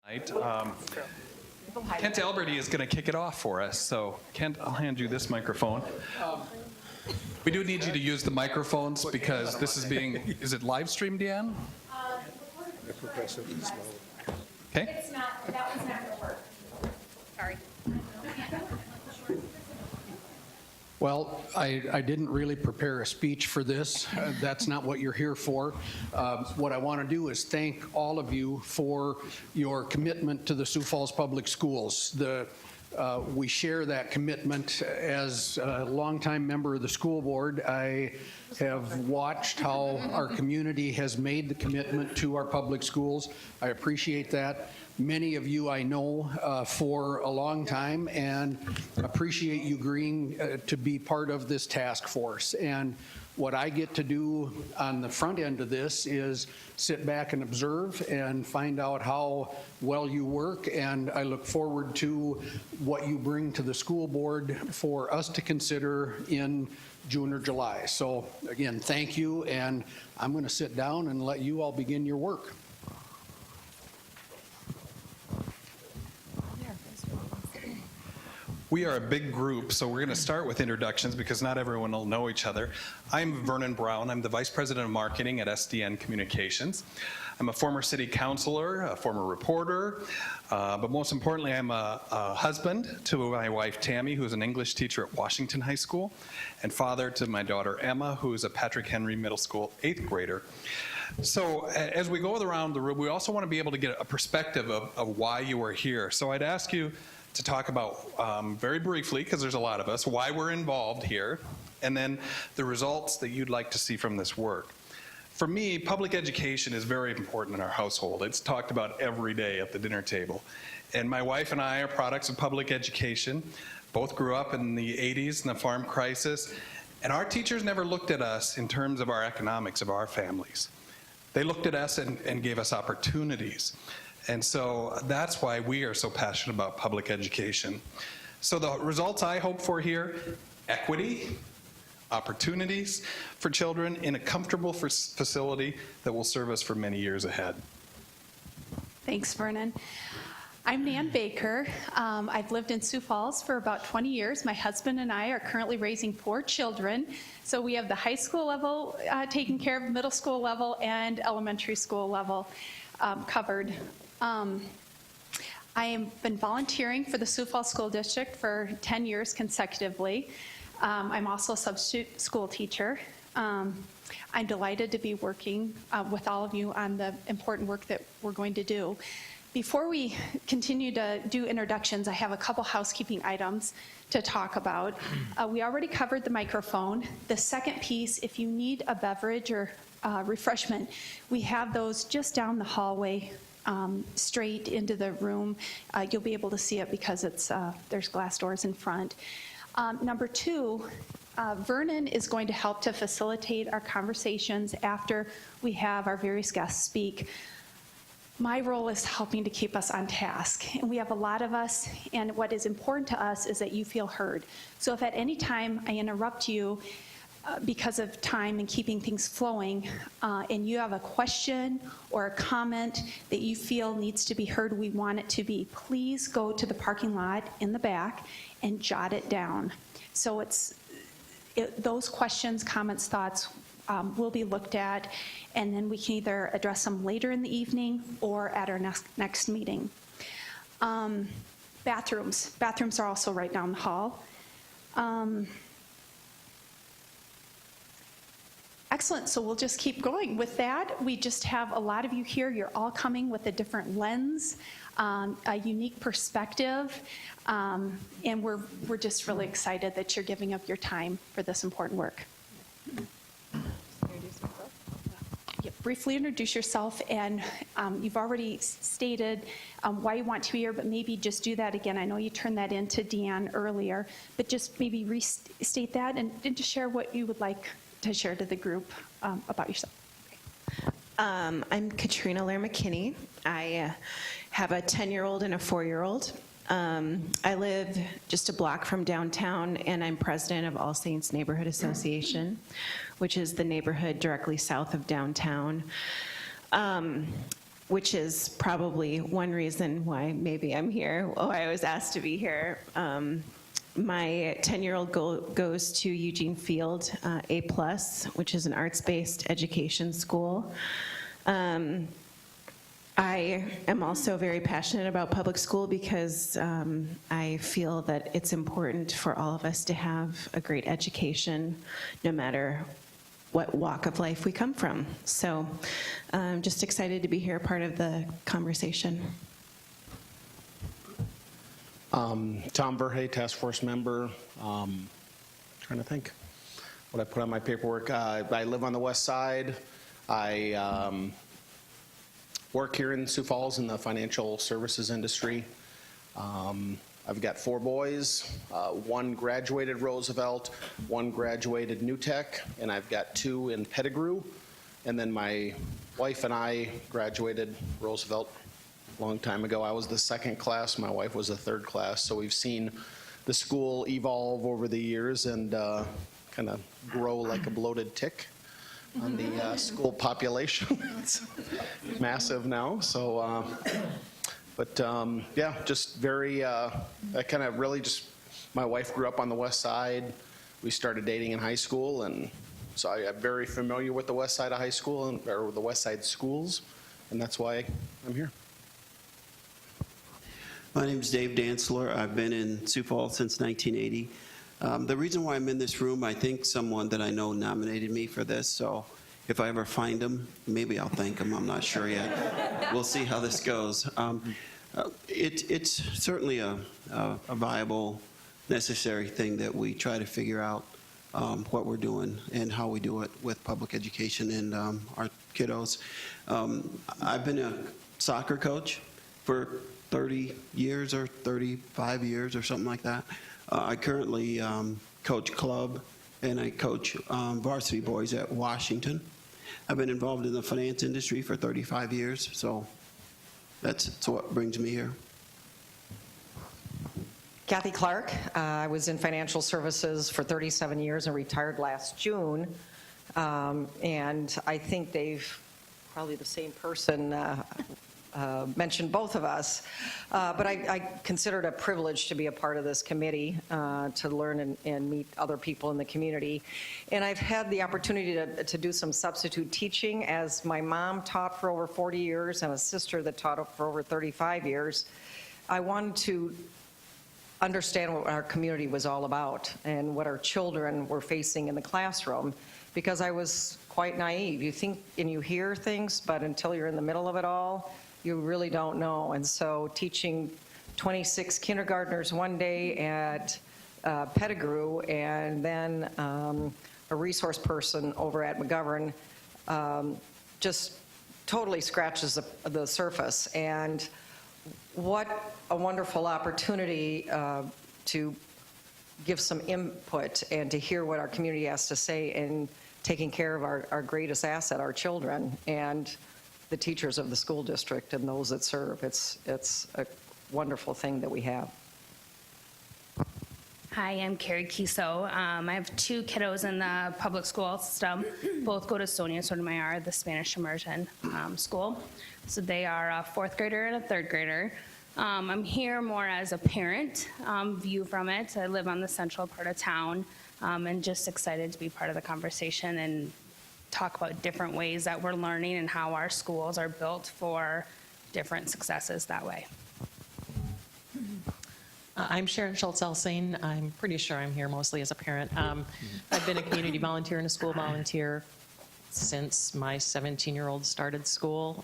Kent Alberty is going to kick it off for us. So, Kent, I'll hand you this microphone. We do need you to use the microphones because this is being, is it live streamed, Deanne? Okay. It's not, that one's not going to work. Sorry. Well, I didn't really prepare a speech for this. That's not what you're here for. What I want to do is thank all of you for your commitment to the Sioux Falls Public Schools. We share that commitment. As a longtime member of the school board, I have watched how our community has made the commitment to our public schools. I appreciate that. Many of you I know for a long time and appreciate you agreeing to be part of this task force. And what I get to do on the front end of this is sit back and observe and find out how well you work, and I look forward to what you bring to the school board for us to consider in June or July. So again, thank you, and I'm going to sit down and let you all begin your work. We are a big group, so we're going to start with introductions because not everyone will know each other. I'm Vernon Brown. I'm the Vice President of Marketing at SDN Communications. I'm a former city councilor, a former reporter, but most importantly, I'm a husband to my wife, Tammy, who's an English teacher at Washington High School, and father to my daughter, Emma, who is a Patrick Henry Middle School 8th grader. So as we go around the room, we also want to be able to get a perspective of why you are here. So I'd ask you to talk about, very briefly, because there's a lot of us, why we're involved here, and then the results that you'd like to see from this work. For me, public education is very important in our household. It's talked about every day at the dinner table. And my wife and I are products of public education. Both grew up in the 80s in the farm crisis, and our teachers never looked at us in terms of our economics of our families. They looked at us and gave us opportunities. And so that's why we are so passionate about public education. So the results I hope for here, equity, opportunities for children in a comfortable facility that will serve us for many years ahead. Thanks, Vernon. I'm Nan Baker. I've lived in Sioux Falls for about 20 years. My husband and I are currently raising 4 children. So we have the high school level taken care of, middle school level, and elementary school level covered. I have been volunteering for the Sioux Falls School District for 10 years consecutively. I'm also a substitute school teacher. I'm delighted to be working with all of you on the important work that we're going to do. Before we continue to do introductions, I have a couple housekeeping items to talk about. We already covered the microphone. The second piece, if you need a beverage or refreshment, we have those just down the hallway straight into the room. You'll be able to see it because it's there's glass doors in front. Number 2, Vernon is going to help to facilitate our conversations after we have our various guests speak. My role is helping to keep us on task, and we have a lot of us, and what is important to us is that you feel heard. So if at any time I interrupt you because of time and keeping things flowing, and you have a question or a comment that you feel needs to be heard, we want it to be, please go to the parking lot in the back and jot it down. So those questions, comments, thoughts will be looked at, and then we can either address them later in the evening or at our next meeting. Bathrooms are also right down the hall. Excellent, so we'll just keep going. With that, we just have a lot of you here. You're all coming with a different lens, a unique perspective, and we're just really excited that you're giving up your time for this important work. Briefly introduce yourself, and you've already stated why you want to be here, but maybe just do that again. I know you turned that in to Deanne earlier, but just maybe restate that and just share what you would like to share to the group about yourself. I'm Katrina McKinney. I have a 10-year-old and a 4-year-old. I live just a block from downtown, and I'm president of All Saints Neighborhood Association, which is the neighborhood directly south of downtown. which is probably one reason why maybe I'm here, why I was asked to be here. My 10-year-old goes to Eugene Field A+, which is an arts-based education school. I am also very passionate about public school because I feel that it's important for all of us to have a great education, no matter what walk of life we come from. So I'm just excited to be here, part of the conversation. Tom Verhey, task force member. Trying to think what I put on my paperwork. I live on the west side. I work here in Sioux Falls in the financial services industry. I've got 4 boys. One graduated Roosevelt, one graduated New Tech, and I've got 2 in Pettigrew. And then my wife and I graduated Roosevelt a long time ago. I was the 2nd class, my wife was the 3rd class, so we've seen the school evolve over the years and kind of grow like a bloated tick on the school population. It's massive now, so, yeah, just very, I kind of really just, my wife grew up on the west side. We started dating in high school, and so I'm very familiar with the west side of high school, or the west side schools, and that's why I'm here. My name is Dave Dantzler. I've been in Sioux Falls since 1980. The reason why I'm in this room, I think someone that I know nominated me for this, so if I ever find him, maybe I'll thank him. I'm not sure yet. We'll see how this goes. It's certainly a viable, necessary thing that we try to figure out what we're doing and how we do it with public education and our kiddos. I've been a soccer coach for 30 years or 35 years or something like that. I currently coach club and I coach varsity boys at Washington. I've been involved in the finance industry for 35 years, so that's what brings me here. Cathy Clark. I was in financial services for 37 years and retired last June. And I think they've probably the same person mentioned both of us. But I consider it a privilege to be a part of this committee, to learn and meet other people in the community. And I've had the opportunity to do some substitute teaching, as my mom taught for over 40 years and a sister that taught for over 35 years. I wanted to understand what our community was all about and what our children were facing in the classroom, because I was quite naive. You think and you hear things, but until you're in the middle of it all, you really don't know. And so teaching 26 kindergartners one day at Pettigrew, and then a resource person over at McGovern, just totally scratches the surface. And what a wonderful opportunity to give some input and to hear what our community has to say in taking care of our greatest asset, our children, and the teachers of the school district and those that serve. It's a wonderful thing that we have. Hi, I'm Carrie Key. I have 2 kiddos in the public school system. Both go to Sonia Sotomayor, the Spanish immersion school. So they are a 4th grader and a 3rd grader. I'm here more as a parent view from it. I live on the central part of town, and just excited to be part of the conversation and talk about different ways that we're learning and how our schools are built for different successes that way. I'm Sharon Schulz. I'm pretty sure I'm here mostly as a parent. I've been a community volunteer and a school volunteer since my 17-year-old started school.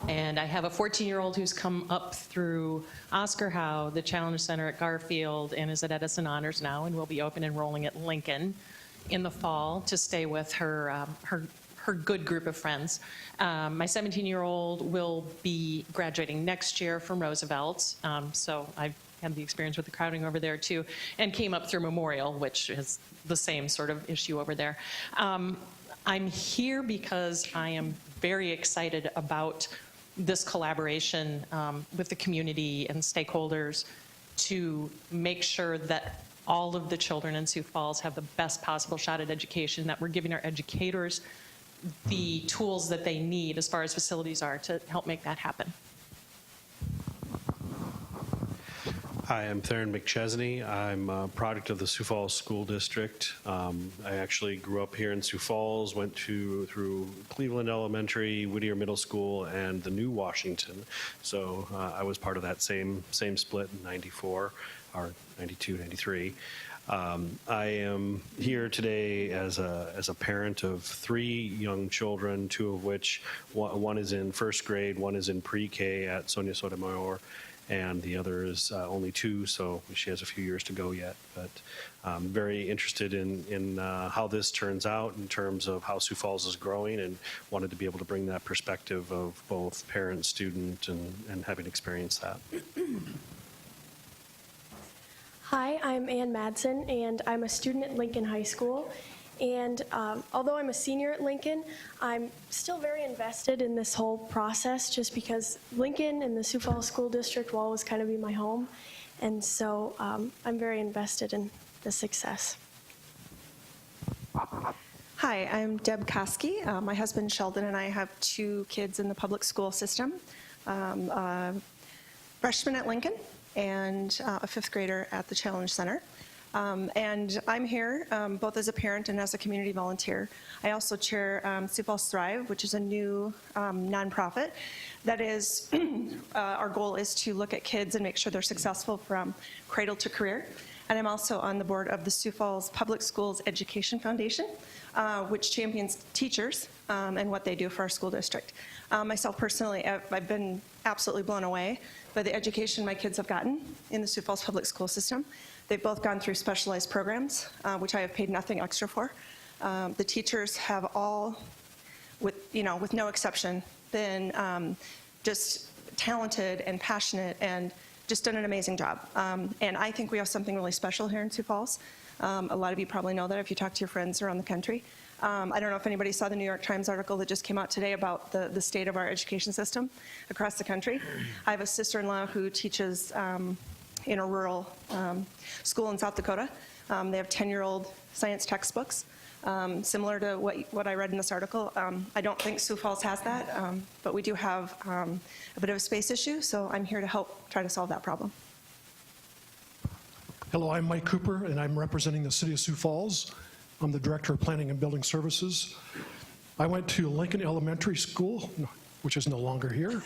And I have a 14-year-old who's come up through Oscar Howe, the Challenge Center at Garfield, and is at Edison Honors now, and will be open enrolling at Lincoln in the fall to stay with her good group of friends. My 17-year-old will be graduating next year from Roosevelt, so I've had the experience with the crowding over there too, and came up through Memorial, which is the same sort of issue over there. I'm here because I am very excited about this collaboration with the community and stakeholders to make sure that all of the children in Sioux Falls have the best possible shot at education, that we're giving our educators the tools that they need as far as facilities are to help make that happen. Hi, I'm Theron McChesney. I'm a product of the Sioux Falls School District. I actually grew up here in Sioux Falls, went through Cleveland Elementary, Whittier Middle School, and the New Washington. So I was part of that same split in 94, or 92, 93. I am here today as a parent of 3 young children, 2 of which, one is in first grade, one is in pre-K at Sonia Sotomayor, and the other is only 2, so she has a few years to go yet. But I'm very interested in how this turns out in terms of how Sioux Falls is growing, and wanted to be able to bring that perspective of both parent, student, and having experienced that. Hi, I'm Ann Madsen, and I'm a student at Lincoln High School. And although I'm a senior at Lincoln, I'm still very invested in this whole process just because Lincoln and the Sioux Falls School District will always kind of be my home. And so I'm very invested in the success. Hi, I'm Deb Kowski. My husband Sheldon and I have 2 kids in the public school system, a freshman at Lincoln and a 5th grader at the Challenge Center. And I'm here both as a parent and as a community volunteer. I also chair Sioux Falls Thrive, which is a new nonprofit that is, our goal is to look at kids and make sure they're successful from cradle to career. And I'm also on the board of the Sioux Falls Public Schools Education Foundation, which champions teachers and what they do for our school district. Myself personally, I've been absolutely blown away by the education my kids have gotten in the Sioux Falls public school system. They've both gone through specialized programs, which I have paid nothing extra for. The teachers have all, with no exception, been just talented and passionate and just done an amazing job. And I think we have something really special here in Sioux Falls. A lot of you probably know that if you talk to your friends around the country. I don't know if anybody saw the New York Times article that just came out today about the state of our education system across the country. I have a sister-in-law who teaches in a rural school in South Dakota. They have 10-year-old science textbooks, similar to what I read in this article. I don't think Sioux Falls has that, but we do have a bit of a space issue, so I'm here to help try to solve that problem. Hello, I'm Mike Cooper, and I'm representing the City of Sioux Falls. I'm the Director of Planning and Building Services. I went to Lincoln Elementary School, which is no longer here,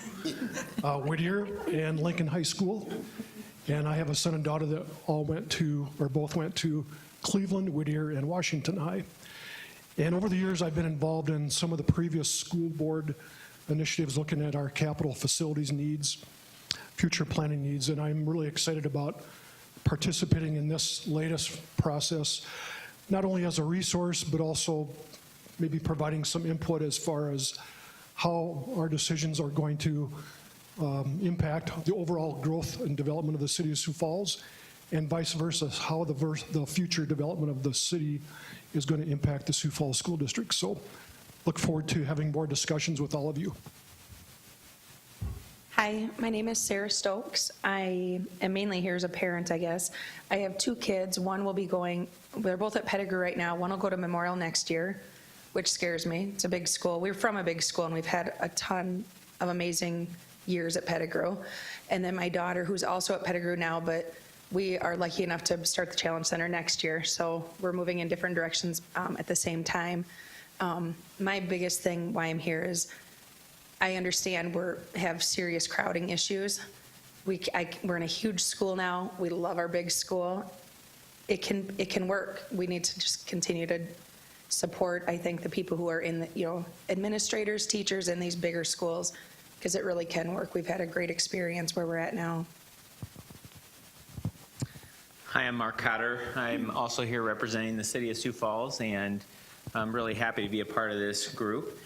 Whittier, and Lincoln High School. And I have a son and daughter that both went to Cleveland, Whittier, and Washington High. And over the years, I've been involved in some of the previous school board initiatives looking at our capital facilities needs, future planning needs, and I'm really excited about participating in this latest process, not only as a resource, but also maybe providing some input as far as how our decisions are going to impact the overall growth and development of the city of Sioux Falls, and vice versa, how the future development of the city is going to impact the Sioux Falls School District. So look forward to having more discussions with all of you. Hi, my name is Sarah Stokes. I am mainly here as a parent, I guess. I have 2 kids. One will be going, they're both at Pettigrew right now. One will go to Memorial next year, which scares me. It's a big school. We're from a big school, and we've had a ton of amazing years at Pettigrew. And then my daughter, who's also at Pettigrew now, but we are lucky enough to start the Challenge Center next year. So we're moving in different directions at the same time. My biggest thing why I'm here is I understand we have serious crowding issues. We're in a huge school now. We love our big school. It can work. We need to just continue to support, I think, the people who are in the, administrators, teachers in these bigger schools, because it really can work. We've had a great experience where we're at now. Hi, I'm Mark Cotter. I'm also here representing the city of Sioux Falls, and I'm really happy to be a part of this group.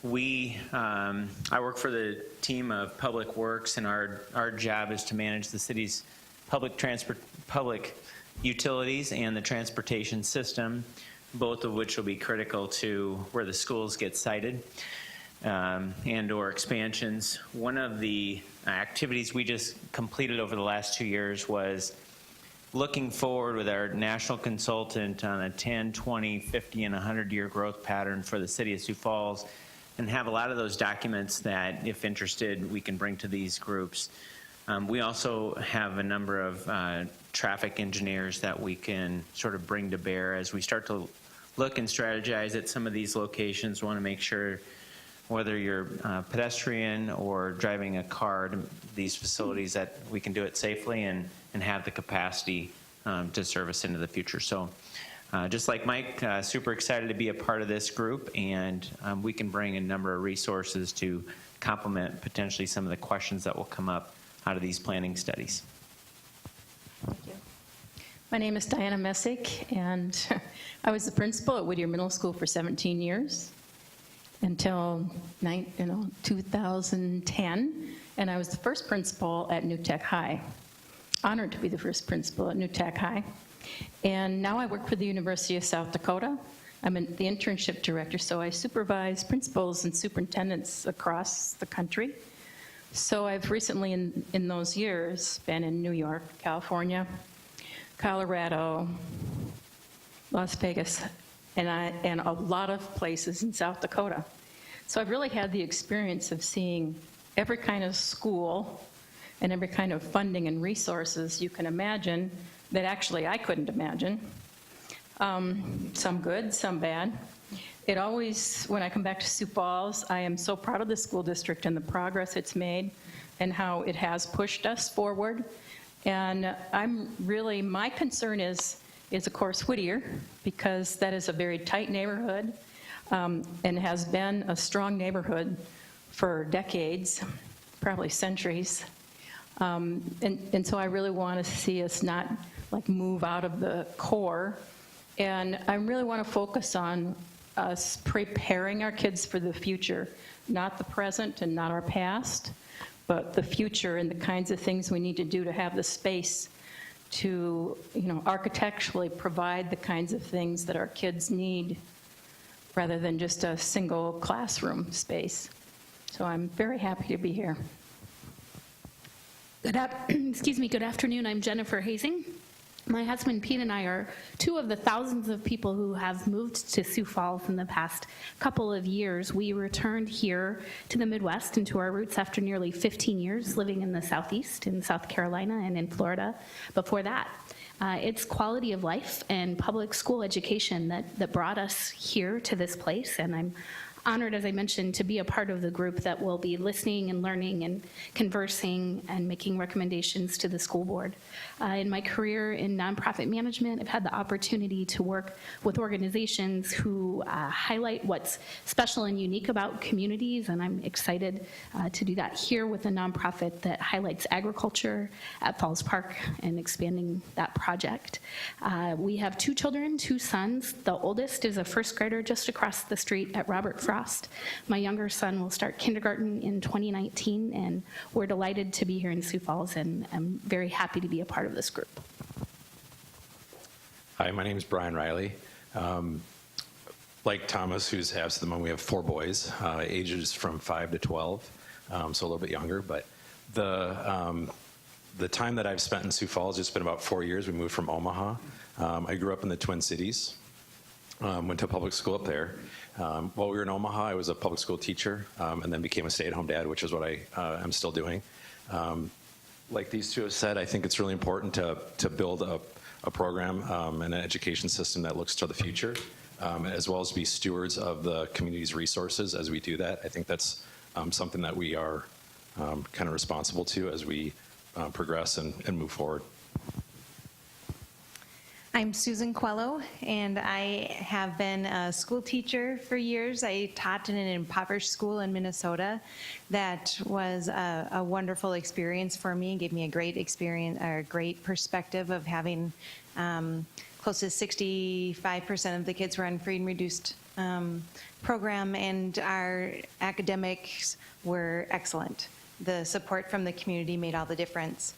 I work for the team of Public Works, and our job is to manage the city's public utilities and the transportation system, both of which will be critical to where the schools get sited and or expansions. One of the activities we just completed over the last 2 years was looking forward with our national consultant on a 10, 20, 50, and 100-year growth pattern for the city of Sioux Falls, and have a lot of those documents that, if interested, we can bring to these groups. We also have a number of traffic engineers that we can sort of bring to bear as we start to look and strategize at some of these locations. We want to make sure, whether you're pedestrian or driving a car to these facilities, that we can do it safely and have the capacity to service into the future. So just like Mike, super excited to be a part of this group, and we can bring a number of resources to complement potentially some of the questions that will come up out of these planning studies. Thank you. My name is Diana Messick, and I was the principal at Whittier Middle School for 17 years until 2010, and I was the first principal at New Tech High. Honored to be the first principal at New Tech High. And now I work for the University of South Dakota. I'm the internship director, so I supervise principals and superintendents across the country. So I've recently, in those years, been in New York, California, Colorado, Las Vegas, and a lot of places in South Dakota. So I've really had the experience of seeing every kind of school and every kind of funding and resources you can imagine that actually I couldn't imagine. Some good, some bad. It always, when I come back to Sioux Falls, I am so proud of the school district and the progress it's made and how it has pushed us forward. And my concern is of course Whittier, because that is a very tight neighborhood and has been a strong neighborhood for decades, probably centuries. And so I really want to see us not like move out of the core. And I really want to focus on us preparing our kids for the future, not the present and not our past, but the future and the kinds of things we need to do to have the space to, architecturally provide the kinds of things that our kids need rather than just a single classroom space. So I'm very happy to be here. Good afternoon. I'm Jennifer Hazing. My husband Pete and I are two of the thousands of people who have moved to Sioux Falls in the past couple of years. We returned here to the Midwest and to our roots after nearly 15 years living in the Southeast, in South Carolina and in Florida before that. It's quality of life and public school education that brought us here to this place, and I'm honored, as I mentioned, to be a part of the group that will be listening and learning and conversing and making recommendations to the school board. In my career in nonprofit management, I've had the opportunity to work with organizations who highlight what's special and unique about communities, and I'm excited to do that here with a nonprofit that highlights agriculture at Falls Park and expanding that project. We have two children, two sons. The oldest is a first grader just across the street at Robert Frost. My younger son will start kindergarten in 2019, and we're delighted to be here in Sioux Falls, and I'm very happy to be a part of this group. Hi, my name is Brian Riley. Like Thomas, who's absent at the moment, we have 4 boys, ages from 5 to 12, so a little bit younger. But the time that I've spent in Sioux Falls, it's been about 4 years. We moved from Omaha. I grew up in the Twin Cities, went to public school up there. While we were in Omaha, I was a public school teacher, and then became a stay-at-home dad, which is what I am still doing. Like these two have said, I think it's really important to build a program and an education system that looks to the future, as well as be stewards of the community's resources as we do that. I think that's something that we are kind of responsible to as we progress and move forward. I'm Susan Quello, and I have been a school teacher for years. I taught in an impoverished school in Minnesota. That was a wonderful experience for me. It gave me a great experience, or a great perspective of having close to 65% of the kids were on free and reduced program, and our academics were excellent. The support from the community made all the difference.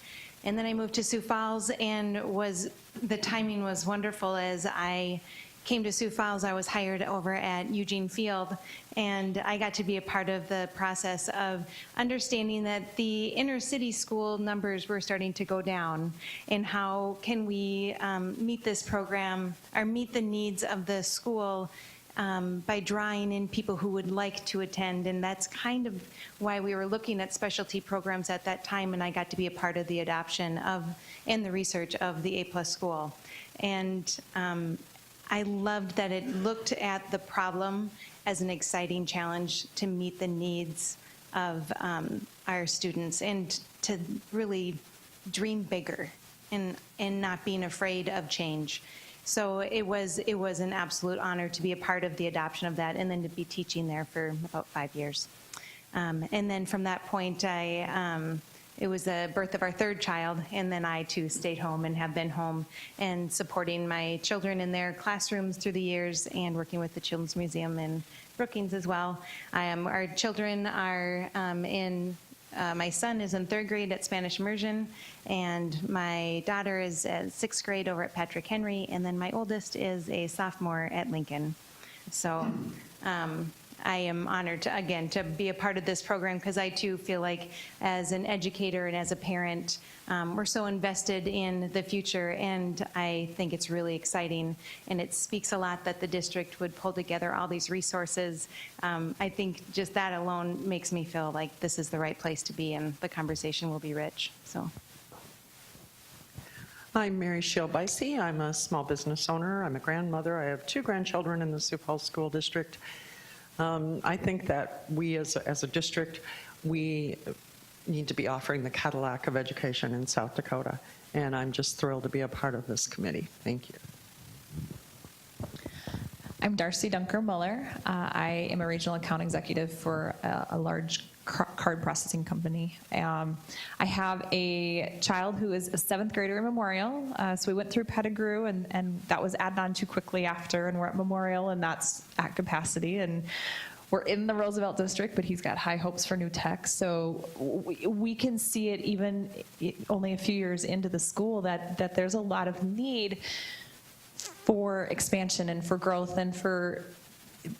And then I moved to Sioux Falls, and the timing was wonderful as I came to Sioux Falls, I was hired over at Eugene Field, and I got to be a part of the process of understanding that the inner city school numbers were starting to go down, and how can we meet this program or meet the needs of the school by drawing in people who would like to attend. And that's kind of why we were looking at specialty programs at that time, and I got to be a part of the adoption of and the research of the A+ school. And I loved that it looked at the problem as an exciting challenge to meet the needs of our students, and to really dream bigger and not being afraid of change. So it was an absolute honor to be a part of the adoption of that, and then to be teaching there for about 5 years. And then from that point, it was the birth of our third child, and then I too stayed home and have been home and supporting my children in their classrooms through the years, and working with the Children's Museum in Brookings as well. Our children are my son is in 3rd grade at Spanish Immersion, and my daughter is at 6th grade over at Patrick Henry, and then my oldest is a sophomore at Lincoln. So I am honored to be a part of this program, because I too feel like, as an educator and as a parent, we're so invested in the future, and I think it's really exciting, and it speaks a lot that the district would pull together all these resources. I think just that alone makes me feel like this is the right place to be, and the conversation will be rich. So. I'm Mary Shield-Bicey. I'm a small business owner. I'm a grandmother. I have 2 grandchildren in the Sioux Falls School District. I think that we as a district, we need to be offering the Cadillac of education in South Dakota, and I'm just thrilled to be a part of this committee. Thank you. I'm Darcy Dunkermiller. I am a regional account executive for a large card processing company. I have a child who is a 7th grader in Memorial. So we went through Pettigrew, and that was added on too quickly after, and we're at Memorial, and that's at capacity. And we're in the Roosevelt district, but he's got high hopes for New Tech. So we can see it even only a few years into the school that there's a lot of need for expansion and for growth, and for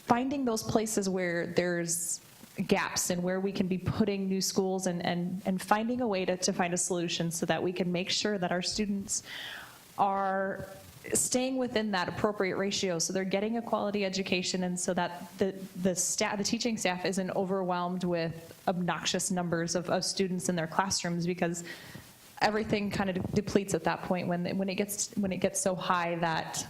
finding those places where there's gaps, and where we can be putting new schools, and finding a way to find a solution so that we can make sure that our students are staying within that appropriate ratio, so they're getting a quality education, and so that the teaching staff isn't overwhelmed with obnoxious numbers of students in their classrooms, because everything kind of depletes at that point when it gets so high that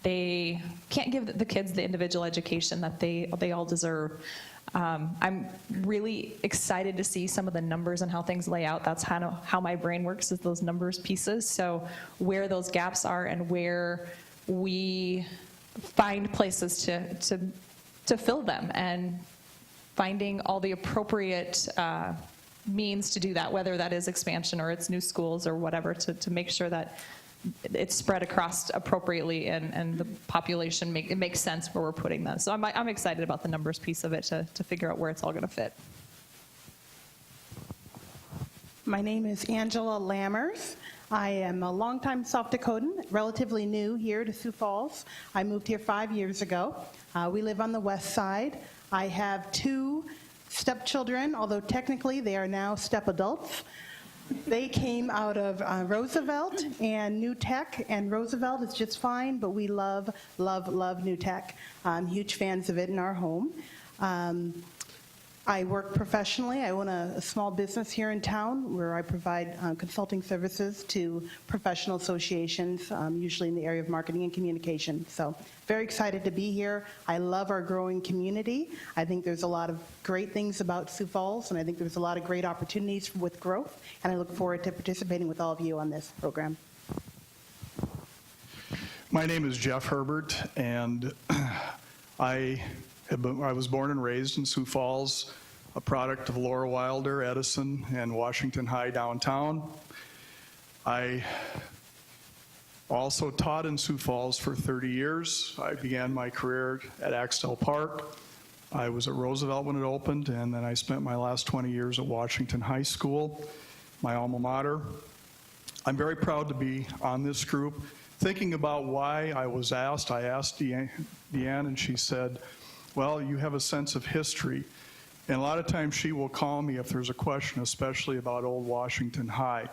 they can't give the kids the individual education that they all deserve. I'm really excited to see some of the numbers and how things lay out. That's how my brain works, is those numbers pieces. So where those gaps are, and where we find places to fill them, and finding all the appropriate means to do that, whether that is expansion or it's new schools or whatever, to make sure that it's spread across appropriately, and the population it makes sense where we're putting them. So I'm excited about the numbers piece of it, to figure out where it's all going to fit. My name is Angela Lammers. I am a longtime South Dakotan, relatively new here to Sioux Falls. I moved here 5 years ago. We live on the west side. I have 2 stepchildren, although technically they are now step adults. They came out of Roosevelt and New Tech, and Roosevelt is just fine, but we love, love, love New Tech. Huge fans of it in our home. I work professionally. I own a small business here in town where I provide consulting services to professional associations, usually in the area of marketing and communication. So very excited to be here. I love our growing community. I think there's a lot of great things about Sioux Falls, and I think there's a lot of great opportunities with growth, and I look forward to participating with all of you on this program. My name is Jeff Herbert, and I was born and raised in Sioux Falls, a product of Laura Wilder, Edison, and Washington High downtown. I also taught in Sioux Falls for 30 years. I began my career at Axtell Park. I was at Roosevelt when it opened, and then I spent my last 20 years at Washington High School, my alma mater. I'm very proud to be on this group. Thinking about why I was asked, I asked Deanne, and she said, well, you have a sense of history. And a lot of times she will call me if there's a question, especially about Old Washington High.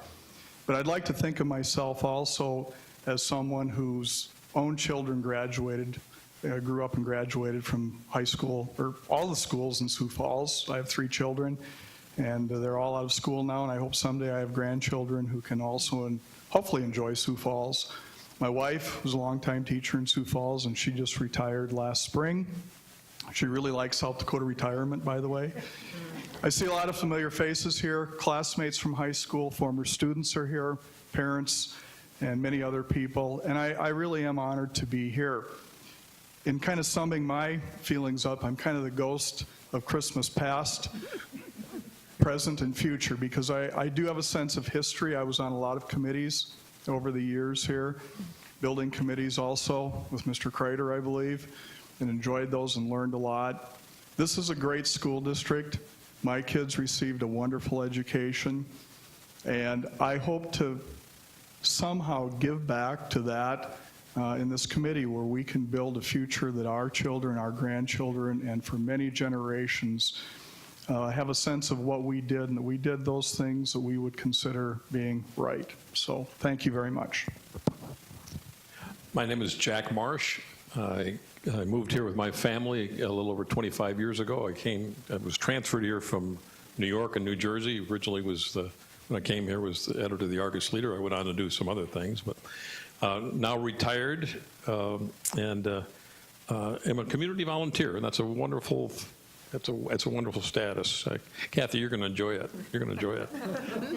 But I'd like to think of myself also as someone whose own children graduated, grew up and graduated from high school, or all the schools in Sioux Falls. I have 3 children, and they're all out of school now, and I hope someday I have grandchildren who can also hopefully enjoy Sioux Falls. My wife was a longtime teacher in Sioux Falls, and she just retired last spring. She really likes South Dakota retirement, by the way. I see a lot of familiar faces here, classmates from high school, former students are here, parents, and many other people, and I really am honored to be here. In kind of summing my feelings up, I'm kind of the ghost of Christmas past, present, and future, because I do have a sense of history. I was on a lot of committees over the years here, building committees also with Mr. Kreider, I believe, and enjoyed those and learned a lot. This is a great school district. My kids received a wonderful education, and I hope to somehow give back to that in this committee, where we can build a future that our children, our grandchildren, and for many generations have a sense of what we did, and that we did those things that we would consider being right. So thank you very much. My name is Jack Marsh. I moved here with my family a little over 25 years ago. I was transferred here from New York and New Jersey. Originally when I came here, was the editor of the Argus Leader. I went on to do some other things, but now retired, and am a community volunteer, and that's a wonderful. It's a wonderful status. Cathy, you're going to enjoy it. You're going to enjoy it.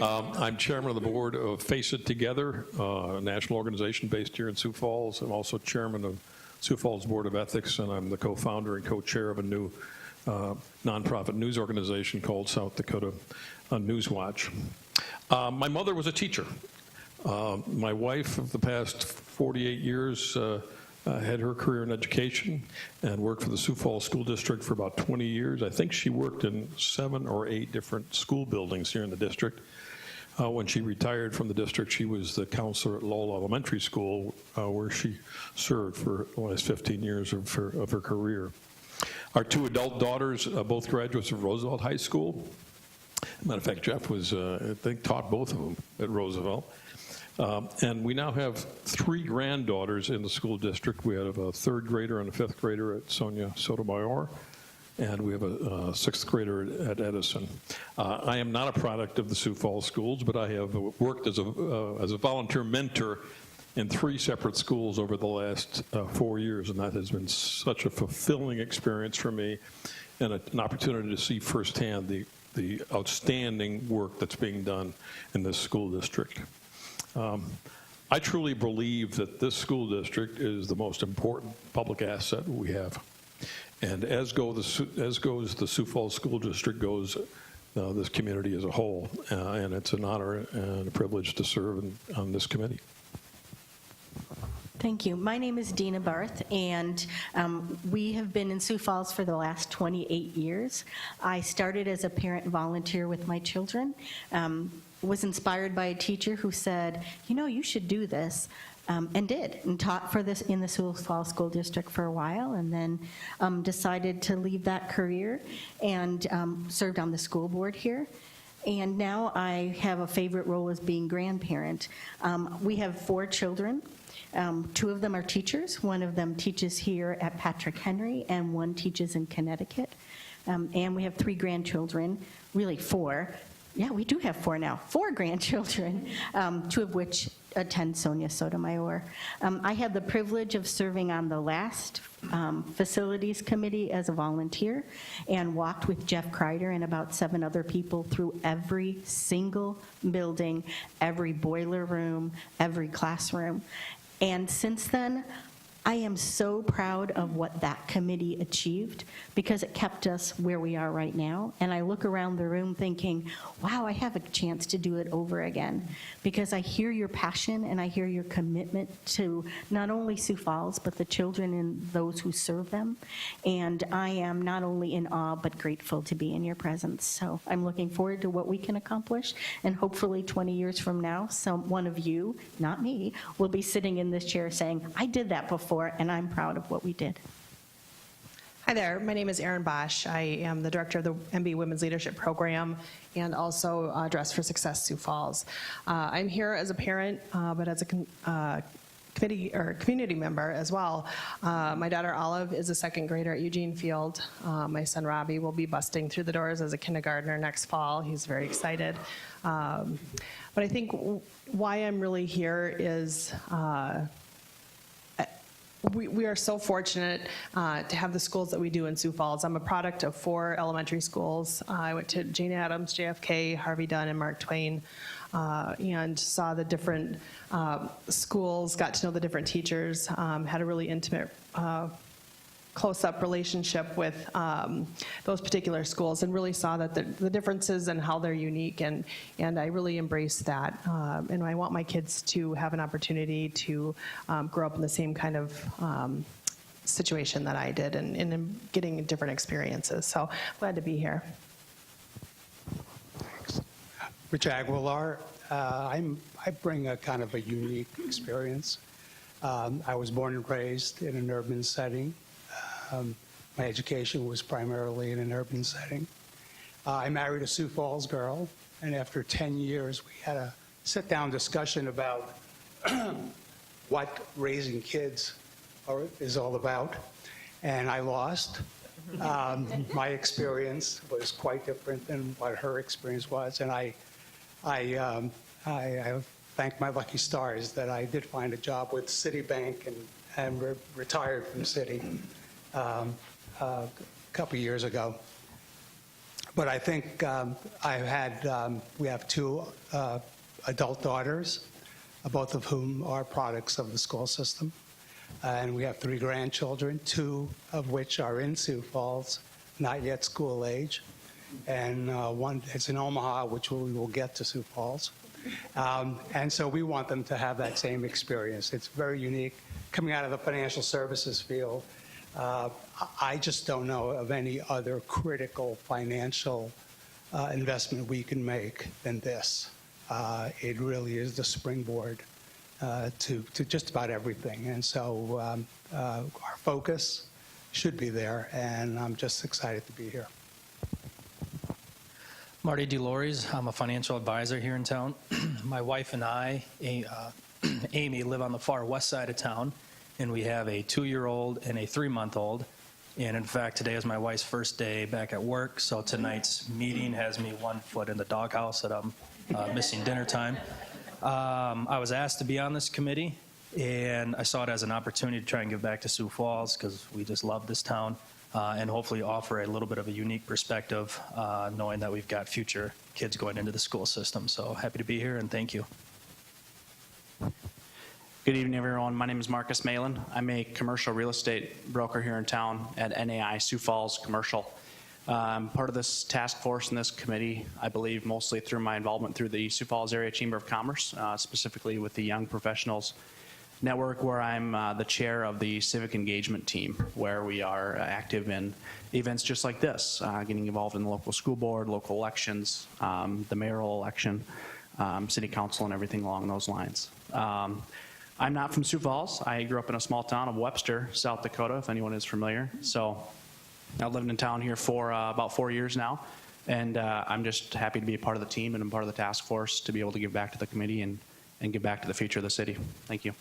I'm chairman of the board of Face It Together, a national organization based here in Sioux Falls. I'm also chairman of Sioux Falls Board of Ethics, and I'm the co-founder and co-chair of a new nonprofit news organization called South Dakota Newswatch. My mother was a teacher. My wife, of the past 48 years, had her career in education and worked for the Sioux Falls School District for about 20 years. I think she worked in 7 or 8 different school buildings here in the district. When she retired from the district, she was the counselor at Lowell Elementary School, where she served for the last 15 years of her career. Our 2 adult daughters, both graduates of Roosevelt High School. Matter of fact, Jeff was, I think, taught both of them at Roosevelt. And we now have 3 granddaughters in the school district. We have a 3rd grader and a 5th grader at Sonia Sotomayor, and we have a 6th grader at Edison. I am not a product of the Sioux Falls schools, but I have worked as a volunteer mentor in 3 separate schools over the last 4 years, and that has been such a fulfilling experience for me, and an opportunity to see firsthand the outstanding work that's being done in this school district. I truly believe that this school district is the most important public asset we have. And as goes the Sioux Falls School District goes this community as a whole. And it's an honor and a privilege to serve on this committee. Thank you. My name is Dena Barth, and we have been in Sioux Falls for the last 28 years. I started as a parent volunteer with my children, was inspired by a teacher who said, you know, you should do this, and did, and taught for this in the Sioux Falls School District for a while, and then decided to leave that career and served on the school board here. And now I have a favorite role as being grandparent. We have 4 children. 2 of them are teachers. One of them teaches here at Patrick Henry, and 1 teaches in Connecticut. And we have 3 grandchildren, really 4. Yeah, we do have 4 now. 4 grandchildren, 2 of which attend Sonia Sotomayor. I had the privilege of serving on the last facilities committee as a volunteer, and walked with Jeff Kreider and about 7 other people through every single building, every boiler room, every classroom. And since then, I am so proud of what that committee achieved because it kept us where we are right now. And I look around the room thinking, wow, I have a chance to do it over again because I hear your passion and I hear your commitment to not only Sioux Falls, but the children and those who serve them. And I am not only in awe, but grateful to be in your presence. So I'm looking forward to what we can accomplish. And hopefully 20 years from now, one of you, not me, will be sitting in this chair saying, I did that before. And I'm proud of what we did. Hi there, my name is Erin Bosch. I am the director of the MB Women's Leadership Program and also Dress for Success Sioux Falls. I'm here as a parent, but as a community member as well. My daughter Olive is a second grader at Eugene Field. My son Robbie will be busting through the doors as a kindergartner next fall. He's very excited. But I think why I'm really here is we are so fortunate to have the schools that we do in Sioux Falls. I'm a product of 4 elementary schools. I went to Jane Addams, JFK, Harvey Dunn, and Mark Twain, and saw the different schools, got to know the different teachers, had a really intimate close-up relationship with those particular schools and really saw that the differences and how they're unique, and I really embrace that. And I want my kids to have an opportunity to grow up in the same kind of situation that I did and getting different experiences. So glad to be here. Rich Aguilar. I bring a kind of a unique experience. I was born and raised in an urban setting. My education was primarily in an urban setting. I married a Sioux Falls girl, and after 10 years, we had a sit-down discussion about what raising kids is all about, and I lost. My experience was quite different than what her experience was, and I thank my lucky stars that I did find a job with Citibank and retired from Citi a couple of years ago. But I think we have 2 adult daughters, both of whom are products of the school system. And we have 3 grandchildren, 2 of which are in Sioux Falls, not yet school age. And one is in Omaha, which we will get to Sioux Falls. And so we want them to have that same experience. It's very unique. Coming out of the financial services field, I just don't know of any other critical financial investment we can make than this. It really is the springboard to just about everything. And so our focus should be there, and I'm just excited to be here. Marty DeLores, I'm a financial advisor here in town. My wife and I, Amy, live on the far west side of town, and we have a 2-year-old and a 3-month-old. And in fact, today is my wife's first day back at work, so tonight's meeting has me 1 foot in the doghouse that I'm missing dinner time. I was asked to be on this committee, and I saw it as an opportunity to try and give back to Sioux Falls because we just love this town, and hopefully offer a little bit of a unique perspective, knowing that we've got future kids going into the school system. So happy to be here, and thank you. Good evening, everyone. My name is Marcus Malin. I'm a commercial real estate broker here in town at NAI Sioux Falls Commercial. I'm part of this task force and this committee, I believe, mostly through my involvement through the Sioux Falls Area Chamber of Commerce, specifically with the Young Professionals Network, where I'm the chair of the civic engagement team, where we are active in events just like this, getting involved in the local school board, local elections, the mayoral election, city council, and everything along those lines. I'm not from Sioux Falls. I grew up in a small town of Webster, South Dakota, if anyone is familiar. So I've lived in town here for about 4 years now, and I'm just happy to be a part of the team and I'm part of the task force to be able to give back to the committee and give back to the future of the city. Thank you.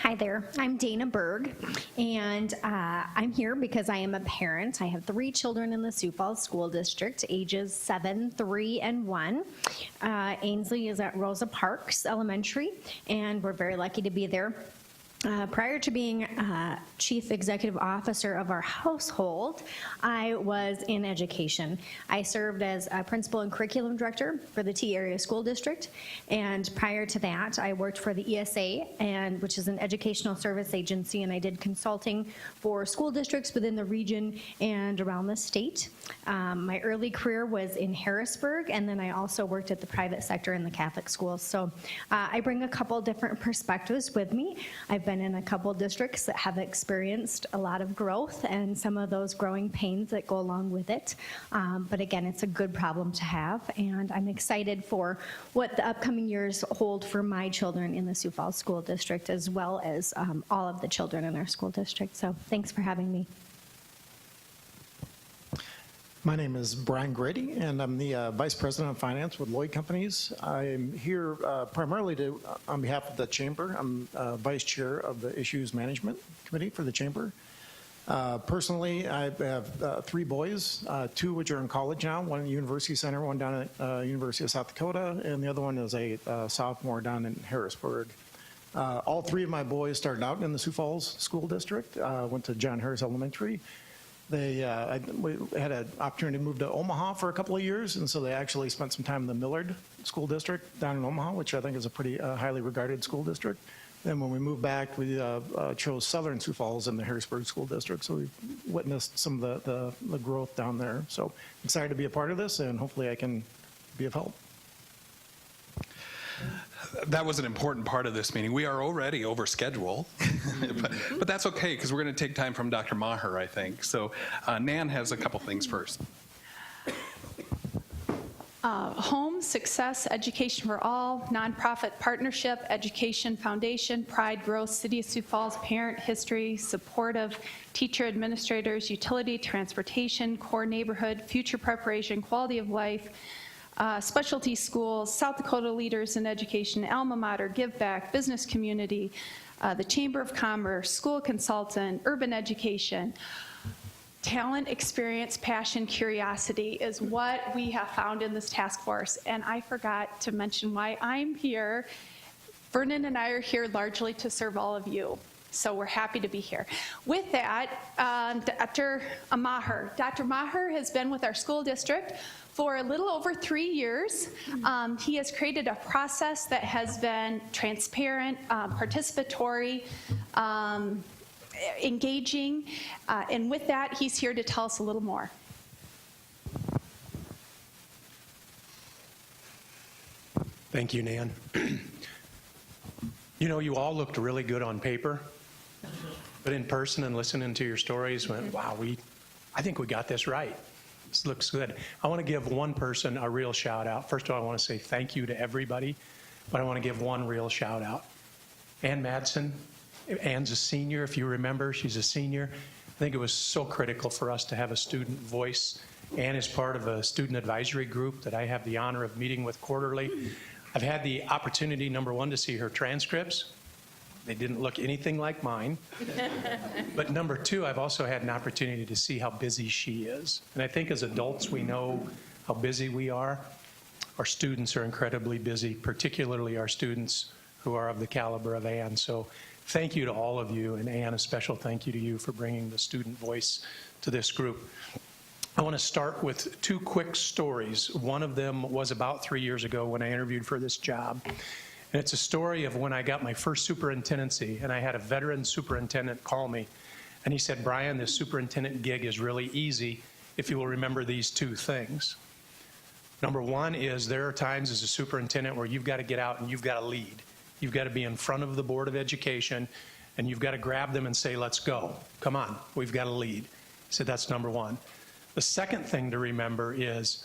Hi there, I'm Dena Berg, and I'm here because I am a parent. I have 3 children in the Sioux Falls School District, ages 7, 3, and 1. Ainsley is at Rosa Parks Elementary, and we're very lucky to be there. Prior to being Chief Executive Officer of our household, I was in education. I served as a Principal and Curriculum Director for the T Area School District, and prior to that, I worked for the ESA, which is an educational service agency, and I did consulting for school districts within the region and around the state. My early career was in Harrisburg, and then I also worked at the private sector in the Catholic schools. So I bring a couple different perspectives with me. I've been in a couple districts that have experienced a lot of growth and some of those growing pains that go along with it. But again, it's a good problem to have, and I'm excited for what the upcoming years hold for my children in the Sioux Falls School District, as well as all of the children in our school district. So thanks for having me. My name is Brian Grady, and I'm the Vice President of Finance with Lloyd Companies. I'm here primarily on behalf of the Chamber. I'm Vice Chair of the Issues Management Committee for the Chamber. Personally, I have 3 boys, 2 which are in college now, one at University Center, one down at University of South Dakota, and the other one is a sophomore down in Harrisburg. All 3 of my boys started out in the Sioux Falls School District, went to John Harris Elementary. We had an opportunity to move to Omaha for a couple of years, and so they actually spent some time in the Millard School District down in Omaha, which I think is a pretty highly regarded school district. Then when we moved back, we chose Southern Sioux Falls in the Harrisburg School District, so we witnessed some of the growth down there. So excited to be a part of this, and hopefully I can be of help. That was an important part of this meeting. We are already over schedule, but that's okay because we're going to take time from Dr. Maher, I think. So Nan has a couple things first. Home, Success, Education for All, Nonprofit Partnership, Education Foundation, Pride, Growth, City of Sioux Falls, Parent History, Supportive, Teacher Administrators, Utility, Transportation, Core Neighborhood, Future Preparation, Quality of Life, Specialty Schools, South Dakota Leaders in Education, Alma Mater, Give Back, Business Community, the Chamber of Commerce, School Consultant, Urban Education. Talent, experience, passion, curiosity is what we have found in this task force. And I forgot to mention why I'm here. Vernon and I are here largely to serve all of you. So we're happy to be here. With that, Dr. Maher. Dr. Maher has been with our school district for a little over 3 years. He has created a process that has been transparent, participatory, engaging, and with that, he's here to tell us a little more. Thank you, Nan. You know, you all looked really good on paper, but in person and listening to your stories, went, wow, I think we got this right. This looks good. I want to give one person a real shout out. First of all, I want to say thank you to everybody, but I want to give one real shout out. Ann Madsen. Ann's a senior, if you remember, she's a senior. I think it was so critical for us to have a student voice. Ann is part of a student advisory group that I have the honor of meeting with quarterly. I've had the opportunity, number one, to see her transcripts. They didn't look anything like mine. But number two, I've also had an opportunity to see how busy she is. And I think as adults, we know how busy we are. Our students are incredibly busy, particularly our students who are of the caliber of Ann. So thank you to all of you, and Ann, a special thank you to you for bringing the student voice to this group. I want to start with 2 quick stories. One of them was about 3 years ago when I interviewed for this job. And it's a story of when I got my first superintendency, and I had a veteran superintendent call me, and he said, Brian, this superintendent gig is really easy if you will remember these 2 things. Number one is there are times as a superintendent where you've got to get out and you've got to lead. You've got to be in front of the Board of Education, and you've got to grab them and say, let's go. Come on, we've got to lead. He said, that's number one. The second thing to remember is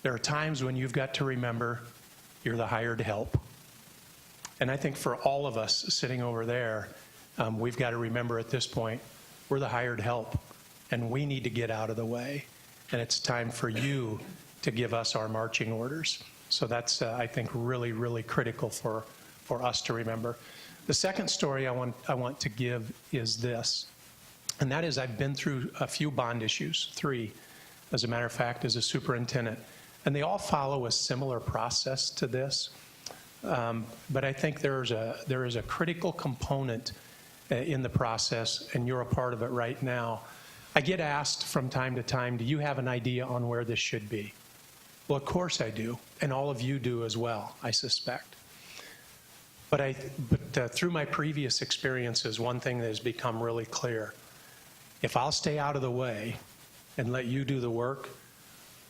there are times when you've got to remember you're the hired help. And I think for all of us sitting over there, we've got to remember at this point, we're the hired help, and we need to get out of the way. And it's time for you to give us our marching orders. So that's, I think, really, really critical for us to remember. The second story I want to give is this, and that is I've been through a few bond issues, 3, as a matter of fact, as a superintendent, and they all follow a similar process to this. But I think there is a critical component in the process, and you're a part of it right now. I get asked from time to time, do you have an idea on where this should be? Well, of course I do, and all of you do as well, I suspect. But through my previous experiences, one thing that has become really clear, if I'll stay out of the way and let you do the work,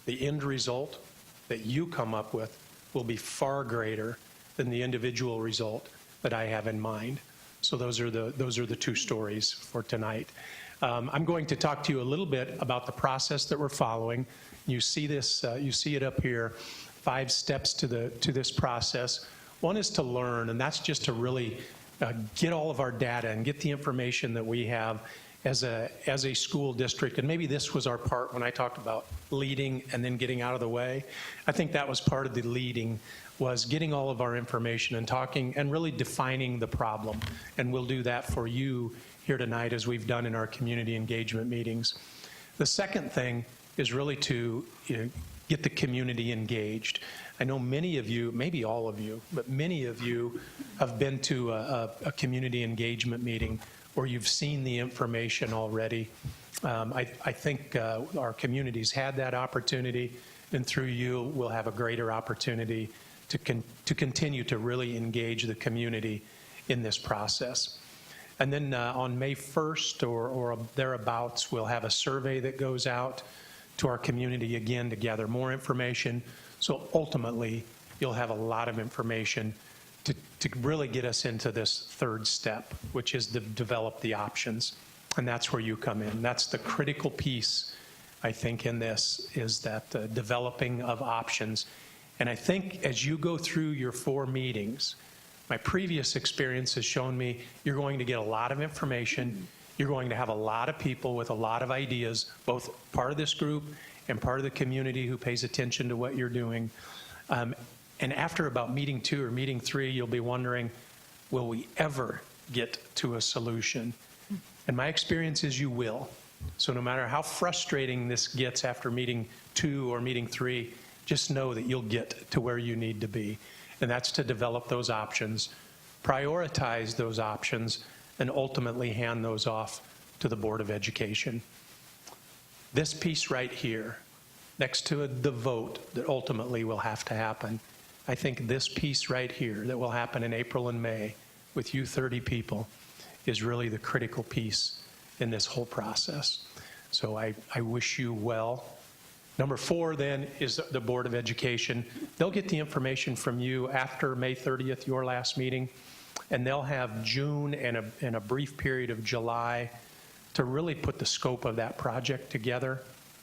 the end result that you come up with will be far greater than the individual result that I have in mind. So those are the two stories for tonight. I'm going to talk to you a little bit about the process that we're following. You see this, you see it up here, 5 steps to this process. One is to learn, and that's just to really get all of our data and get the information that we have as a school district. And maybe this was our part when I talked about leading and then getting out of the way. I think that was part of the leading, was getting all of our information and talking and really defining the problem. And we'll do that for you here tonight, as we've done in our community engagement meetings. The second thing is really to get the community engaged. I know many of you, maybe all of you, but many of you have been to a community engagement meeting where you've seen the information already. I think our community's had that opportunity, and through you, we'll have a greater opportunity to continue to really engage the community in this process. And then on May 1st or thereabouts, we'll have a survey that goes out to our community again to gather more information. So ultimately, you'll have a lot of information to really get us into this third step, which is to develop the options. And that's where you come in. That's the critical piece, I think, in this, is that developing of options. And I think as you go through your 4 meetings, my previous experience has shown me you're going to get a lot of information. You're going to have a lot of people with a lot of ideas, both part of this group and part of the community who pays attention to what you're doing. And after about meeting 2 or meeting 3, you'll be wondering, will we ever get to a solution? And my experience is you will. So no matter how frustrating this gets after meeting 2 or meeting 3, just know that you'll get to where you need to be. And that's to develop those options, prioritize those options, and ultimately hand those off to the Board of Education. This piece right here, next to the vote that ultimately will have to happen, I think this piece right here that will happen in April and May with you 30 people is really the critical piece in this whole process. So I wish you well. Number 4 then is the Board of Education. They'll get the information from you after May 30th, your last meeting, and they'll have June and a brief period of July to really put the scope of that project together,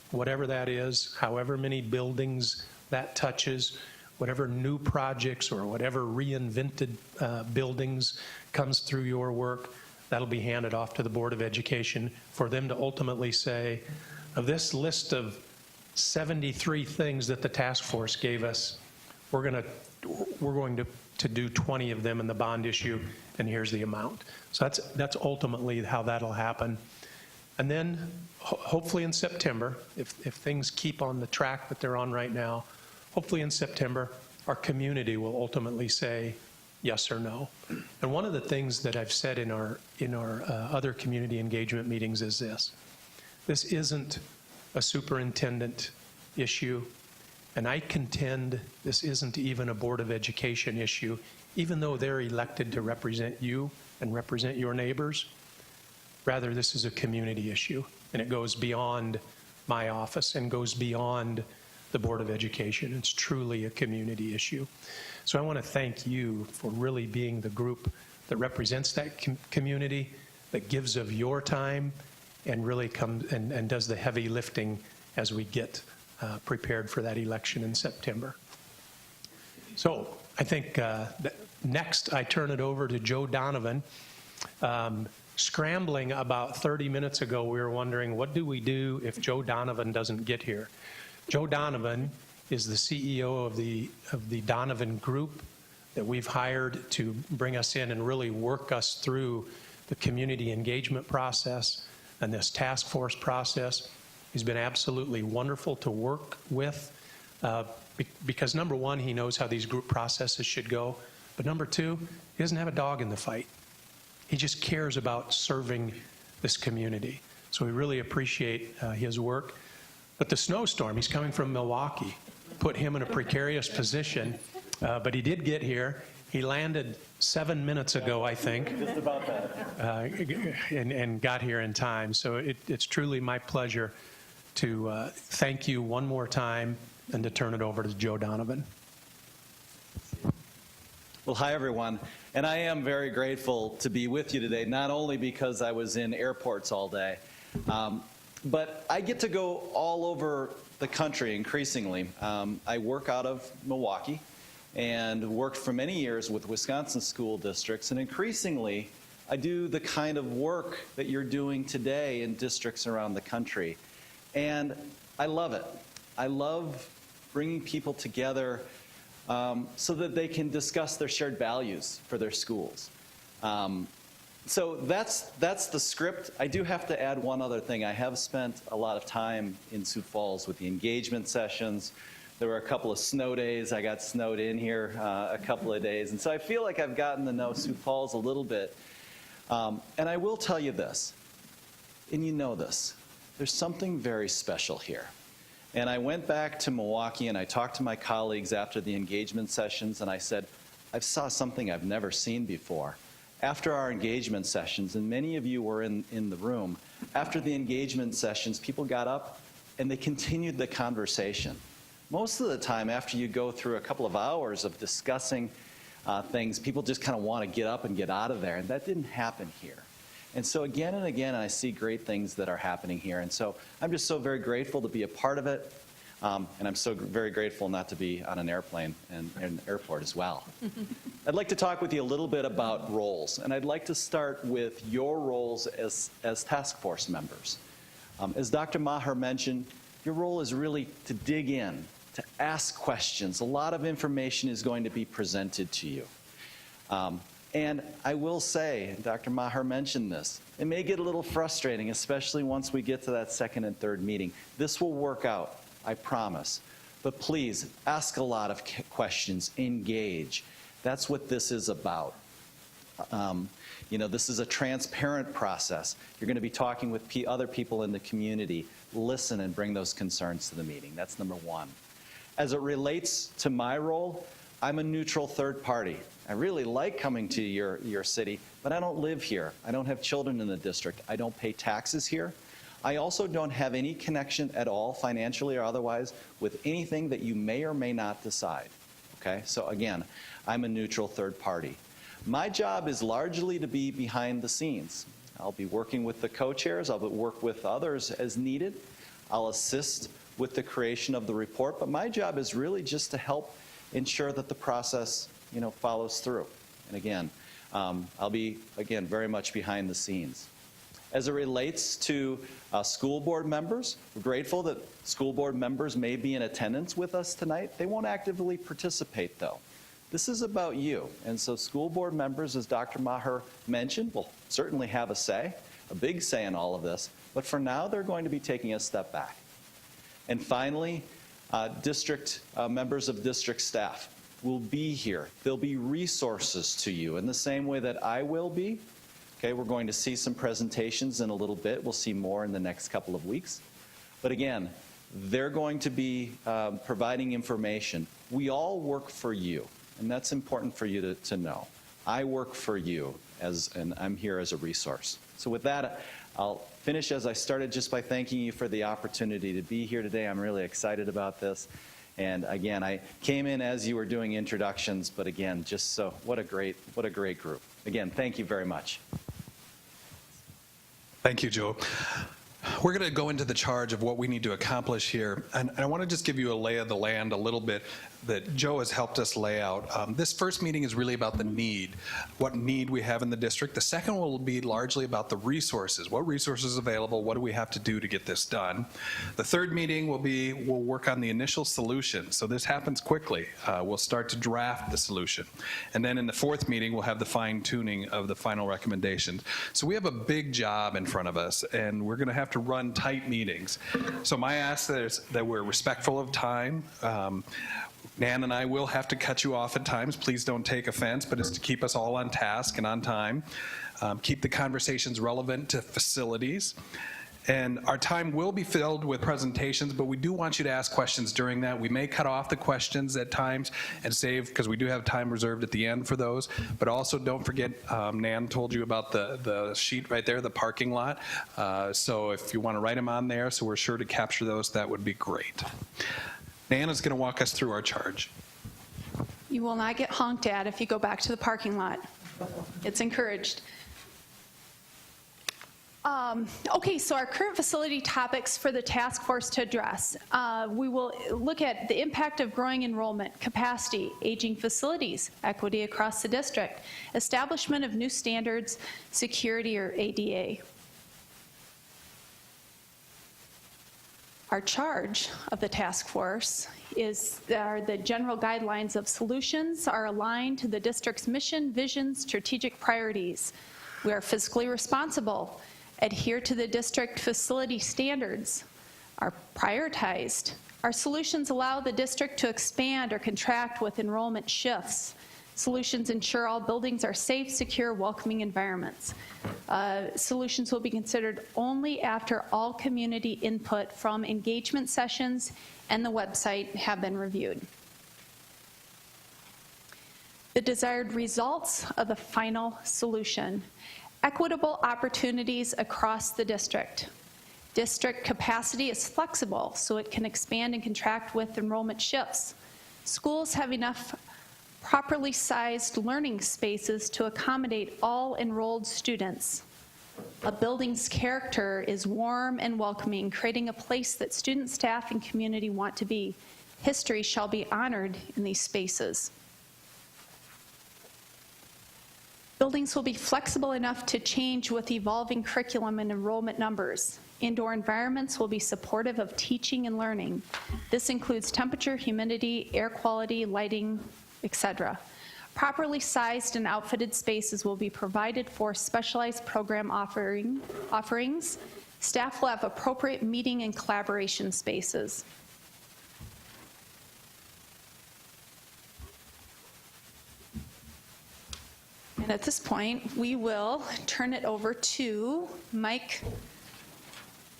whatever that is, however many buildings that touches, whatever new projects or whatever reinvented buildings comes through your work, that'll be handed off to the Board of Education for them to ultimately say, of this list of 73 things that the task force gave us, we're going to do 20 of them in the bond issue, and here's the amount. So that's ultimately how that'll happen. And then hopefully in September, if things keep on the track that they're on right now, hopefully in September, our community will ultimately say yes or no. And one of the things that I've said in our other community engagement meetings is this. This isn't a superintendent issue, and I contend this isn't even a Board of Education issue, even though they're elected to represent you and represent your neighbors. Rather, this is a community issue, and it goes beyond my office and goes beyond the Board of Education. It's truly a community issue. So I want to thank you for really being the group that represents that community, that gives of your time, and really comes and does the heavy lifting as we get prepared for that election in September. So I think next I turn it over to Joe Donovan. Scrambling about 30 minutes ago, we were wondering, what do we do if Joe Donovan doesn't get here? Joe Donovan is the CEO of the Donovan Group that we've hired to bring us in and really work us through the community engagement process and this task force process. He's been absolutely wonderful to work with because number 1, he knows how these group processes should go, but number 2, he doesn't have a dog in the fight. he just cares about serving this community. So we really appreciate his work. But the snowstorm, he's coming from Milwaukee, put him in a precarious position, but he did get here. He landed 7 minutes ago, I think. Just about that. And got here in time. So it's truly my pleasure to thank you one more time and to turn it over to Joe Donovan. Well, hi, everyone. And I am very grateful to be with you today, not only because I was in airports all day, but I get to go all over the country increasingly. I work out of Milwaukee and worked for many years with Wisconsin school districts, and increasingly I do the kind of work that you're doing today in districts around the country. And I love it. I love bringing people together so that they can discuss their shared values for their schools. So that's the script. I do have to add one other thing. I have spent a lot of time in Sioux Falls with the engagement sessions. There were a couple of snow days. I got snowed in here a couple of days. And so I feel like I've gotten to know Sioux Falls a little bit. And I will tell you this, and you know this, there's something very special here. And I went back to Milwaukee and I talked to my colleagues after the engagement sessions, and I said, I saw something I've never seen before. After our engagement sessions, and many of you were in the room, after the engagement sessions, people got up and they continued the conversation. Most of the time, after you go through a couple of hours of discussing things, people just kind of want to get up and get out of there, and that didn't happen here. And so again and again, I see great things that are happening here. And so I'm just so very grateful to be a part of it. And I'm so very grateful not to be on an airplane and an airport as well. I'd like to talk with you a little bit about roles. And I'd like to start with your roles as task force members. As Dr. Maher mentioned, your role is really to dig in, to ask questions. A lot of information is going to be presented to you. And I will say, Dr. Maher mentioned this, it may get a little frustrating, especially once we get to that second and third meeting. This will work out, I promise. But please, ask a lot of questions, engage. That's what this is about. You know, this is a transparent process. You're going to be talking with other people in the community. Listen and bring those concerns to the meeting. That's number one. As it relates to my role, I'm a neutral third party. I really like coming to your city, but I don't live here. I don't have children in the district. I don't pay taxes here. I also don't have any connection at all, financially or otherwise, with anything that you may or may not decide. Okay? So again, I'm a neutral third party. My job is largely to be behind the scenes. I'll be working with the co-chairs. I'll work with others as needed. I'll assist with the creation of the report, but my job is really just to help ensure that the process, follows through. And again, I'll be, very much behind the scenes. As it relates to school board members, we're grateful that school board members may be in attendance with us tonight. They won't actively participate, though. This is about you. And so school board members, as Dr. Maher mentioned, will certainly have a say, a big say in all of this. But for now, they're going to be taking a step back. And finally, members of district staff will be here. There'll be resources to you in the same way that I will be. Okay, we're going to see some presentations in a little bit. We'll see more in the next couple of weeks. But again, they're going to be providing information. We all work for you, and that's important for you to know. I work for you, and I'm here as a resource. So with that, I'll finish as I started, just by thanking you for the opportunity to be here today. I'm really excited about this. And again, I came in as you were doing introductions, but again, just so, what a great group. Again, thank you very much. Thank you, Joe. We're going to go into the charge of what we need to accomplish here. And I want to just give you a lay of the land a little bit that Joe has helped us lay out. This first meeting is really about the need, what need we have in the district. The second will be largely about the resources. What resources are available? What do we have to do to get this done? The third meeting we'll work on the initial solution. So this happens quickly. We'll start to draft the solution. And then in the fourth meeting, we'll have the fine tuning of the final recommendations. So we have a big job in front of us, and we're going to have to run tight meetings. So my ask is that we're respectful of time. Nan and I will have to cut you off at times. Please don't take offense, but it's to keep us all on task and on time. Keep the conversations relevant to facilities. And our time will be filled with presentations, but we do want you to ask questions during that. We may cut off the questions at times and save, because we do have time reserved at the end for those. But also don't forget, Nan told you about the sheet right there, the parking lot. So if you want to write them on there, so we're sure to capture those, that would be great. Nan is going to walk us through our charge. You will not get honked at if you go back to the parking lot. It's encouraged. Okay, so our current facility topics for the task force to address. We will look at the impact of growing enrollment, capacity, aging facilities, equity across the district, establishment of new standards, security or ADA. Our charge of the task force are the general guidelines of solutions are aligned to the district's mission, vision, strategic priorities. We are fiscally responsible, adhere to the district facility standards, are prioritized. Our solutions allow the district to expand or contract with enrollment shifts. Solutions ensure all buildings are safe, secure, welcoming environments. Solutions will be considered only after all community input from engagement sessions and the website have been reviewed. The desired results of the final solution. Equitable opportunities across the district. District capacity is flexible, so it can expand and contract with enrollment shifts. Schools have enough properly sized learning spaces to accommodate all enrolled students. A building's character is warm and welcoming, creating a place that students, staff, and community want to be. History shall be honored in these spaces. Buildings will be flexible enough to change with evolving curriculum and enrollment numbers. Indoor environments will be supportive of teaching and learning. This includes temperature, humidity, air quality, lighting, etc. Properly sized and outfitted spaces will be provided for specialized program offerings. Staff will have appropriate meeting and collaboration spaces. And at this point, we will turn it over to Mike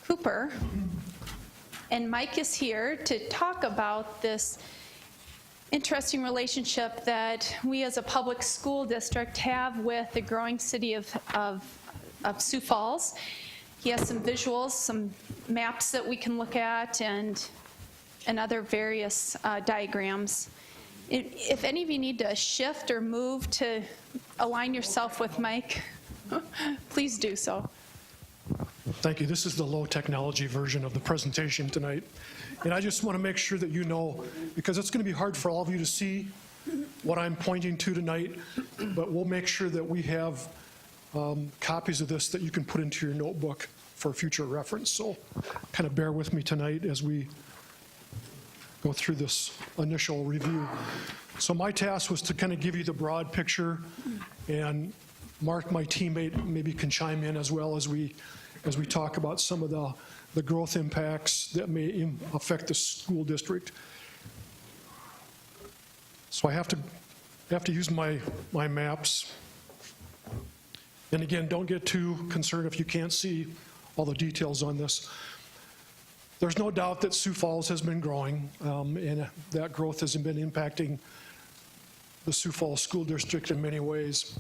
Cooper. And Mike is here to talk about this interesting relationship that we as a public school district have with the growing city of Sioux Falls. He has some visuals, some maps that we can look at, and other various diagrams. If any of you need to shift or move to align yourself with Mike, please do so. Thank you. This is the low technology version of the presentation tonight. And I just want to make sure that you know, because it's going to be hard for all of you to see what I'm pointing to tonight, but we'll make sure that we have copies of this that you can put into your notebook for future reference. So kind of bear with me tonight as we go through this initial review. So my task was to kind of give you the broad picture, and Mark, my teammate, maybe can chime in as well as we talk about some of the growth impacts that may affect the school district. So I have to use my maps. And again, don't get too concerned if you can't see all the details on this. There's no doubt that Sioux Falls has been growing, and that growth has been impacting the Sioux Falls School District in many ways.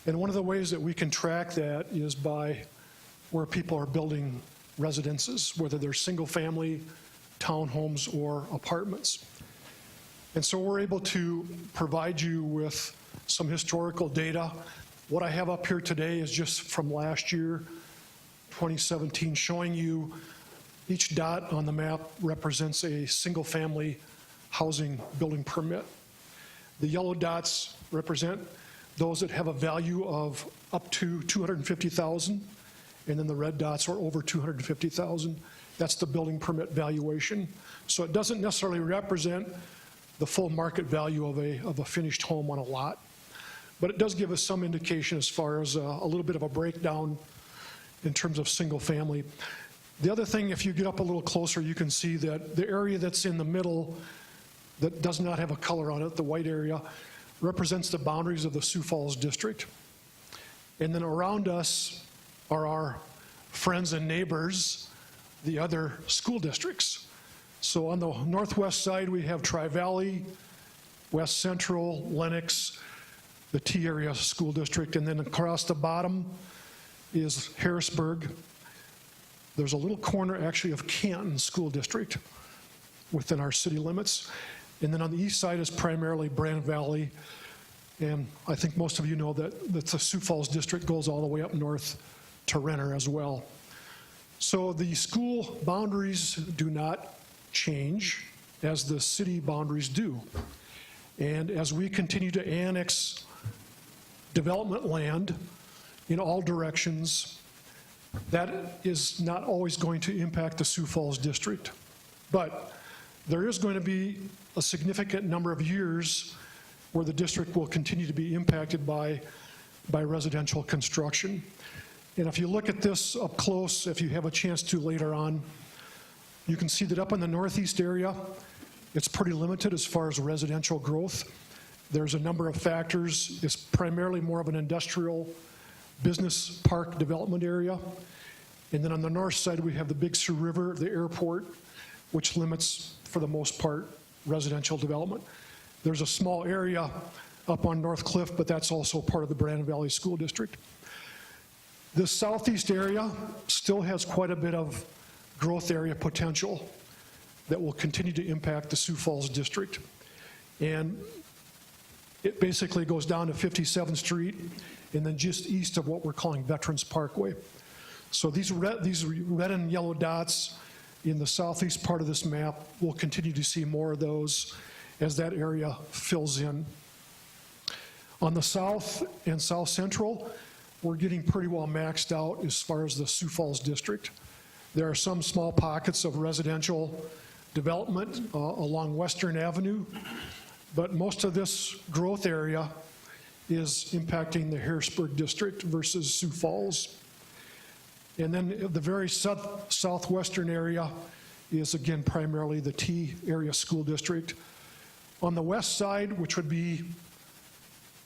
And one of the ways that we can track that is by where people are building residences, whether they're single-family, townhomes, or apartments. And so we're able to provide you with some historical data. What I have up here today is just from last year, 2017, showing you each dot on the map represents a single-family housing building permit. The yellow dots represent those that have a value of up to $250,000, and then the red dots are over $250,000. That's the building permit valuation. So it doesn't necessarily represent the full market value of a finished home on a lot, but it does give us some indication as far as a little bit of a breakdown in terms of single family. The other thing, if you get up a little closer, you can see that the area that's in the middle that does not have a color on it, the white area, represents the boundaries of the Sioux Falls district. And then around us are our friends and neighbors, the other school districts. So on the northwest side, we have Tri-Valley, West Central, Lenox, the T area school district, and then across the bottom is Harrisburg. There's a little corner actually of Canton School District within our city limits. And then on the east side is primarily Brand Valley. And I think most of you know that the Sioux Falls district goes all the way up north to Renner as well. So the school boundaries do not change as the city boundaries do. And as we continue to annex development land in all directions, that is not always going to impact the Sioux Falls district. But there is going to be a significant number of years where the district will continue to be impacted by residential construction. And if you look at this up close, if you have a chance to later on, you can see that up in the northeast area, it's pretty limited as far as residential growth. There's a number of factors. It's primarily more of an industrial business park development area. And then on the north side, we have the Big Sioux River, the airport, which limits, for the most part, residential development. There's a small area up on North Cliff, but that's also part of the Brandon Valley School District. The southeast area still has quite a bit of growth area potential that will continue to impact the Sioux Falls district. And it basically goes down to 57th Street and then just east of what we're calling Veterans Parkway. So these red and yellow dots in the southeast part of this map, we'll continue to see more of those as that area fills in. On the south and south central, we're getting pretty well maxed out as far as the Sioux Falls district. There are some small pockets of residential development along Western Avenue, but most of this growth area is impacting the Harrisburg district versus Sioux Falls. And then the very southwestern area is, again, primarily the T area school district. On the west side, which would be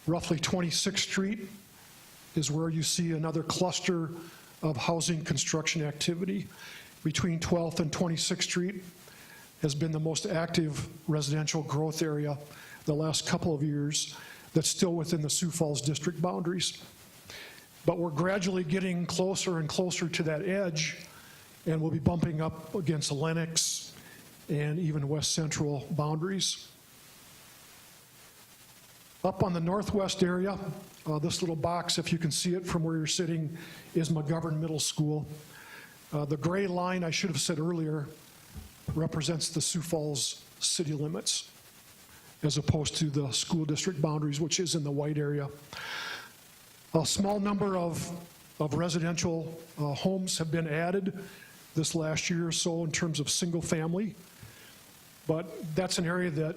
roughly 26th Street, is where you see another cluster of housing construction activity. Between 12th and 26th Street has been the most active residential growth area the last couple of years that's still within the Sioux Falls district boundaries. But we're gradually getting closer and closer to that edge, and we'll be bumping up against Lenox and even West Central boundaries. Up on the northwest area, this little box, if you can see it from where you're sitting, is McGovern Middle School. The gray line, I should have said earlier, represents the Sioux Falls city limits, as opposed to the school district boundaries, which is in the white area. A small number of residential homes have been added this last year or so in terms of single family, but that's an area that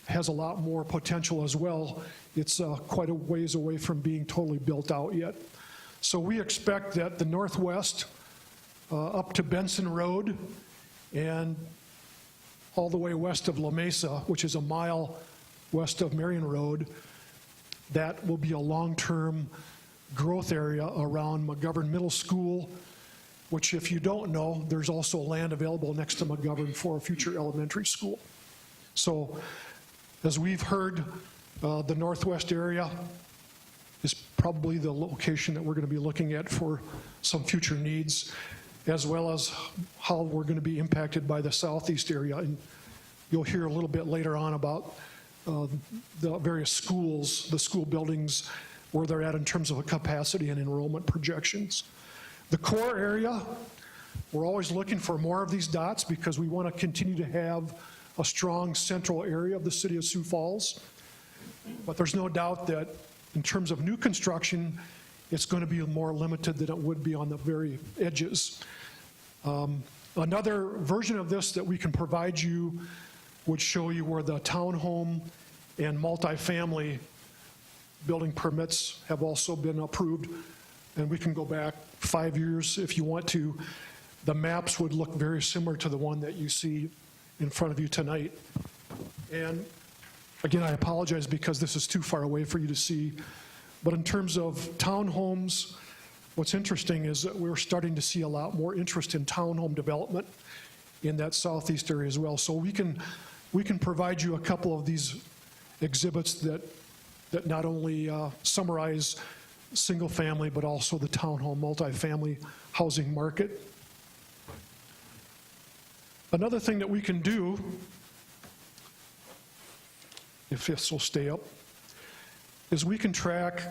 has a lot more potential as well. It's quite a ways away from being totally built out yet. So we expect that the northwest up to Benson Road and all the way west of La Mesa, which is a mile west of Marion Road, that will be a long-term growth area around McGovern Middle School, which, if you don't know, there's also land available next to McGovern for a future elementary school. So as we've heard, the northwest area is probably the location that we're going to be looking at for some future needs, as well as how we're going to be impacted by the southeast area. And you'll hear a little bit later on about the various schools, the school buildings, where they're at in terms of a capacity and enrollment projections. The core area, we're always looking for more of these dots because we want to continue to have a strong central area of the city of Sioux Falls. But there's no doubt that in terms of new construction, it's going to be more limited than it would be on the very edges. Another version of this that we can provide you would show you where the townhome and multifamily building permits have also been approved. And we can go back 5 years if you want to. The maps would look very similar to the one that you see in front of you tonight. And again, I apologize because this is too far away for you to see. But in terms of townhomes, what's interesting is that we're starting to see a lot more interest in townhome development in that southeast area as well. So we can provide you a couple of these exhibits that not only summarize single family, but also the townhome multifamily housing market. Another thing that we can do, if this will stay up, is we can track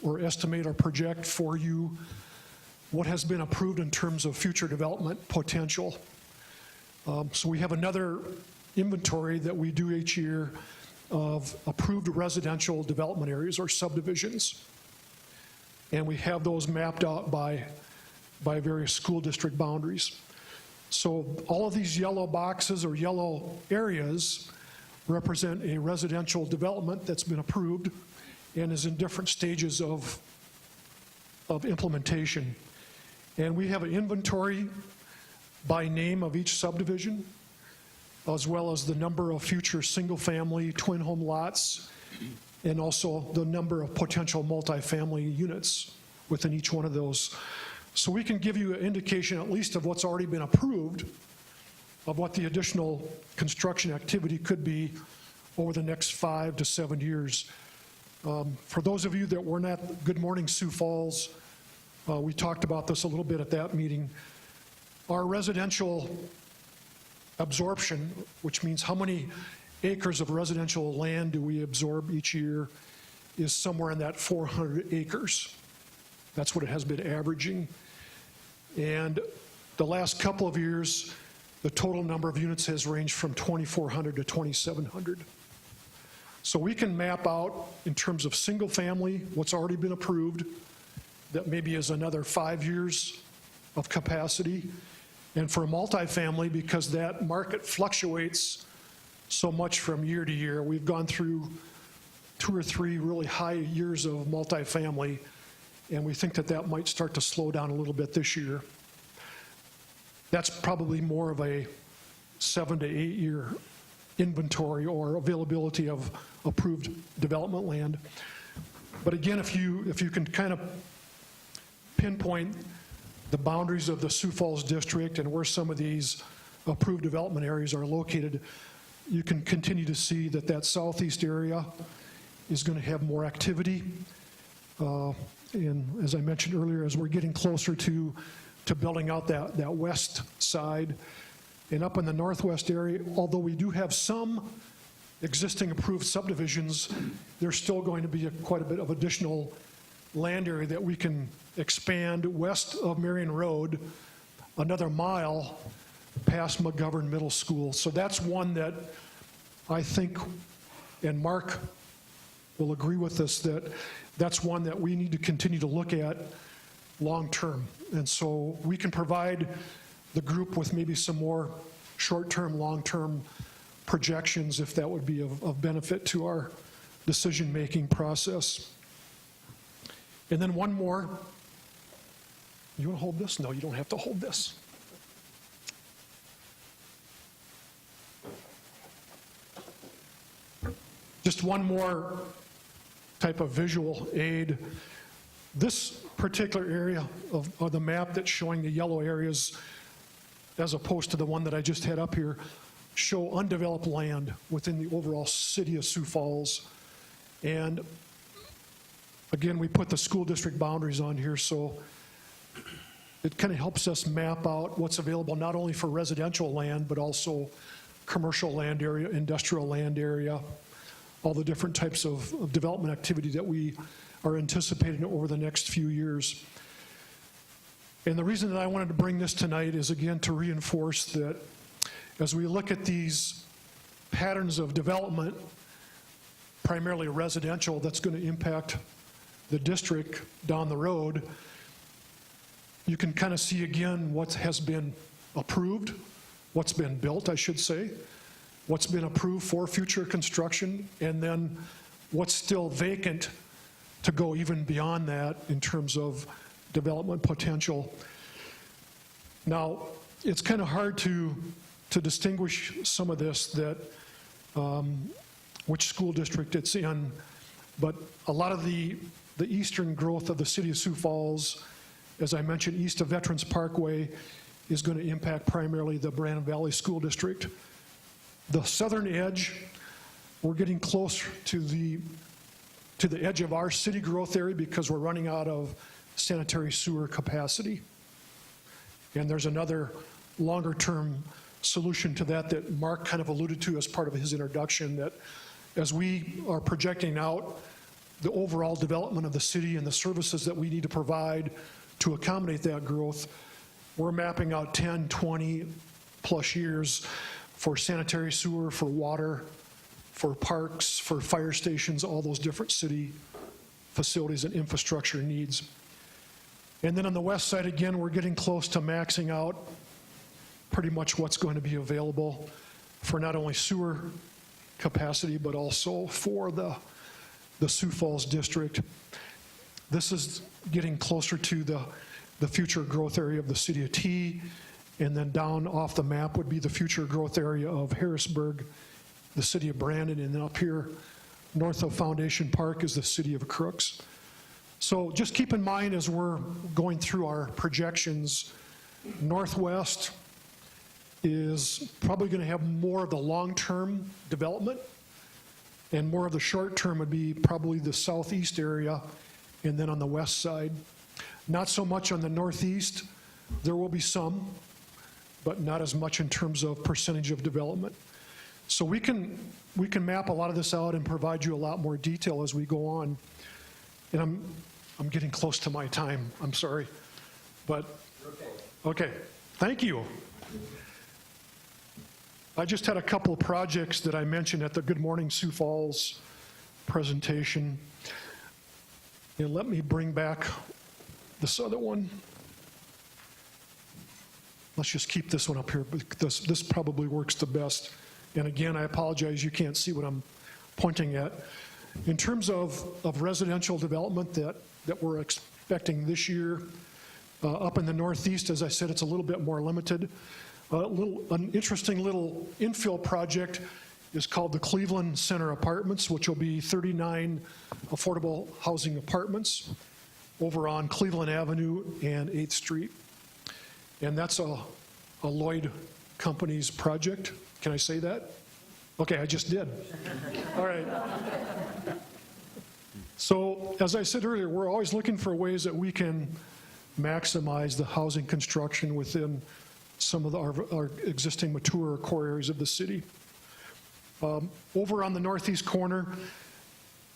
or estimate or project for you what has been approved in terms of future development potential. So we have another inventory that we do each year of approved residential development areas or subdivisions. And we have those mapped out by various school district boundaries. So all of these yellow boxes or yellow areas represent a residential development that's been approved and is in different stages of implementation. And we have an inventory by name of each subdivision, as well as the number of future single-family twin home lots, and also the number of potential multifamily units within each one of those. So we can give you an indication at least of what's already been approved, of what the additional construction activity could be over the next 5 to 7 years. For those of you that were not Good Morning Sioux Falls, we talked about this a little bit at that meeting. Our residential absorption, which means how many acres of residential land do we absorb each year, is somewhere in that 400 acres. That's what it has been averaging. And the last couple of years, the total number of units has ranged from 2,400 to 2,700. So we can map out, in terms of single family, what's already been approved, that maybe is another 5 years of capacity. And for a multifamily, because that market fluctuates so much from year to year, we've gone through 2 or 3 really high years of multifamily, and we think that that might start to slow down a little bit this year. That's probably more of a 7 to 8 year inventory or availability of approved development land. But again, if you can kind of pinpoint the boundaries of the Sioux Falls district and where some of these approved development areas are located, you can continue to see that that southeast area is going to have more activity. And as I mentioned earlier, as we're getting closer to building out that west side, and up in the northwest area, although we do have some existing approved subdivisions, there's still going to be quite a bit of additional land area that we can expand west of Marion Road another mile past McGovern Middle School. So that's one that I think, and Mark will agree with us, that that's one that we need to continue to look at long term. And so we can provide the group with maybe some more short-term, long-term projections if that would be of benefit to our decision-making process. And then one more. You want to hold this? No, you don't have to hold this. Just one more type of visual aid. This particular area of the map that's showing the yellow areas, as opposed to the one that I just had up here, show undeveloped land within the overall city of Sioux Falls. And again, we put the school district boundaries on here, so it kind of helps us map out what's available not only for residential land, but also commercial land area, industrial land area, all the different types of development activity that we are anticipating over the next few years. And the reason that I wanted to bring this tonight is, again, to reinforce that as we look at these patterns of development, primarily residential, that's going to impact the district down the road, you can kind of see again what has been approved, what's been built, I should say, what's been approved for future construction, and then what's still vacant to go even beyond that in terms of development potential. Now, it's kind of hard to distinguish some of this, that which school district it's in, but a lot of the eastern growth of the city of Sioux Falls, as I mentioned, east of Veterans Parkway, is going to impact primarily the Brandon Valley School District. The southern edge, we're getting close to the edge of our city growth area because we're running out of sanitary sewer capacity. And there's another longer-term solution to that Mark kind of alluded to as part of his introduction, that as we are projecting out the overall development of the city and the services that we need to provide to accommodate that growth, we're mapping out 10, 20 plus years for sanitary sewer, for water, for parks, for fire stations, all those different city facilities and infrastructure needs. And then on the west side, again, we're getting close to maxing out pretty much what's going to be available for not only sewer capacity, but also for the Sioux Falls district. This is getting closer to the future growth area of the city of T, and then down off the map would be the future growth area of Harrisburg, the city of Brandon, and then up here north of Foundation Park is the city of Crooks. So just keep in mind as we're going through our projections, Northwest is probably going to have more of the long-term development, and more of the short-term would be probably the southeast area, and then on the west side. Not so much on the northeast. There will be some, but not as much in terms of percentage of development. So we can map a lot of this out and provide you a lot more detail as we go on. And I'm getting close to my time. I'm sorry, but okay. Thank you. I just had a couple of projects that I mentioned at the Good Morning Sioux Falls presentation. And let me bring back this other one. Let's just keep this one up here because this probably works the best. And again, I apologize, you can't see what I'm pointing at. In terms of residential development that we're expecting this year, up in the Northeast, as I said, it's a little bit more limited. An interesting little infill project is called the Cleveland Center Apartments, which will be 39 affordable housing apartments over on Cleveland Avenue and 8th Street. And that's a Lloyd Companies project. Can I say that? Okay, I just did. All right. So, as I said earlier, we're always looking for ways that we can maximize the housing construction within some of our existing mature core areas of the city. Over on the northeast corner,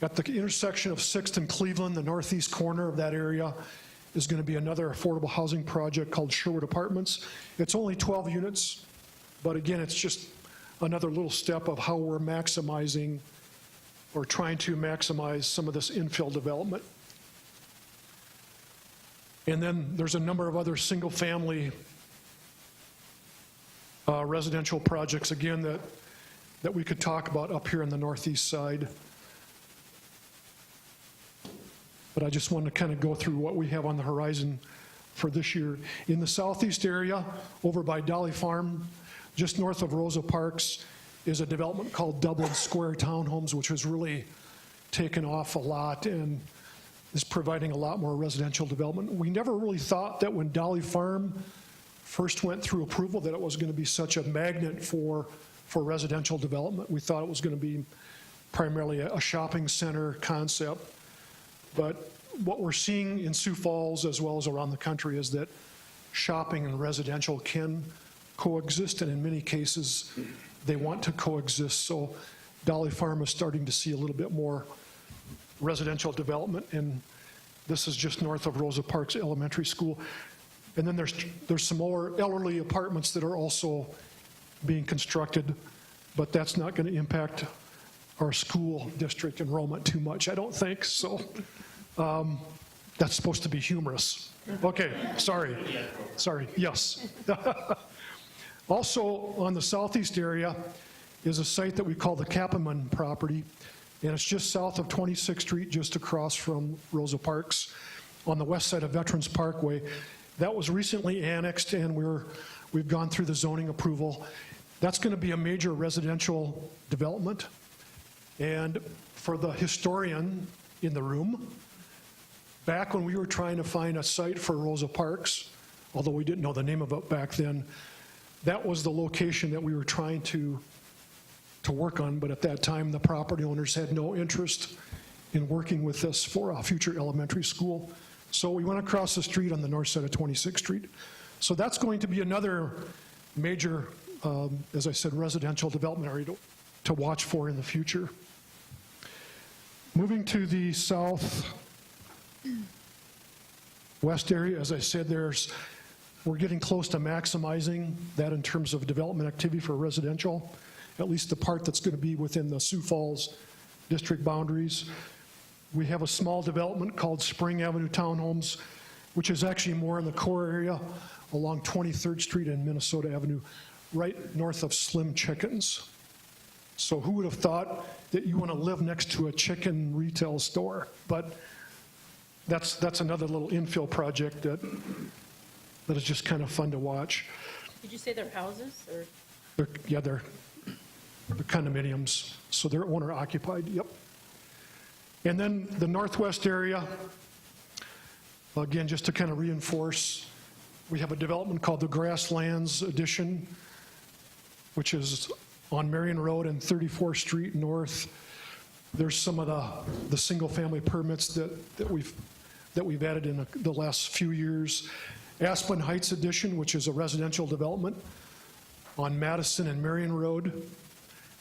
at the intersection of 6th and Cleveland, the northeast corner of that area is going to be another affordable housing project called Sherwood Apartments. It's only 12 units, but again, it's just another little step of how we're maximizing or trying to maximize some of this infill development. And then there's a number of other single-family residential projects, again, that we could talk about up here on the northeast side. But I just wanted to kind of go through what we have on the horizon for this year. In the southeast area, over by Dolly Farm, just north of Rosa Parks, is a development called Dublin Square Townhomes, which has really taken off a lot and is providing a lot more residential development. We never really thought that when Dolly Farm first went through approval that it was going to be such a magnet for residential development. We thought it was going to be primarily a shopping center concept. But what we're seeing in Sioux Falls as well as around the country is that shopping and residential can coexist, and in many cases they want to coexist. So Dolly Farm is starting to see a little bit more residential development, and this is just north of Rosa Parks Elementary School. And then there's some more elderly apartments that are also being constructed, but that's not going to impact our school district enrollment too much, I don't think. So that's supposed to be humorous. Okay, sorry, yes. Also on the southeast area is a site that we call the Kappenman property, and it's just south of 26th Street, just across from Rosa Parks on the west side of Veterans Parkway. That was recently annexed, and we've gone through the zoning approval. That's going to be a major residential development. And for the historian in the room, back when we were trying to find a site for Rosa Parks, although we didn't know the name of it back then, that was the location that we were trying to work on. But at that time, the property owners had no interest in working with us for a future elementary school. So we went across the street on the north side of 26th Street. So that's going to be another major, as I said, residential development area to watch for in the future. Moving to the southwest area, as I said, we're getting close to maximizing that in terms of development activity for residential, at least the part that's going to be within the Sioux Falls district boundaries. We have a small development called Spring Avenue Townhomes, which is actually more in the core area along 23rd Street and Minnesota Avenue, right north of Slim Chickens. So who would have thought that you want to live next to a chicken retail store? But that's another little infill project that is just kind of fun to watch. Did you say they're houses or? They're condominiums, so they're owner occupied, yep. And then the northwest area, again, just to kind of reinforce, we have a development called the Grasslands Addition, which is on Marion Road and 34th Street North. There's some of the single-family permits that we've added in the last few years. Aspen Heights Addition, which is a residential development on Madison and Marion Road.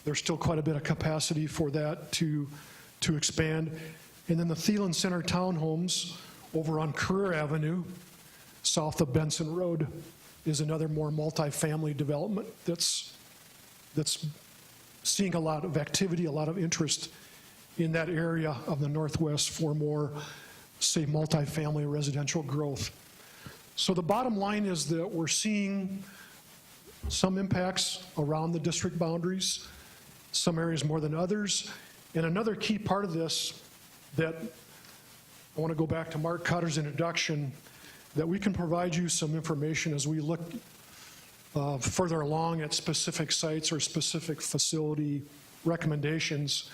There's still quite a bit of capacity for that to expand. And then the Thielen Center Townhomes over on Career Avenue, south of Benson Road, is another more multifamily development that's seeing a lot of activity, a lot of interest in that area of the Northwest for more, say, multifamily residential growth. So the bottom line is that we're seeing some impacts around the district boundaries, some areas more than others. And another key part of this that I want to go back to Mark Cotter's introduction, that we can provide you some information as we look further along at specific sites or specific facility recommendations,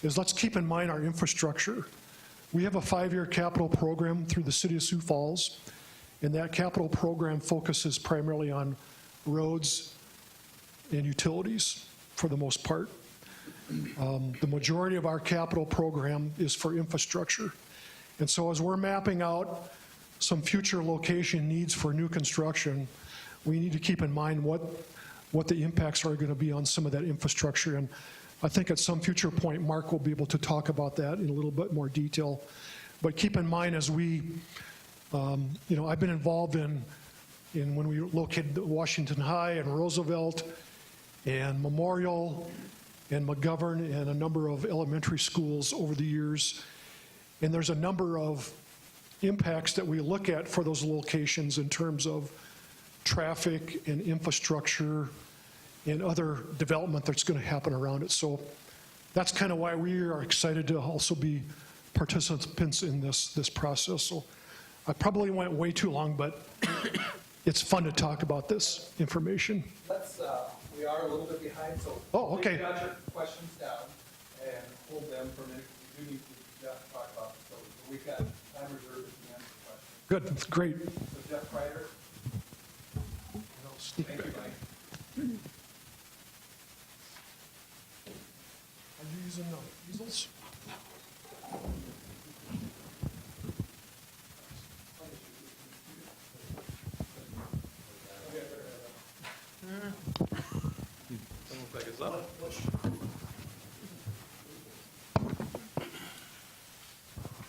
is let's keep in mind our infrastructure. We have a 5-year capital program through the city of Sioux Falls, and that capital program focuses primarily on roads and utilities for the most part. The majority of our capital program is for infrastructure. And so as we're mapping out some future location needs for new construction, we need to keep in mind what the impacts are going to be on some of that infrastructure. And I think at some future point, Mark will be able to talk about that in a little bit more detail. But keep in mind as we, I've been involved in when we located Washington High and Roosevelt and Memorial and McGovern and a number of elementary schools over the years. And there's a number of impacts that we look at for those locations in terms of traffic and infrastructure and other development that's going to happen around it. So that's kind of why we are excited to also be participants in this process. So I probably went way too long, but it's fun to talk about this information. We are a little bit behind, so Oh, okay. please jot your questions down and hold them for a minute, because we do need Jeff to talk about this. So we've got time reserved at the end for questions. Good, that's great. So Jeff Kreider. Sneak Thank you, back. Mike. Are you using easels?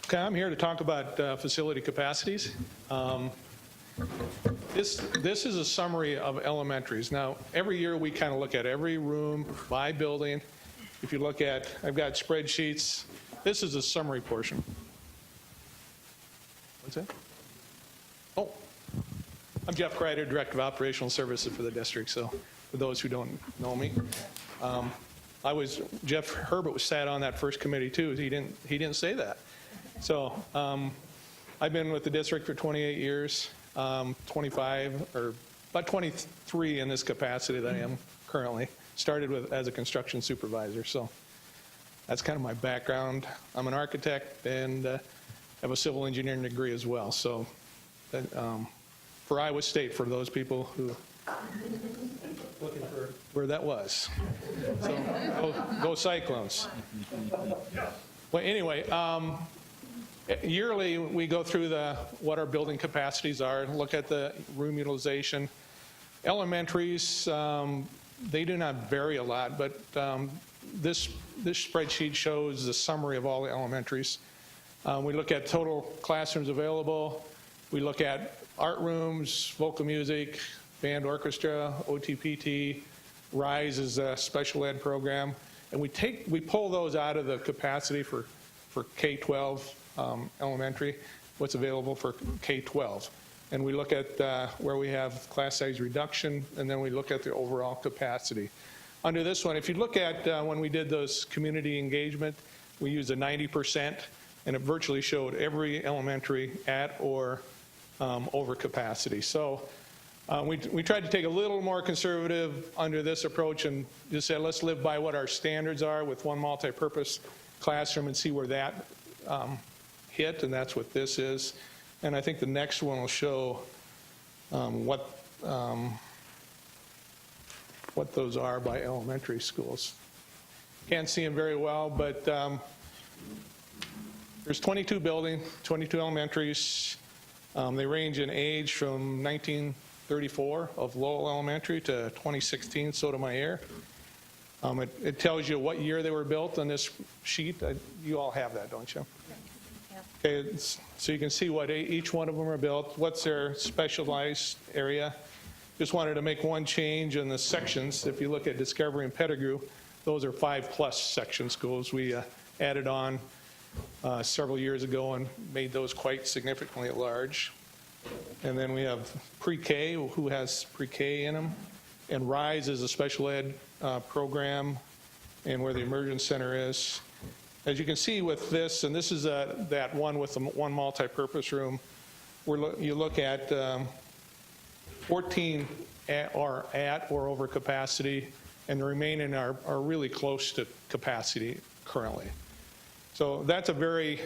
Okay, I'm here to talk about facility capacities. This is a summary of elementaries. Now, every year we kind of look at every room by building. If you look at, I've got spreadsheets. This is a summary portion. What's that? Oh, I'm Jeff Kreider, Director of Operational Services for the district. So for those who don't know me, Jeff Herbert was sat on that first committee too. He didn't say that. So I've been with the district for 28 years, 25 or about 23 in this capacity that I am currently. Started as a construction supervisor, so that's kind of my background. I'm an architect and have a civil engineering degree as well. So for Iowa State, for those people who looking for where that was. So go Cyclones. Well, anyway, yearly we go through what our building capacities are, look at the room utilization. Elementaries, they do not vary a lot, but this spreadsheet shows the summary of all the elementaries. We look at total classrooms available. We look at art rooms, vocal music, band orchestra, OTPT, RISE is a special ed program, and we pull those out of the capacity for K-12 elementary, what's available for K-12. And we look at where we have class size reduction, and then we look at the overall capacity. Under this one, if you look at when we did those community engagement, we used a 90%, and it virtually showed every elementary at or over capacity. So we tried to take a little more conservative under this approach and just say, let's live by what our standards are with one multi-purpose classroom and see where that hit, and that's what this is. And I think the next one will show what those are by elementary schools. Can't see them very well, but there's 22 buildings, 22 elementaries. They range in age from 1934 of Lowell Elementary to 2016 Sotomayor. It tells you what year they were built on this sheet. You all have that, don't you? Okay, so you can see what each one of them are built, what's their specialized area. Just wanted to make one change in the sections. If you look at Discovery and Pettigrew, those are 5+ section schools. We added on several years ago and made those quite significantly large. And then we have pre-K, who has pre-K in them. And RISE is a special ed program, and where the Immersion Center is. As you can see with this, and this is that one with the one multi-purpose room, you look at 14 are at or over capacity, and the remaining are really close to capacity currently. So that's a very,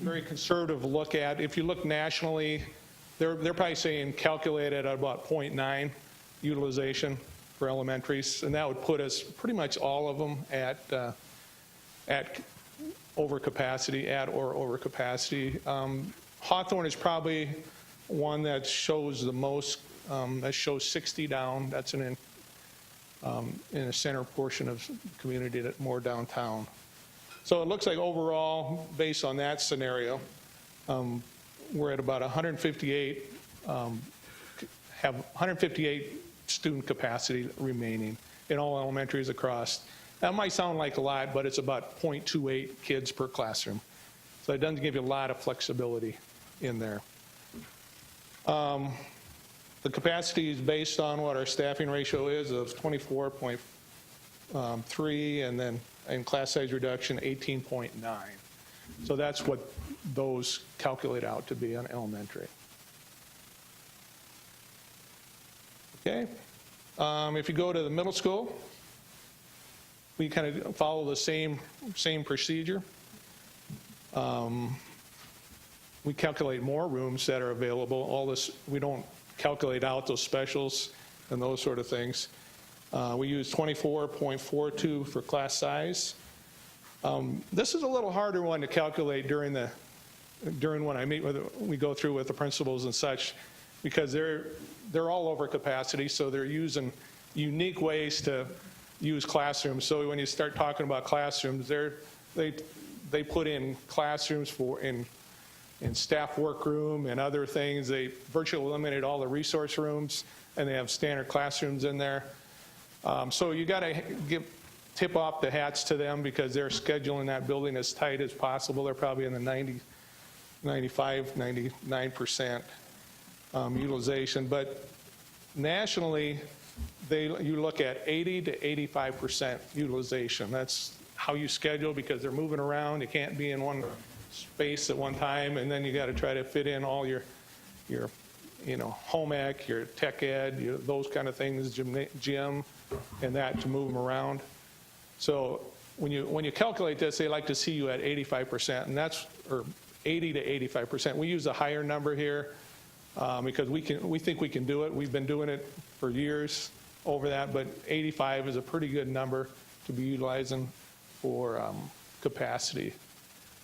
very conservative look at. If you look nationally, they're probably saying calculated at about 0.9 utilization for elementaries, and that would put us pretty much all of them at over capacity, at or over capacity. Hawthorne is probably one that shows the most, that shows 60 down. That's in a center portion of the community, that more downtown. So it looks like overall, based on that scenario, we're at about 158, have 158 student capacity remaining in all elementaries across. That might sound like a lot, but it's about 0.28 kids per classroom. So it doesn't give you a lot of flexibility in there. The capacity is based on what our staffing ratio is of 24.3, and then in class size reduction, 18.9. So that's what those calculate out to be on elementary. Okay. If you go to the middle school, we kind of follow the same procedure. We calculate more rooms that are available. All this, we don't calculate out those specials and those sort of things. We use 24.42 for class size. This is a little harder one to calculate during when I meet with, we go through with the principals and such, because they're all over capacity, so they're using unique ways to use classrooms. So when you start talking about classrooms, they put in classrooms in staff workroom and other things. They virtually eliminated all the resource rooms, and they have standard classrooms in there. So you got to tip off the hats to them, because they're scheduling that building as tight as possible. They're probably in the 95, 99% utilization. But nationally, you look at 80 to 85% utilization. That's how you schedule, because they're moving around. You can't be in one space at one time, and then you got to try to fit in all your home ec, your tech ed, those kind of things, gym, and that to move them around. So when you calculate this, they like to see you at 85%, and that's, or 80 to 85%. We use a higher number here because we think we can do it. We've been doing it for years over that, but 85 is a pretty good number to be utilizing for capacity.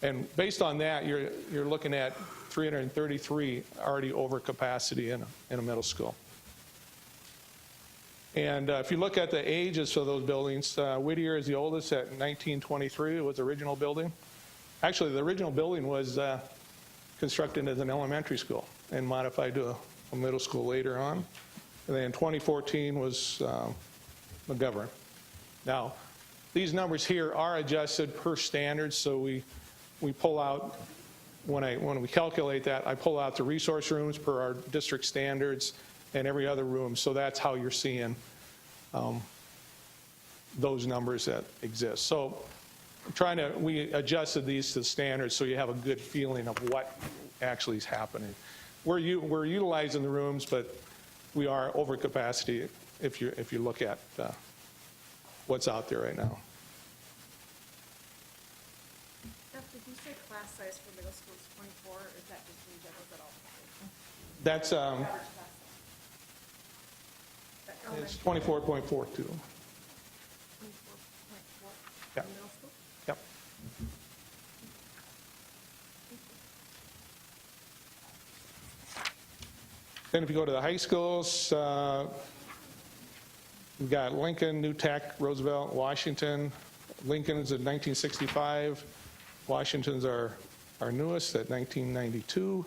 And based on that, you're looking at 333 already over capacity in a middle school. And if you look at the ages for those buildings, Whittier is the oldest at 1923. It was the original building. Actually, the original building was constructed as an elementary school and modified to a middle school later on. And then 2014 was McGovern. Now, these numbers here are adjusted per standard, so we pull out, when we calculate that, I pull out the resource rooms per our district standards and every other room, so that's how you're seeing those numbers that exist. So we adjusted these to the standards so you have a good feeling of what actually is happening. We're utilizing the rooms, but we are over capacity if you look at what's out there right now. Did you say class size for middle school is 24, or is that just in general, is that all? That's it's 24.42. 24.4 Yeah. middle school? Yep. Then if you go to the high schools, we've got Lincoln, New Tech, Roosevelt, Washington. Lincoln's at 1965. Washington's our newest at 1992.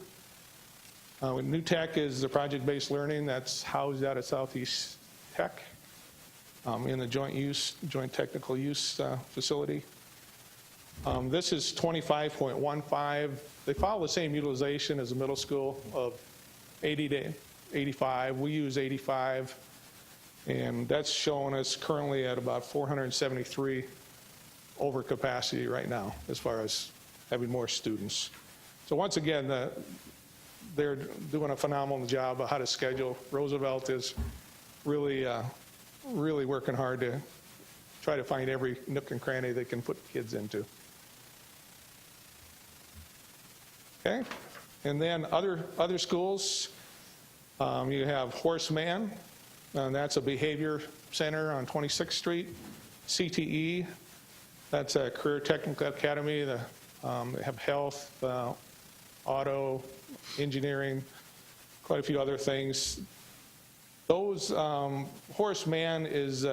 New Tech is the project-based learning that's housed out at Southeast Tech in the joint technical use facility. This is 25.15. They follow the same utilization as the middle school of 80 to 85. We use 85, and that's showing us currently at about 473 over capacity right now as far as having more students. So once again, they're doing a phenomenal job of how to schedule. Roosevelt is really working hard to try to find every nook and cranny they can put kids into. Okay, and then other schools, you have Horseman, and that's a behavior center on 26th Street. CTE, that's a career technical academy. They have health, auto, engineering, quite a few other things. Those, Horseman is,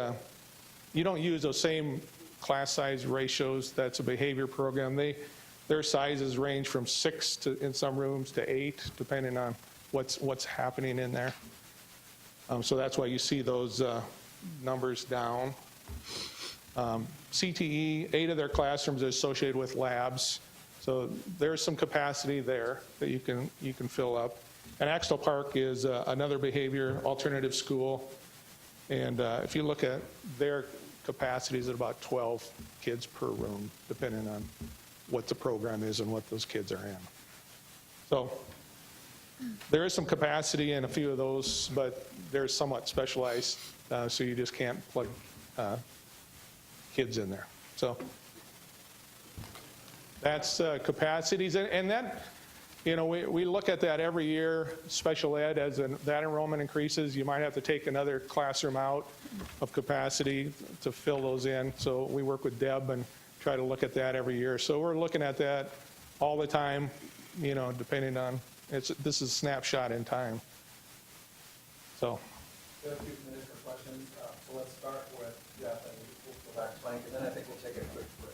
you don't use those same class size ratios. That's a behavior program. Their sizes range from 6 to, in some rooms, to 8, depending on what's happening in there. So that's why you see those numbers down. CTE, 8 of their classrooms are associated with labs. So there's some capacity there that you can fill up. And Axtell Park is another behavior alternative school. And if you look at their capacities at about 12 kids per room, depending on what the program is and what those kids are in. So there is some capacity in a few of those, but they're somewhat specialized, so you just can't plug kids in there. So that's capacities. And that, we look at that every year, special ed, as that enrollment increases, you might have to take another classroom out of capacity to fill those in. So we work with Deb and try to look at that every year. So we're looking at that all the time, depending on, this is a snapshot in time. So. We have a few minutes for questions. So let's start with Jeff, and we'll go back to Frank, and then I think we'll take a quick break.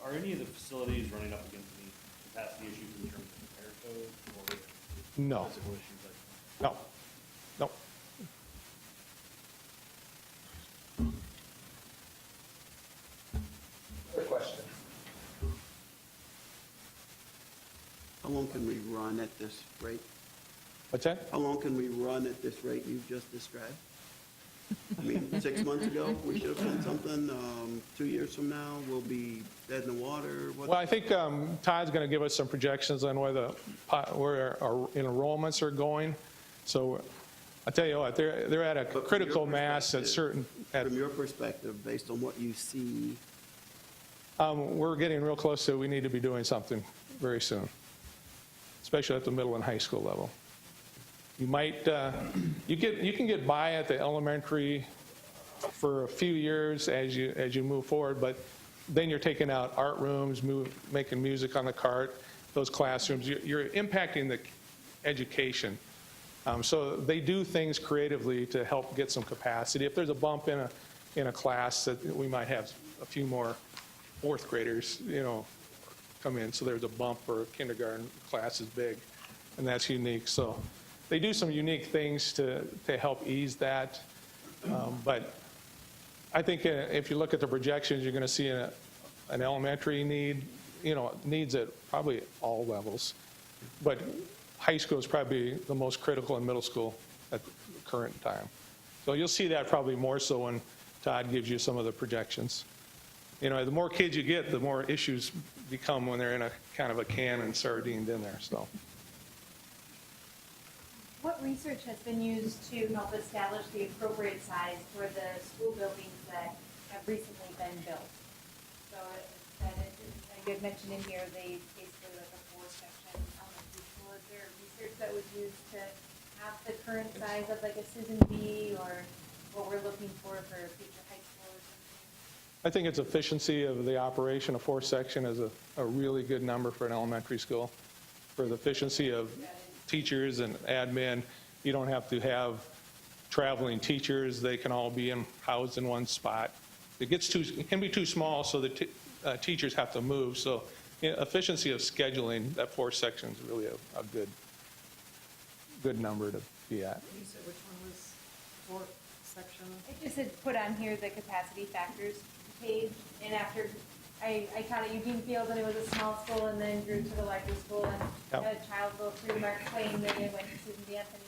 Are any of the facilities running up against any capacity issues in terms of air code or No. physical issues like that? No. Good question. How long can we run at this rate? What's that? How long can we run at this rate you've just described? I mean, 6 months ago, we should have done something. 2 years from now, we'll be dead in the water. What- Well, I think Todd's going to give us some projections on where our enrollments are going. So I tell you what, they're at a But from critical your mass at perspective- certain. From your perspective, based on what you see, We're getting real close to we need to be doing something very soon, especially at the middle and high school level. You might you can get by at the elementary for a few years as you move forward, but then you're taking out art rooms, making music on the cart, those classrooms. You're impacting the education. So they do things creatively to help get some capacity. If there's a bump in a class, that we might have a few more fourth graders, come in. So there's a bump, or a kindergarten class is big, and that's unique. So they do some unique things to help ease that. But I think if you look at the projections, you're going to see an elementary need, needs at probably all levels. But high school is probably the most critical, in middle school at the current time. So you'll see that probably more so when Todd gives you some of the projections. The more kids you get, the more issues become when they're in a kind of a can and sardined in there. So. What research has been used to help establish the appropriate size for the school buildings that have recently been built? So you had mentioned in here, they basically like a 4-section elementary school. Is there research that was used to have the current size of like a Susan B, or what we're looking for future high school or something? I think it's efficiency of the operation. A 4-section is a really good number for an elementary school. For the efficiency of teachers and admin, you don't have to have traveling teachers. They can all be housed in one spot. It can be too small, so the teachers have to move. So efficiency of scheduling, that 4-section is really a good number to be at. You said which one was 4-section? It just had put on here the capacity factors page, and after I taught at Eugene Field, and it was a small school, and then grew to the larger school, and had a child go through Mark Twain, and then it went to Susan B. Anthony.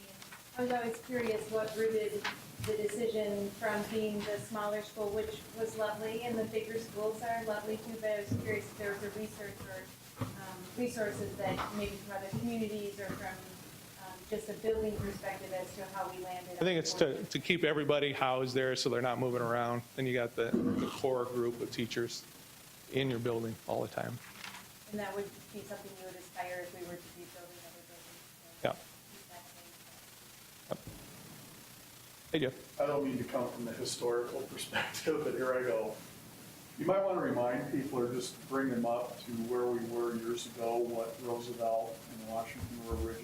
And I was always curious what rooted the decision from being the smaller school, which was lovely, and the bigger schools are lovely too, but I was curious if there was a research or resources that maybe from other communities or from just a building perspective as to how we landed. I think it's to keep everybody housed there so they're not moving around. Then you got the core group of teachers in your building all the time. And that would be something you would aspire if we were to be building other buildings. Yeah. Yep. Hey, Jeff. I don't mean to come from the historical perspective, but here I go. You might want to remind people, or just bring them up to where we were years ago, what Roosevelt and Washington were originally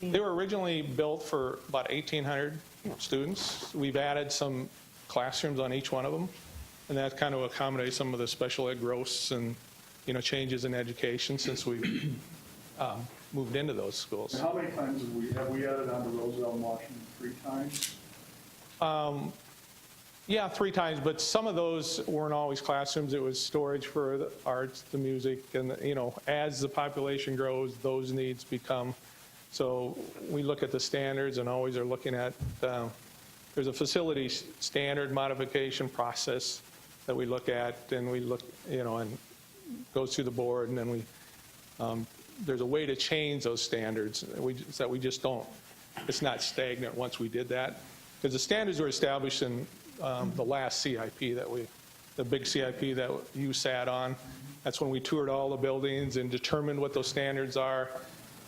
built. They were originally built for about 1,800 students. We've added some classrooms on each one of them, and that kind of accommodates some of the special ed growths and changes in education since we moved into those schools. And how many times have we added on to Roosevelt and Washington? 3 times? Yeah, 3 times, but some of those weren't always classrooms. It was storage for the arts, the music, and as the population grows, those needs become. So we look at the standards and always are looking at. There's a facility standard modification process that we look at, and we look, and goes through the board, and then we. There's a way to change those standards. That we just don't. It's not stagnant once we did that, because the standards were established in the last CIP the big CIP that you sat on. That's when we toured all the buildings and determined what those standards are.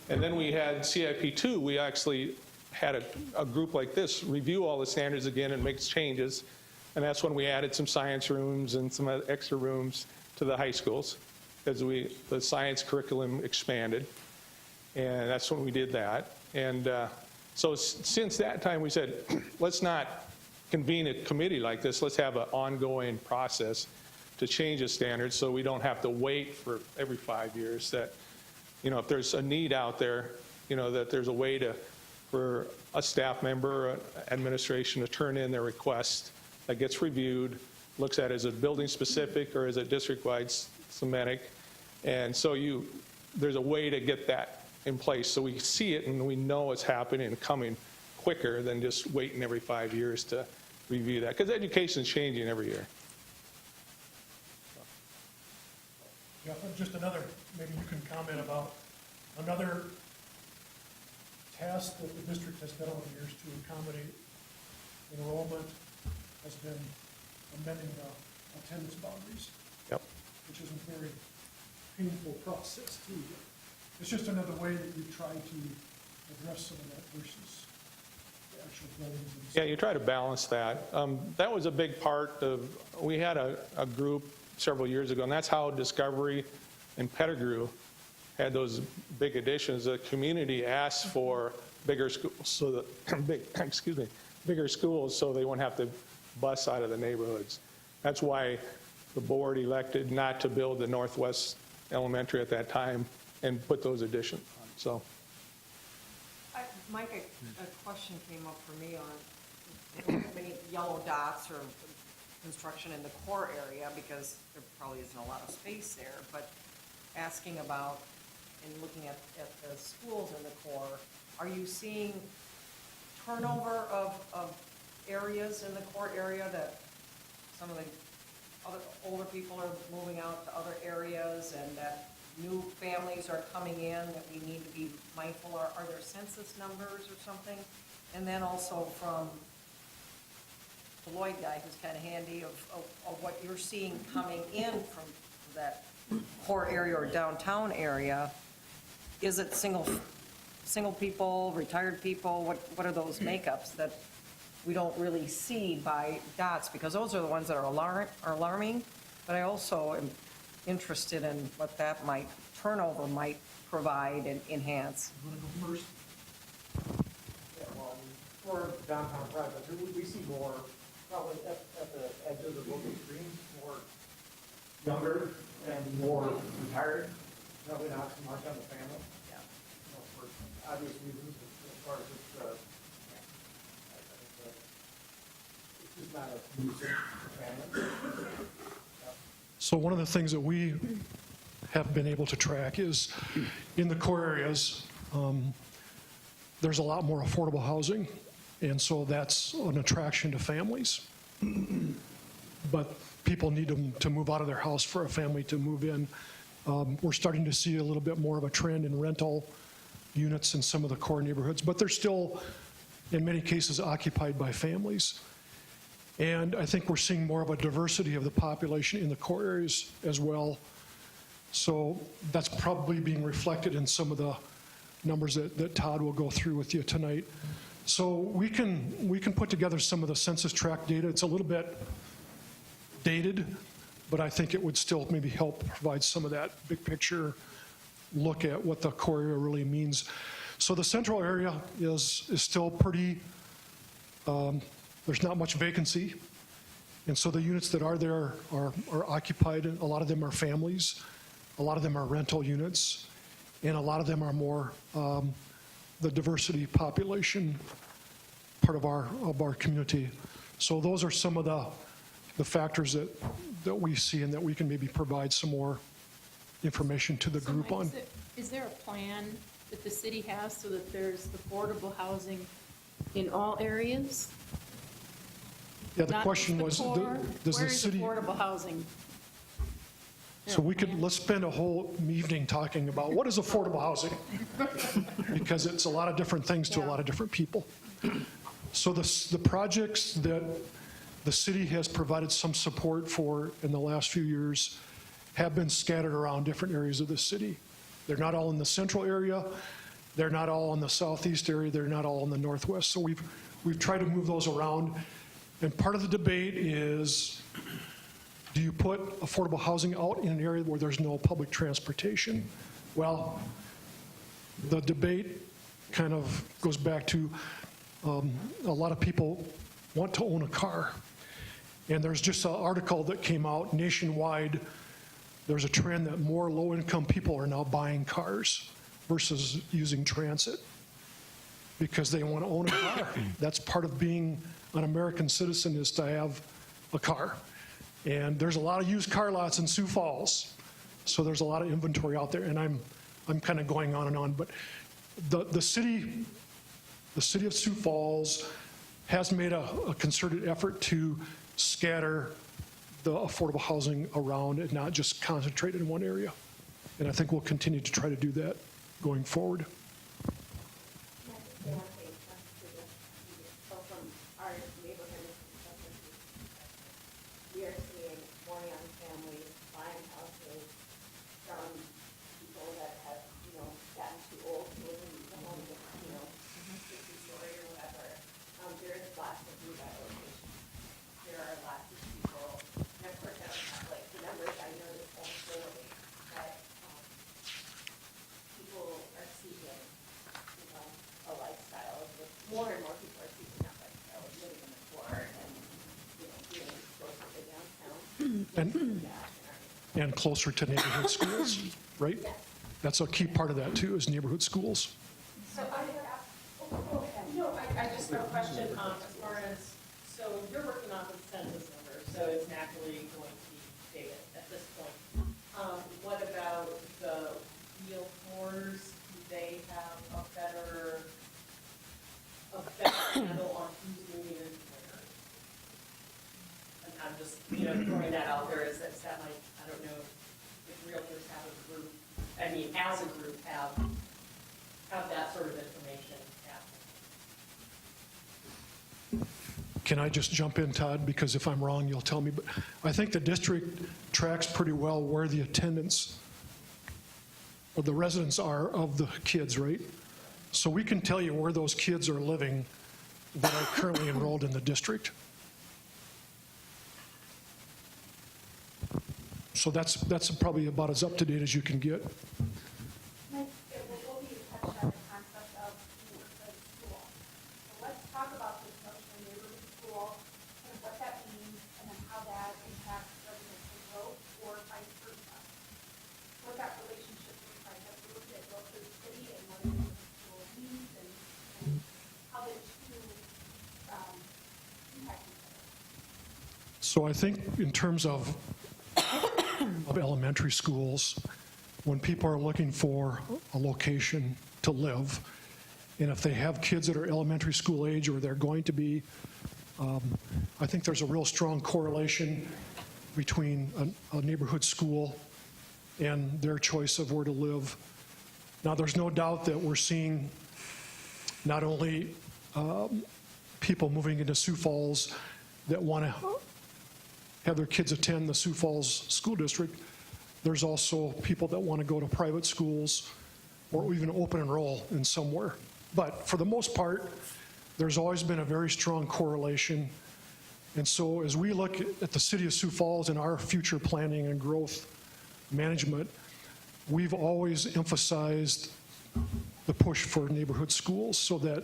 And then we had CIP 2. We actually had a group like this review all the standards again and make changes. And that's when we added some science rooms and some extra rooms to the high schools, because the science curriculum expanded. And that's when we did that. And so since that time, we said, let's not convene a committee like this. Let's have an ongoing process to change the standards so we don't have to wait for every 5 years. That, if there's a need out there, that there's a way for a staff member, or administration to turn in their request that gets reviewed, looks at is it building specific or is it district-wide semantic. And so there's a way to get that in place, so we see it and we know it's happening and coming quicker than just waiting every 5 years to review that, because education's changing every year. Jeff, just another, maybe you can comment about another task that the district has done over the years to accommodate enrollment has been amending the attendance boundaries. Yep. Which is a very painful process too. It's just another way that you try to address some of that versus the actual buildings. Yeah, you try to balance that. That was a big part of, we had a group several years ago, and that's how Discovery and Pettigrew had those big additions. The community asked for bigger schools, so that, bigger schools so they wouldn't have to bus out of the neighborhoods. That's why the board elected not to build the Northwest Elementary at that time and put those additions on. So, Mike, a question came up for me on many yellow dots or construction in the core area, because there probably isn't a lot of space there, but asking about and looking at the schools in the core, are you seeing turnover of areas in the core area, that some of the other older people are moving out to other areas and that new families are coming in that we need to be mindful? Are there census numbers or something? And then also from the Lloyd guy, who's kind of handy, of what you're seeing coming in from that core area or downtown area. Is it single people, retired people? What are those makeups that we don't really see by dots? Because those are the ones that are alarming. But I also am interested in what that turnover might provide and enhance. You want to go first? Yeah, well, for downtown projects, we see more, probably at the edges of local streams, more younger and more retired. Probably not so much on the family. Yeah. For obvious reasons, as far as it's just not a music family. So one of the things that we have been able to track is in the core areas, there's a lot more affordable housing, and so that's an attraction to families. But people need to move out of their house for a family to move in. We're starting to see a little bit more of a trend in rental units in some of the core neighborhoods, but they're still, in many cases, occupied by families. And I think we're seeing more of a diversity of the population in the core areas as well. So that's probably being reflected in some of the numbers that Todd will go through with you tonight. So we can put together some of the census tract data. It's a little bit dated, but I think it would still maybe help provide some of that big picture look at what the core area really means. So the central area is still pretty, there's not much vacancy. And so the units that are there are occupied, and a lot of them are families, a lot of them are rental units, and a lot of them are more the diversity population part of our community. So those are some of the factors that we see and that we can maybe provide some more information to the group on. Is there a plan that the city has so that there's affordable housing in all areas? Yeah, the question was, does the city... Where's affordable housing? So let's spend a whole evening talking about what is affordable housing, because it's a lot of different things to a lot of different people. So the projects that the city has provided some support for in the last few years have been scattered around different areas of the city. They're not all in the central area. They're not all in the southeast area. They're not all in the northwest. So we've tried to move those around. And part of the debate is, do you put affordable housing out in an area where there's no public transportation? Well, the debate kind of goes back to a lot of people want to own a car. And there's just an article that came out nationwide. There's a trend that more low-income people are now buying cars versus using transit because they want to own a car. That's part of being an American citizen, is to have a car. And there's a lot of used car lots in Sioux Falls, so there's a lot of inventory out there. And I'm I'm kind of going on and on, but the city of Sioux Falls has made a concerted effort to scatter the affordable housing around and not just concentrate in one area. And I think we'll continue to try to do that going forward. So from our neighborhood, we are seeing more young families buying houses from people that have, gotten too old to live in the home, 60-story or whatever. There is lots of revitalization. There are lots of people, and of course, I don't have like the numbers I noticed anecdotally, but people are seeking, a lifestyle of more and more people are seeking that lifestyle of living in the core and, being closer to downtown. And closer to neighborhood schools, right? That's a key part of that too, is neighborhood schools. So I just have a question as far as, so you're working off of census numbers, so it's naturally going to be dated at this point. What about the wheel floors? Do they have a better handle on who's moving in where? And I'm just, throwing that out there as that might, I don't know if realtors have a group, as a group have that sort of information happening. Can I just jump in, Todd? Because if I'm wrong, you'll tell me. But I think the district tracks pretty well where the attendance or the residents are of the kids, right? So we can tell you where those kids are living that are currently enrolled in the district. So that's probably about as up to date as you can get. Mike, we'll be touched on the concept of neighborhood school. So let's talk about this notion of neighborhood school and what that means and then how that impacts residential growth or vice versa. What that relationship looks like as we look at both the city and what a neighborhood school means and how the two impact each other. So I think in terms of elementary schools, when people are looking for a location to live, and if they have kids that are elementary school age or they're going to be, I think there's a real strong correlation between a neighborhood school and their choice of where to live. Now, there's no doubt that we're seeing not only people moving into Sioux Falls that want to have their kids attend the Sioux Falls School District. There's also people that want to go to private schools or even open enroll in somewhere. But for the most part, there's always been a very strong correlation. And so as we look at the city of Sioux Falls and our future planning and growth management, we've always emphasized the push for neighborhood schools so that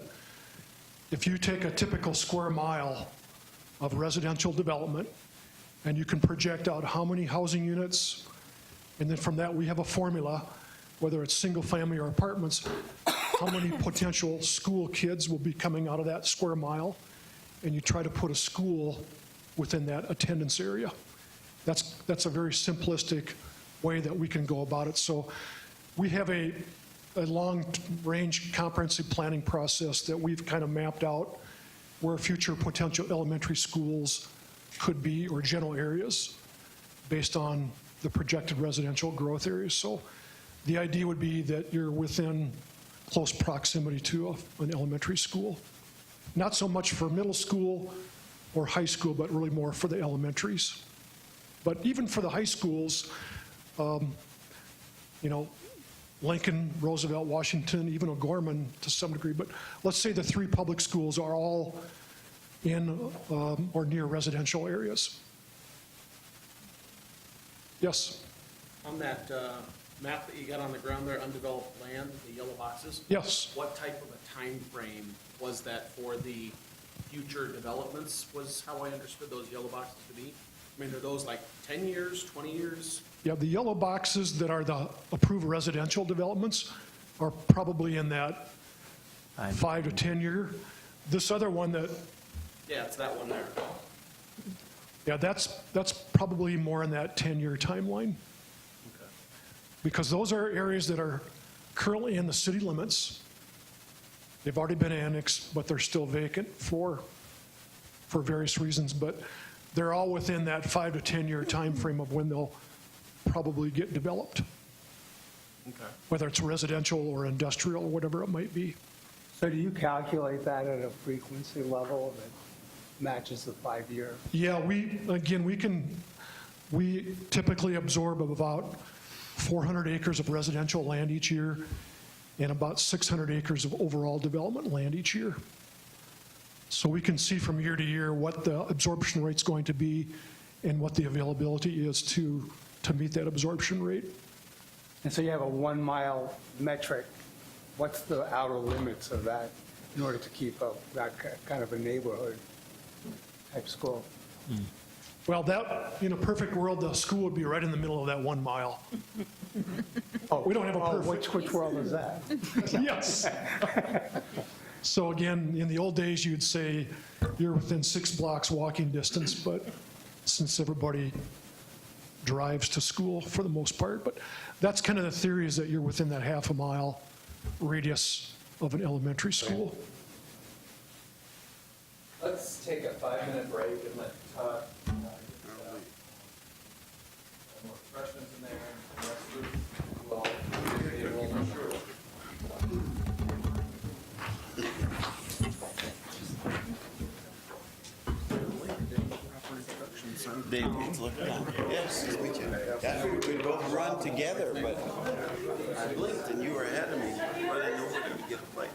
if you take a typical square mile of residential development and you can project out how many housing units, and then from that we have a formula, whether it's single family or apartments, how many potential school kids will be coming out of that square mile, and you try to put a school within that attendance area. That's a very simplistic way that we can go about it. So we have a long-range comprehensive planning process that we've kind of mapped out where future potential elementary schools could be, or general areas, based on the projected residential growth areas. So the idea would be that you're within close proximity to an elementary school. Not so much for middle school or high school, but really more for the elementaries. But even for the high schools, Lincoln, Roosevelt, Washington, even O'Gorman to some degree, but let's say the three public schools are all in or near residential areas. Yes? On that map that you got on the ground there, undeveloped land, the yellow boxes? Yes. What type of a time frame was that for the future developments, was how I understood those yellow boxes to be? I mean, are those like 10 years, 20 years? Yeah, the yellow boxes that are the approved residential developments are probably in that 5 to 10 year. This other one that, Yeah, it's that one there. yeah, that's probably more in that 10-year timeline. Because those are areas that are currently in the city limits. They've already been annexed, but they're still vacant for various reasons. But they're all within that 5 to 10 year time frame of when they'll probably get developed, whether it's residential or industrial or whatever it might be. So do you calculate that at a frequency level that matches the 5 year? Yeah, we typically absorb about 400 acres of residential land each year and about 600 acres of overall development land each year. So we can see from year to year what the absorption rate's going to be and what the availability is to meet that absorption rate. And so you have a 1 mile metric. What's the outer limits of that in order to keep up that kind of a neighborhood type school? Well, that, in a perfect world, the school would be right in the middle of that 1 mile. We don't have a perfect. Which world is that? Yes. So again, in the old days, you'd say you're within 6 blocks walking distance, but since everybody drives to school for the most part, but that's kind of the theory, is that you're within that half a mile radius of an elementary school. Let's take a 5-minute break and let Todd more refreshments in there, and the rest of it will be enrollment. David, look down. Yes, I figured we'd both run together, but I blinked and you were ahead of me, running over to get a plate.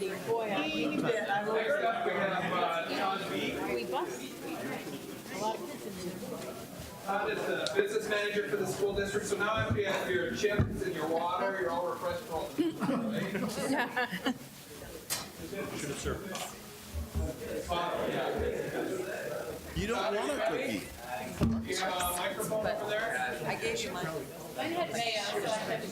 Grady. Boy, I need that. I will. Next up, we have We bust. A lot of kids in there. Todd is the business manager for the school district, so now if you have your chips and your water, you're all refreshed for all the Should have served. You don't want a cookie. You have a microphone over there? I gave you mine. Mine had mayo, so I had to.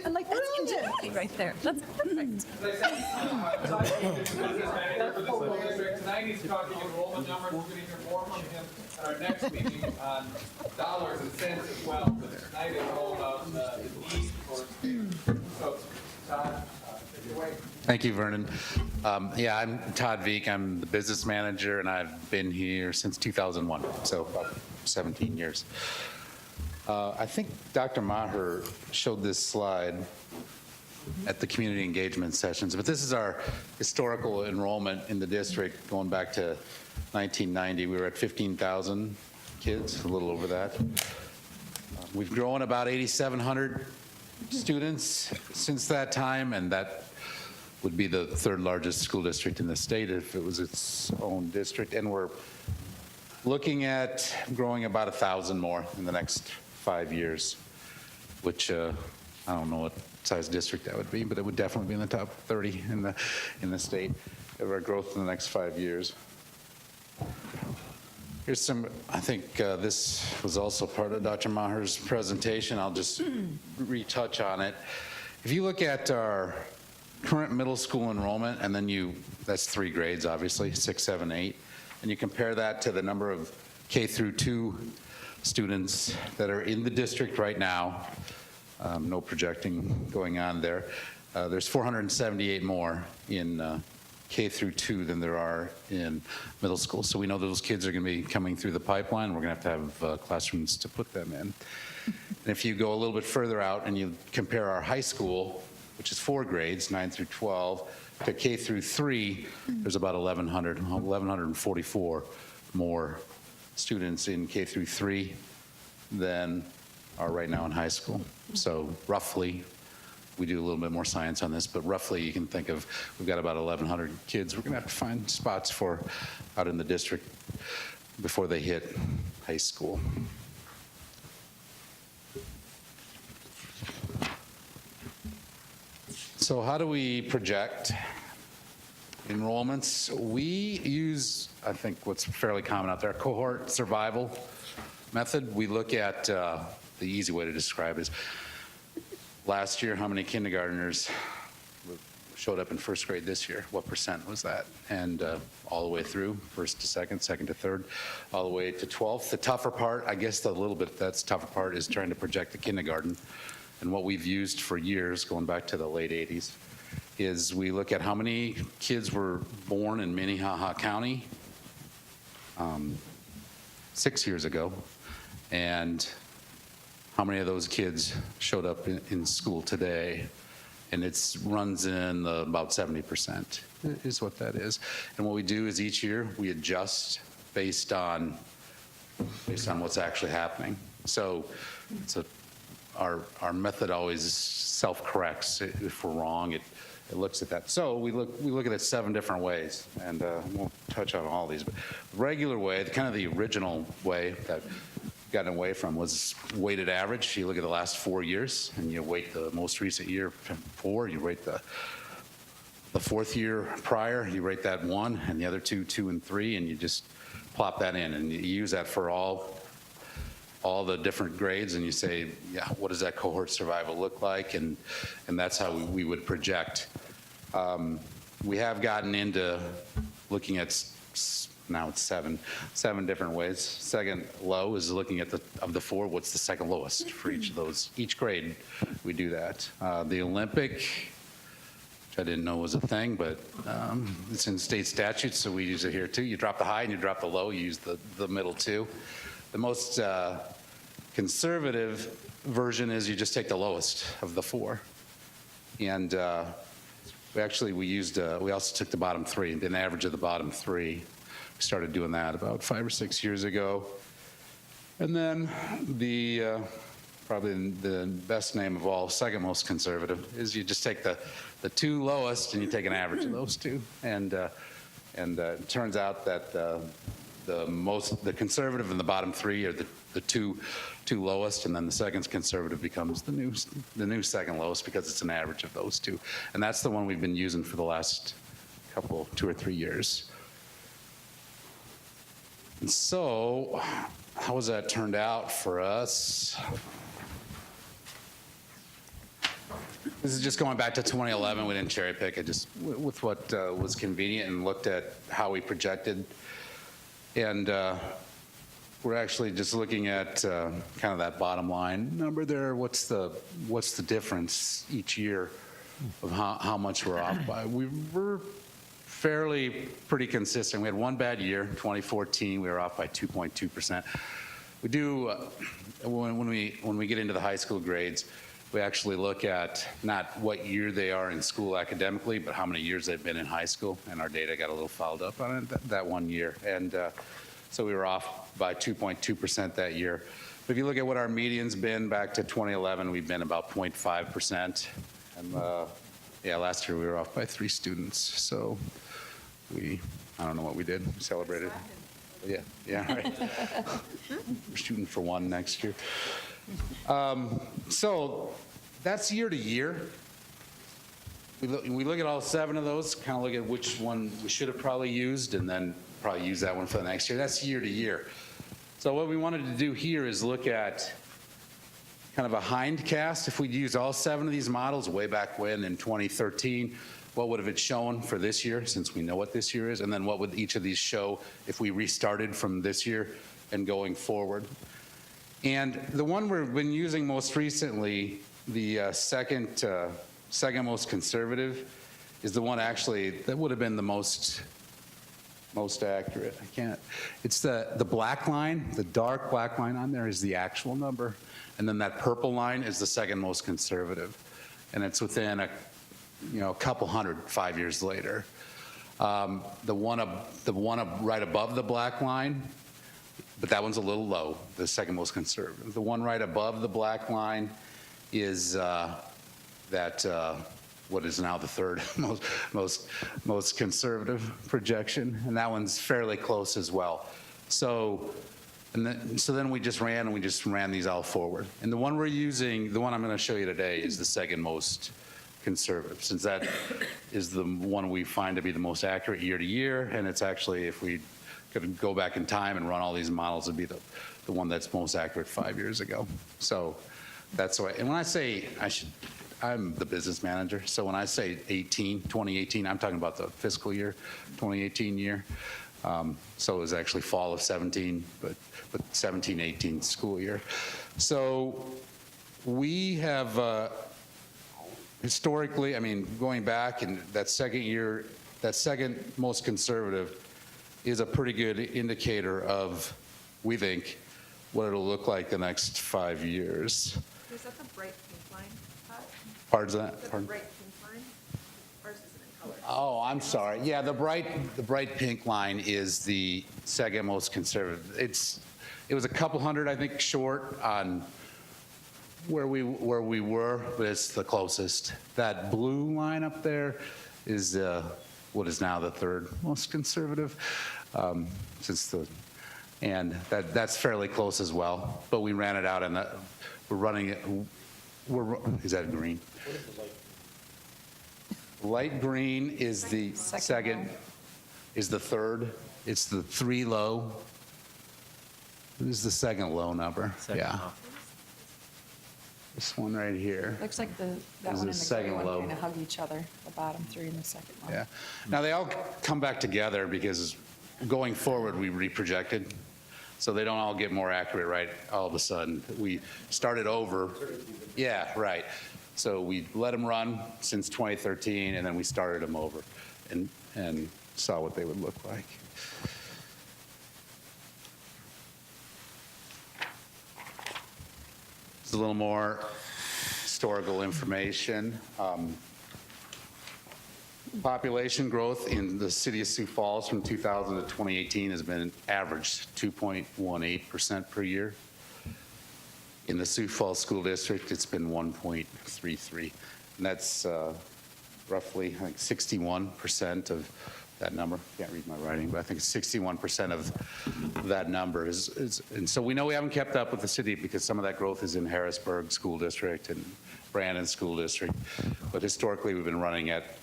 I'm like, that's Kentucky right there. That's perfect. Tonight he's talking enrollment numbers. We're going to hear more from him at our next meeting on dollars and cents as well. But tonight is all about the need for folks. Todd, take it away. Thank you, Vernon. Yeah, I'm Todd Veek. I'm the business manager, and I've been here since 2001, so about 17 years. I think Dr. Maher showed this slide at the community engagement sessions, but this is our historical enrollment in the district going back to 1990. We were at 15,000 kids, a little over that. We've grown about 8,700 students since that time, and that would be the third largest school district in the state if it was its own district. And we're looking at growing about 1,000 more in the next 5 years, which I don't know what size district that would be, but it would definitely be in the top 30 in the state of our growth in the next 5 years. Here's some, I think this was also part of Dr. Maher's presentation. I'll just retouch on it. If you look at our current middle school enrollment, and then that's 3 grades, obviously, 6, 7, 8, and you compare that to the number of K through 2 students that are in the district right now, no projecting going on there. There's 478 more in K through 2 than there are in middle school. So we know those kids are going to be coming through the pipeline. We're going to have classrooms to put them in. And if you go a little bit further out and you compare our high school, which is 4 grades, 9 through 12, to K through 3, there's about 1,144 more students in K through 3 than are right now in high school. So roughly, we do a little bit more science on this, but roughly you can think of, we've got about 1,100 kids we're going to have to find spots for out in the district before they hit high school. So how do we project enrollments? We use, I think what's fairly common out there, cohort survival method. We look at, the easy way to describe it is, last year, how many kindergartners showed up in first grade this year? What percent was that? And all the way through, first to second, second to third, all the way to 12th. The tougher part, I guess the little bit that's tougher part is trying to project the kindergarten. And what we've used for years, going back to the late 80s, is we look at how many kids were born in Minnehaha County 6 years ago, and how many of those kids showed up in school today. And it runs in about 70% is what that is. And what we do is each year we adjust based on what's actually happening. So our method always self-corrects. If we're wrong, it looks at that. So we look at it 7 different ways, and we'll touch on all these. But the regular way, kind of the original way that we've gotten away from, was weighted average. You look at the last 4 years, and you weight the most recent year 4. You rate the 4th year prior. You rate that 1, and the other 2, 2, and 3, and you just plop that in, and you use that for all the different grades, and you say, yeah, what does that cohort survival look like? And that's how we would project. We have gotten into looking at, now it's 7 different ways. Second low is looking at of the 4, what's the second lowest for each of those? Each grade, we do that. The Olympic, which I didn't know was a thing, but it's in state statutes, so we use it here too. You drop the high and you drop the low, you use the middle two. The most conservative version is you just take the lowest of the 4. And we also took the bottom 3 and did an average of the bottom 3. We started doing that about 5 or 6 years ago. And then the probably the best name of all, second most conservative, is you just take the two lowest and you take an average of those two. And it turns out that the conservative in the bottom three are the two lowest, and then the second conservative becomes the new second lowest because it's an average of those two. And that's the one we've been using for the last 2 or 3 years. And so, how has that turned out for us? This is just going back to 2011. We didn't cherry pick it, just with what was convenient, and looked at how we projected. And we're actually just looking at kind of that bottom line number there. What's the difference each year of how much we're off by? We're fairly pretty consistent. We had one bad year, 2014. We were off by 2.2%. We do when we get into the high school grades, we actually look at not what year they are in school academically, but how many years they've been in high school, and our data got a little fouled up on it that 1 year. And so we were off by 2.2% that year. But if you look at what our median's been back to 2011, we've been about 0.5%. And yeah, last year we were off by 3 students. So I don't know what we did. We celebrated. Yeah, right. We're shooting for 1 next year. So that's year to year. We look at all 7 of those, kind of look at which one we should have probably used, and then probably use that one for the next year. That's year to year. So what we wanted to do here is look at kind of a hindcast. If we'd used all 7 of these models way back when in 2013, what would have it shown for this year, since we know what this year is, and then what would each of these show if we restarted from this year and going forward. And the one we've been using most recently, the second most conservative, is the one actually that would have been the most accurate. It's the black line, the dark black line on there is the actual number, and then that purple line is the second most conservative, and it's within a couple hundred 5 years later. The one right above the black line, but that one's a little low, the second most conservative. The one right above the black line is what is now the third most conservative projection, and that one's fairly close as well. So then we just ran these all forward. And the one we're using, the one I'm going to show you today, is the second most conservative, since that is the one we find to be the most accurate year to year, and it's actually, if we could go back in time and run all these models, it'd be the one that's most accurate 5 years ago. So that's why, and when I say I'm the business manager, so when I say 2018, I'm talking about the fiscal year, 2018 year. So it was actually fall of 17, but 17-18 school year. So we have historically, going back, and that second year, that second most conservative is a pretty good indicator of, we think, what it'll look like the next 5 years. Is that the bright pink line? Pardon that? Is that the bright pink line? Or is it in color? Oh, I'm sorry. Yeah, the bright pink line is the second most conservative. It was a couple hundred, I think, short on where we were, but it's the closest. That blue line up there is what is now the third most conservative, and that's fairly close as well. But we ran it out, and we're running it. Is that green? What is the light green is the second, is the third. It's the 3 low. This is the second low number. Yeah. This one right here. Looks like that is one and the the second gray one low. kind of hug each other, the bottom 3 and the second one. Yeah. Now they all come back together because going forward we reprojected, so they don't all get more accurate right all of a sudden. We started over. Yeah, right. So we let them run since 2013, and then we started them over and saw what they would look like. A little more historical information. Population growth in the city of Sioux Falls from 2000 to 2018 has been averaged 2.18% per year. In the Sioux Falls School District, it's been 1.33. And that's roughly, I think, 61% of that number. Can't read my writing, but I think 61% of that number is, and so we know we haven't kept up with the city because some of that growth is in Harrisburg School District and Brandon School District. But historically, we've been running at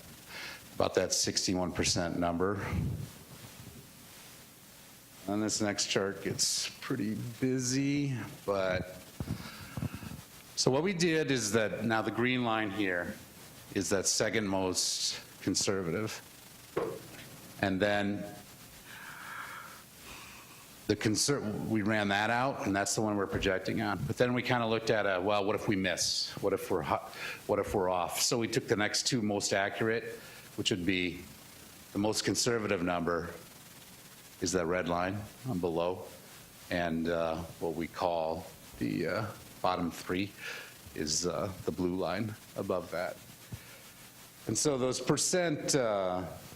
about that 61% number. And this next chart gets pretty busy, but so what we did is that now the green line here is that second most conservative. And then we ran that out, and that's the one we're projecting on. But then we kind of looked at, well, what if we miss? What if we're off? So we took the next two most accurate, which would be the most conservative number is that red line on below, and what we call the bottom three is the blue line above that. And so those percent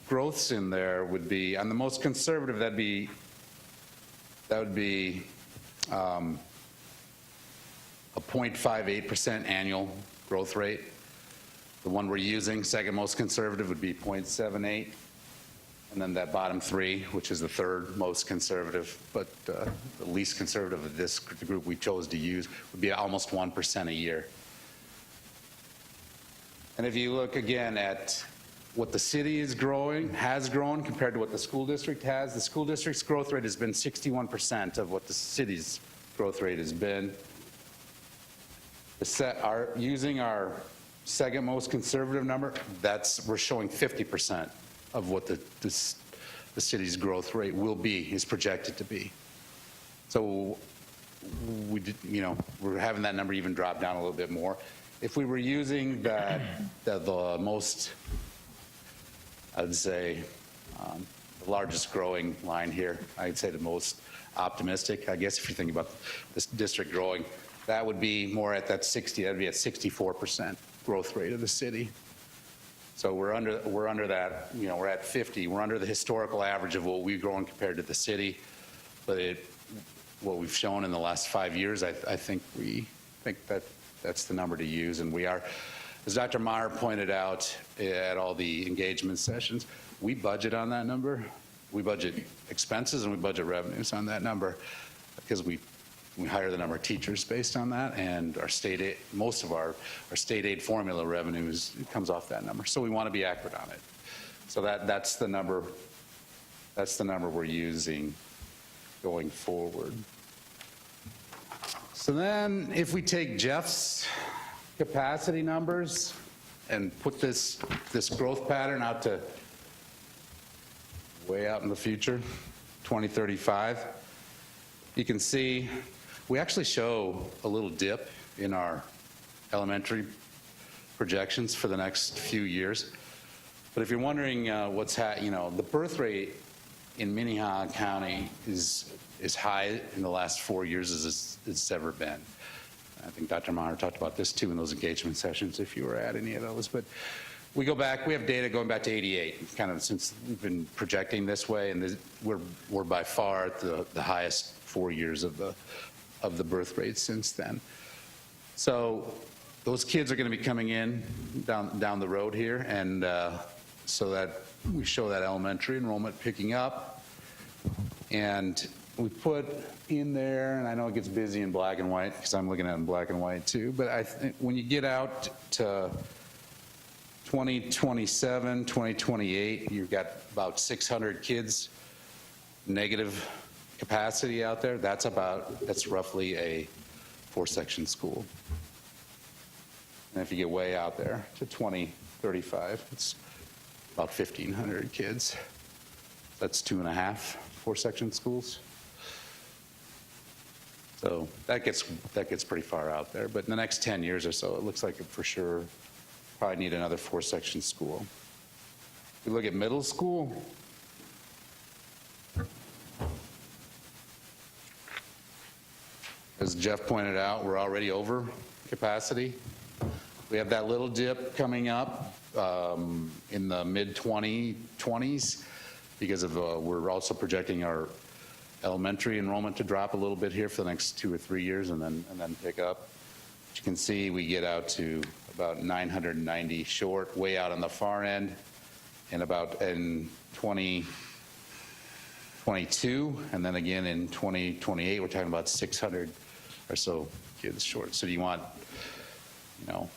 growths in there would be, on the most conservative, that would be a 0.58% annual growth rate. The one we're using, second most conservative, would be 0.78. And then that bottom three, which is the third most conservative, but the least conservative of this group we chose to use, would be almost 1% a year. And if you look again at what the city has grown compared to what the school district has, the school district's growth rate has been 61% of what the city's growth rate has been. Using our second most conservative number, we're showing 50% of what the city's growth rate will be, is projected to be. So we're having that number even drop down a little bit more. If we were using the most, I'd say, the largest growing line here, I'd say the most optimistic, I guess, if you think about this district growing, that would be more at that 60, that'd be at 64% growth rate of the city. So we're under that, we're at 50. We're under the historical average of what we've grown compared to the city. But what we've shown in the last 5 years, I think that's the number to use. And we are, as Dr. Maher pointed out at all the engagement sessions, we budget on that number. We budget expenses and we budget revenues on that number because we hire the number of teachers based on that, and our state aid, most of our state aid formula revenues comes off that number. So we want to be accurate on it. So that's the number. That's the number we're using going forward. So then, if we take Jeff's capacity numbers and put this growth pattern out to way out in the future, 2035, you can see we actually show a little dip in our elementary projections for the next few years. But if you're wondering the birth rate in Minnehaha County is as high in the last 4 years as it's ever been. I think Dr. Maher talked about this too in those engagement sessions if you were at any of those. But we go back, we have data going back to 88, kind of since we've been projecting this way, and we're by far the highest 4 years of the birth rate since then. So those kids are going to be coming in down the road here, and so that we show that elementary enrollment picking up. And we put in there, and I know it gets busy in black and white because I'm looking at it in black and white too, but I think when you get out to 2027, 2028, you've got about 600 kids negative capacity out there. That's roughly a 4-section school. And if you get way out there to 2035, it's about 1,500 kids. That's 2.5 4-section schools. So that gets pretty far out there. But in the next 10 years or so, it looks like it for sure probably need another 4-section school. If you look at middle school, as Jeff pointed out, we're already over capacity. We have that little dip coming up in the mid-2020s because of we're also projecting our elementary enrollment to drop a little bit here for the next 2 or 3 years and then pick up. As you can see, we get out to about 990 short, way out on the far end, and about in 2022, and then again in 2028, we're talking about 600 or so kids short. So do you want,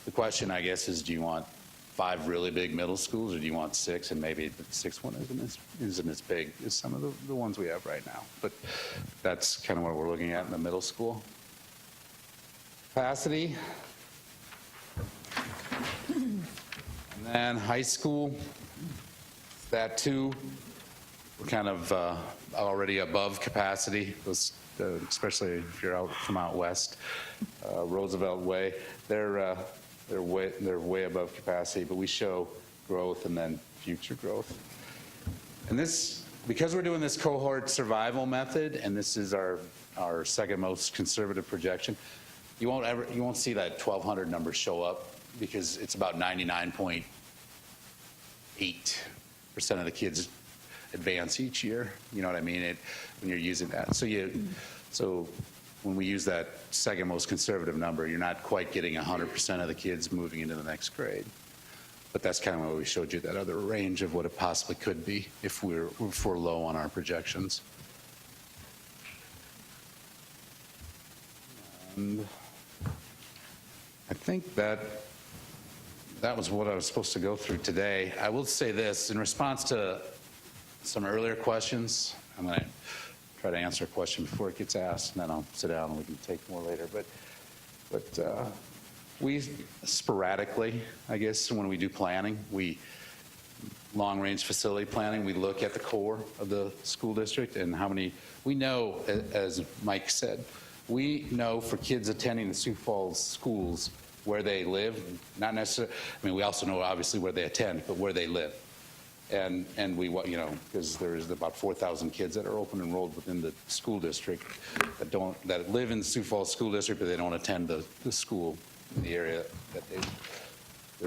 the question, I guess, is do you want 5 really big middle schools, or do you want 6, and maybe the 6th one isn't as big as some of the ones we have right now? But that's kind of what we're looking at in the middle school. Capacity. And then high school, that too, we're kind of already above capacity, especially if you're from out west. Roosevelt Way, they're way above capacity, but we show growth and then future growth. And this, because we're doing this cohort survival method, and this is our second most conservative projection, you won't see that 1,200 number show up because it's about 99.8% of the kids advance each year. You know what I mean? When you're using that, so when we use that second most conservative number, you're not quite getting 100% of the kids moving into the next grade. But that's kind of why we showed you that other range of what it possibly could be if we're low on our projections. And I think that was what I was supposed to go through today. I will say this, in response to some earlier questions, I'm going to try to answer a question before it gets asked, and then I'll sit down and we can take more later. But we sporadically, I guess, when we do planning, long-range facility planning, we look at the core of the school district and how many, we know, as Mike said, we know for kids attending the Sioux Falls schools where they live, not necessarily, we also know obviously where they attend, but where they live. And we, because there's about 4,000 kids that are open enrolled within the school district that live in the Sioux Falls School District, but they don't attend the school in the area that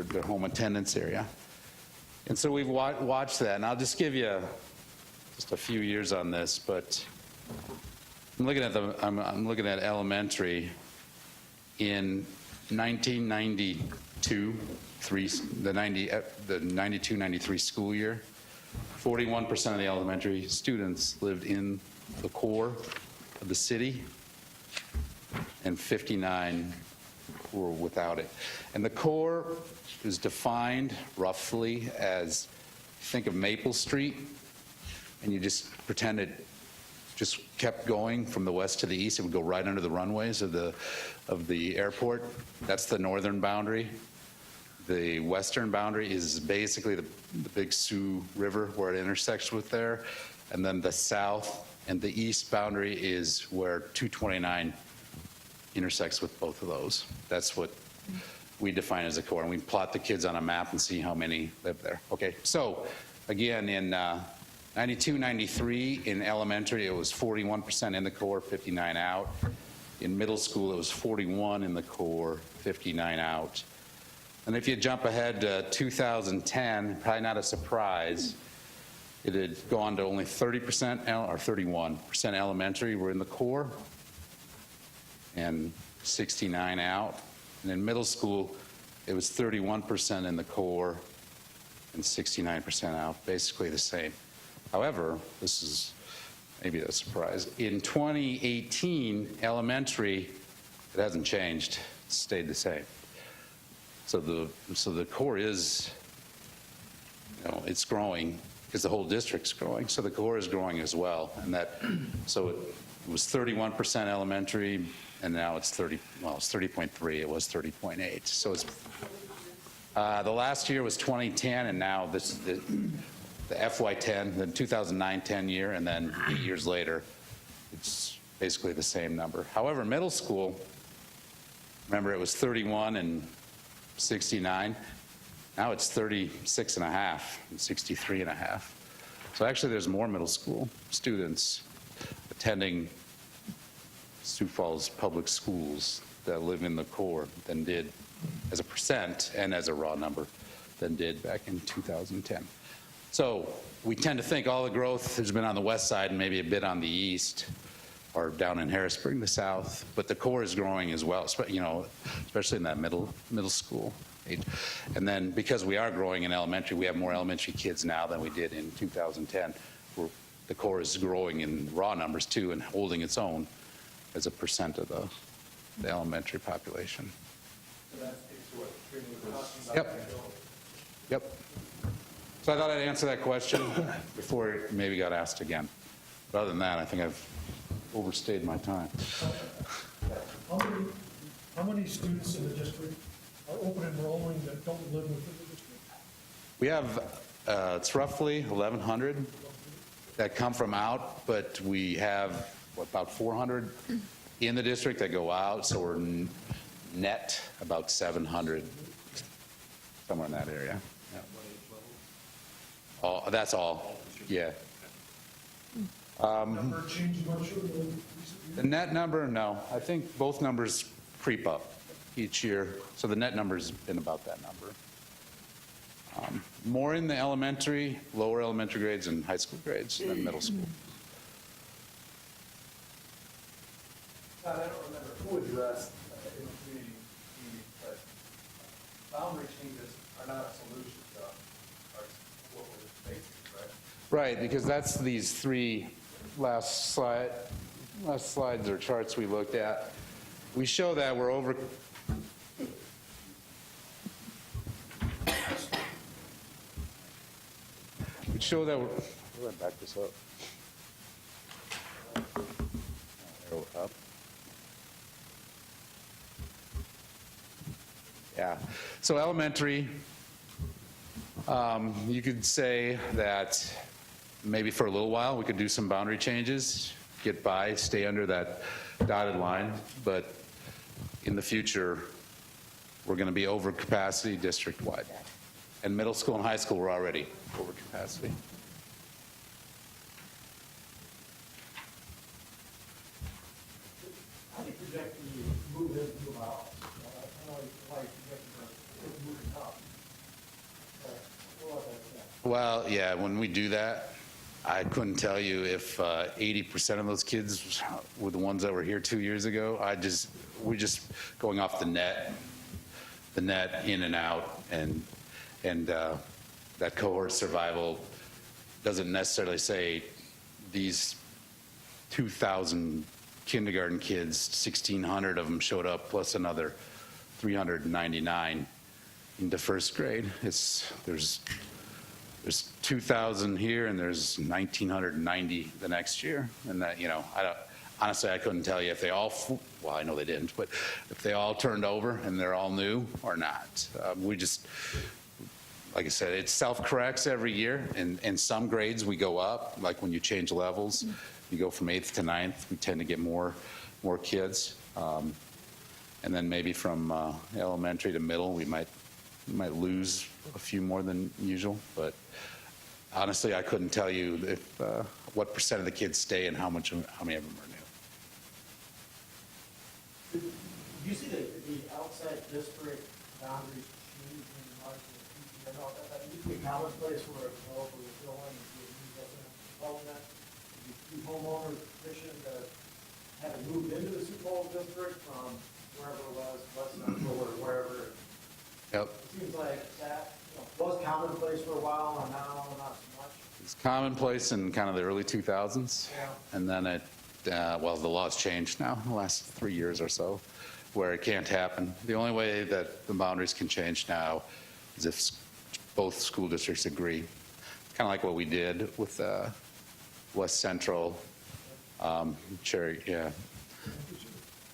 their home attendance area. And so we've watched that, and I'll just give you just a few years on this, but I'm looking at elementary in 1992. The 92-93 school year, 41% of the elementary students lived in the core of the city, and 59 were without it. And the core is defined roughly as, think of Maple Street, and you just pretend it just kept going from the west to the east. It would go right under the runways of the airport. That's the northern boundary. The western boundary is basically the big Sioux River where it intersects with there. And then the south and the east boundary is where 229 intersects with both of those. That's what we define as a core. And we plot the kids on a map and see how many live there. Okay, so again, in 92-93 in elementary, it was 41% in the core, 59 out. In middle school, it was 41 in the core, 59 out. And if you jump ahead to 2010, probably not a surprise, it had gone to only 30% or 31% elementary were in the core and 69 out. And in middle school, it was 31% in the core and 69% out, basically the same. However, this is maybe a surprise. In 2018, elementary, it hasn't changed, it's stayed the same. So the core is, it's growing because the whole district's growing. So the core is growing as well, and so it was 31% elementary, and now it's 30.3. It was 30.8. So it's the last year was 2010, and now this is the FY10, the 2009-10 year, and then 8 years later, it's basically the same number. However, middle school, remember it was 31 and 69. Now it's 36 and a half and 63 and a half. So actually there's more middle school students attending Sioux Falls public schools that live in the core than did as a percent and as a raw number than did back in 2010. So we tend to think all the growth has been on the west side and maybe a bit on the east or down in Harrisburg, the south, but the core is growing as well, especially in that middle school age. And then because we are growing in elementary, we have more elementary kids now than we did in 2010. The core is growing in raw numbers too and holding its own as a percent of the elementary population. So that speaks to what Katrina was talking about. Yep. So I thought I'd answer that question before it maybe got asked again. But other than that, I think I've overstayed my time. How many students in the district are open enrolling that don't live within the district? We have, it's roughly 1,100 that come from out, but we have, about 400 in the district that go out, so we're net about 700, somewhere in that area. Yeah. That's all, yeah. Number changed much over the recent years? The net number, no. I think both numbers creep up each year, so the net number's been about that number. More in the elementary, lower elementary grades and high school grades than middle school. Todd, I don't remember who addressed in the community meeting, but boundary changes are not a solution to what we're facing, right? Right, because that's these three last slides or charts we looked at. We show that we're over. We show that we're going to back this up. Arrow up. Yeah. So elementary, you could say that maybe for a little while we could do some boundary changes, get by, stay under that dotted line, but in the future we're going to be over capacity district-wide. And middle school and high school we're already over capacity. How do you project the move into about? I know like projecting moving up. Well, yeah, when we do that, I couldn't tell you if 80% of those kids were the ones that were here 2 years ago. We're just going off the net in and out, and that cohort survival doesn't necessarily say these 2,000 kindergarten kids, 1,600 of them showed up, plus another 399 into first grade. There's 2,000 here, and there's 1,990 the next year, and that honestly I couldn't tell you if they all. Well, I know they didn't, but if they all turned over and they're all new or not. We just, like I said, it self-corrects every year. In some grades we go up, like when you change levels, you go from 8th to 9th. We tend to get more kids, and then maybe from elementary to middle we might lose a few more than usual, but honestly, I couldn't tell you if what percent of the kids stay and how many of them are new. Do you see the outside district boundaries changing much in the future? I know that used to be a commonplace where a developer would go in and do a new residential development. Do homeowners petition to have it moved into the Sioux Falls district from wherever it was, West Central or wherever? Yep. It seems like that was commonplace for a while, and now not so much. It's commonplace in kind of the early 2000s, Yeah. and then the law's changed now in the last 3 years or so, where it can't happen. The only way that the boundaries can change now is if both school districts agree. Kind of like what we did with West Central, Cherry, yeah.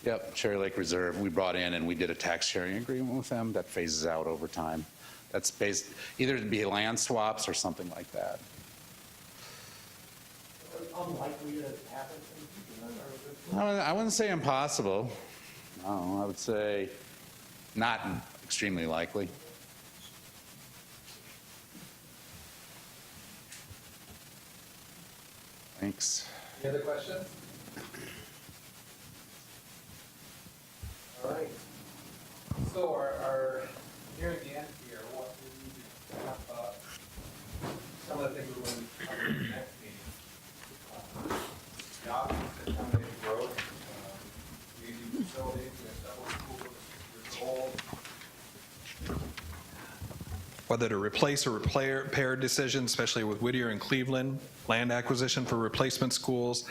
Yep, Cherry Lake Reserve. We brought in and we did a tax sharing agreement with them that phases out over time. That's based either to be land swaps or something like that. Unlikely to happen in the future, or I wouldn't say impossible. No, I would say not extremely likely. Thanks. Any other questions? All right. So our nearing the end here, what we need to talk about some of the whether to replace or repair decisions, especially with Whittier and Cleveland, land acquisition for replacement schools,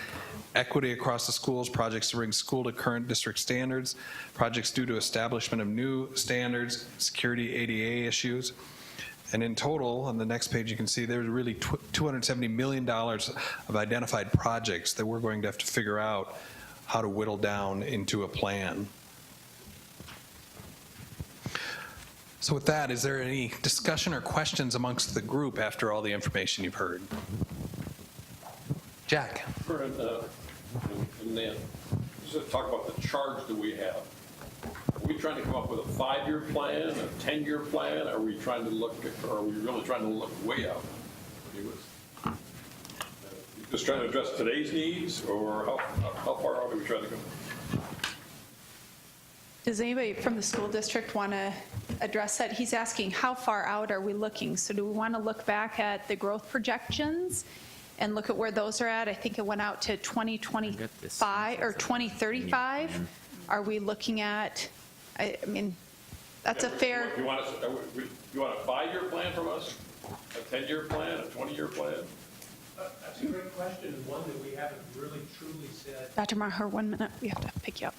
equity across the schools, projects to bring school to current district standards, projects due to establishment of new standards, security ADA issues. And in total, on the next page, you can see there's really $270 million of identified projects that we're going to have to figure out how to whittle down into a plan. So with that, is there any discussion or questions amongst the group after all the information you've heard? Jack. And then, just talk about the charge that we have. Are we trying to come up with a 5-year plan, a 10-year plan? Are we trying to look, or are we really trying to look way out? Just trying to address today's needs, or how far out are we trying to go? Does anybody from the school district want to address that? He's asking, how far out are we looking? So do we want to look back at the growth projections and look at where those are at? I think it went out to 2025 or 2035. Are we looking at, I mean, that's a fair. You want a 5-year plan from us? A 10-year plan? A 20-year plan? That's a great question, and one that we haven't really truly said. Dr. Maher, 1 minute. We have to pick you up.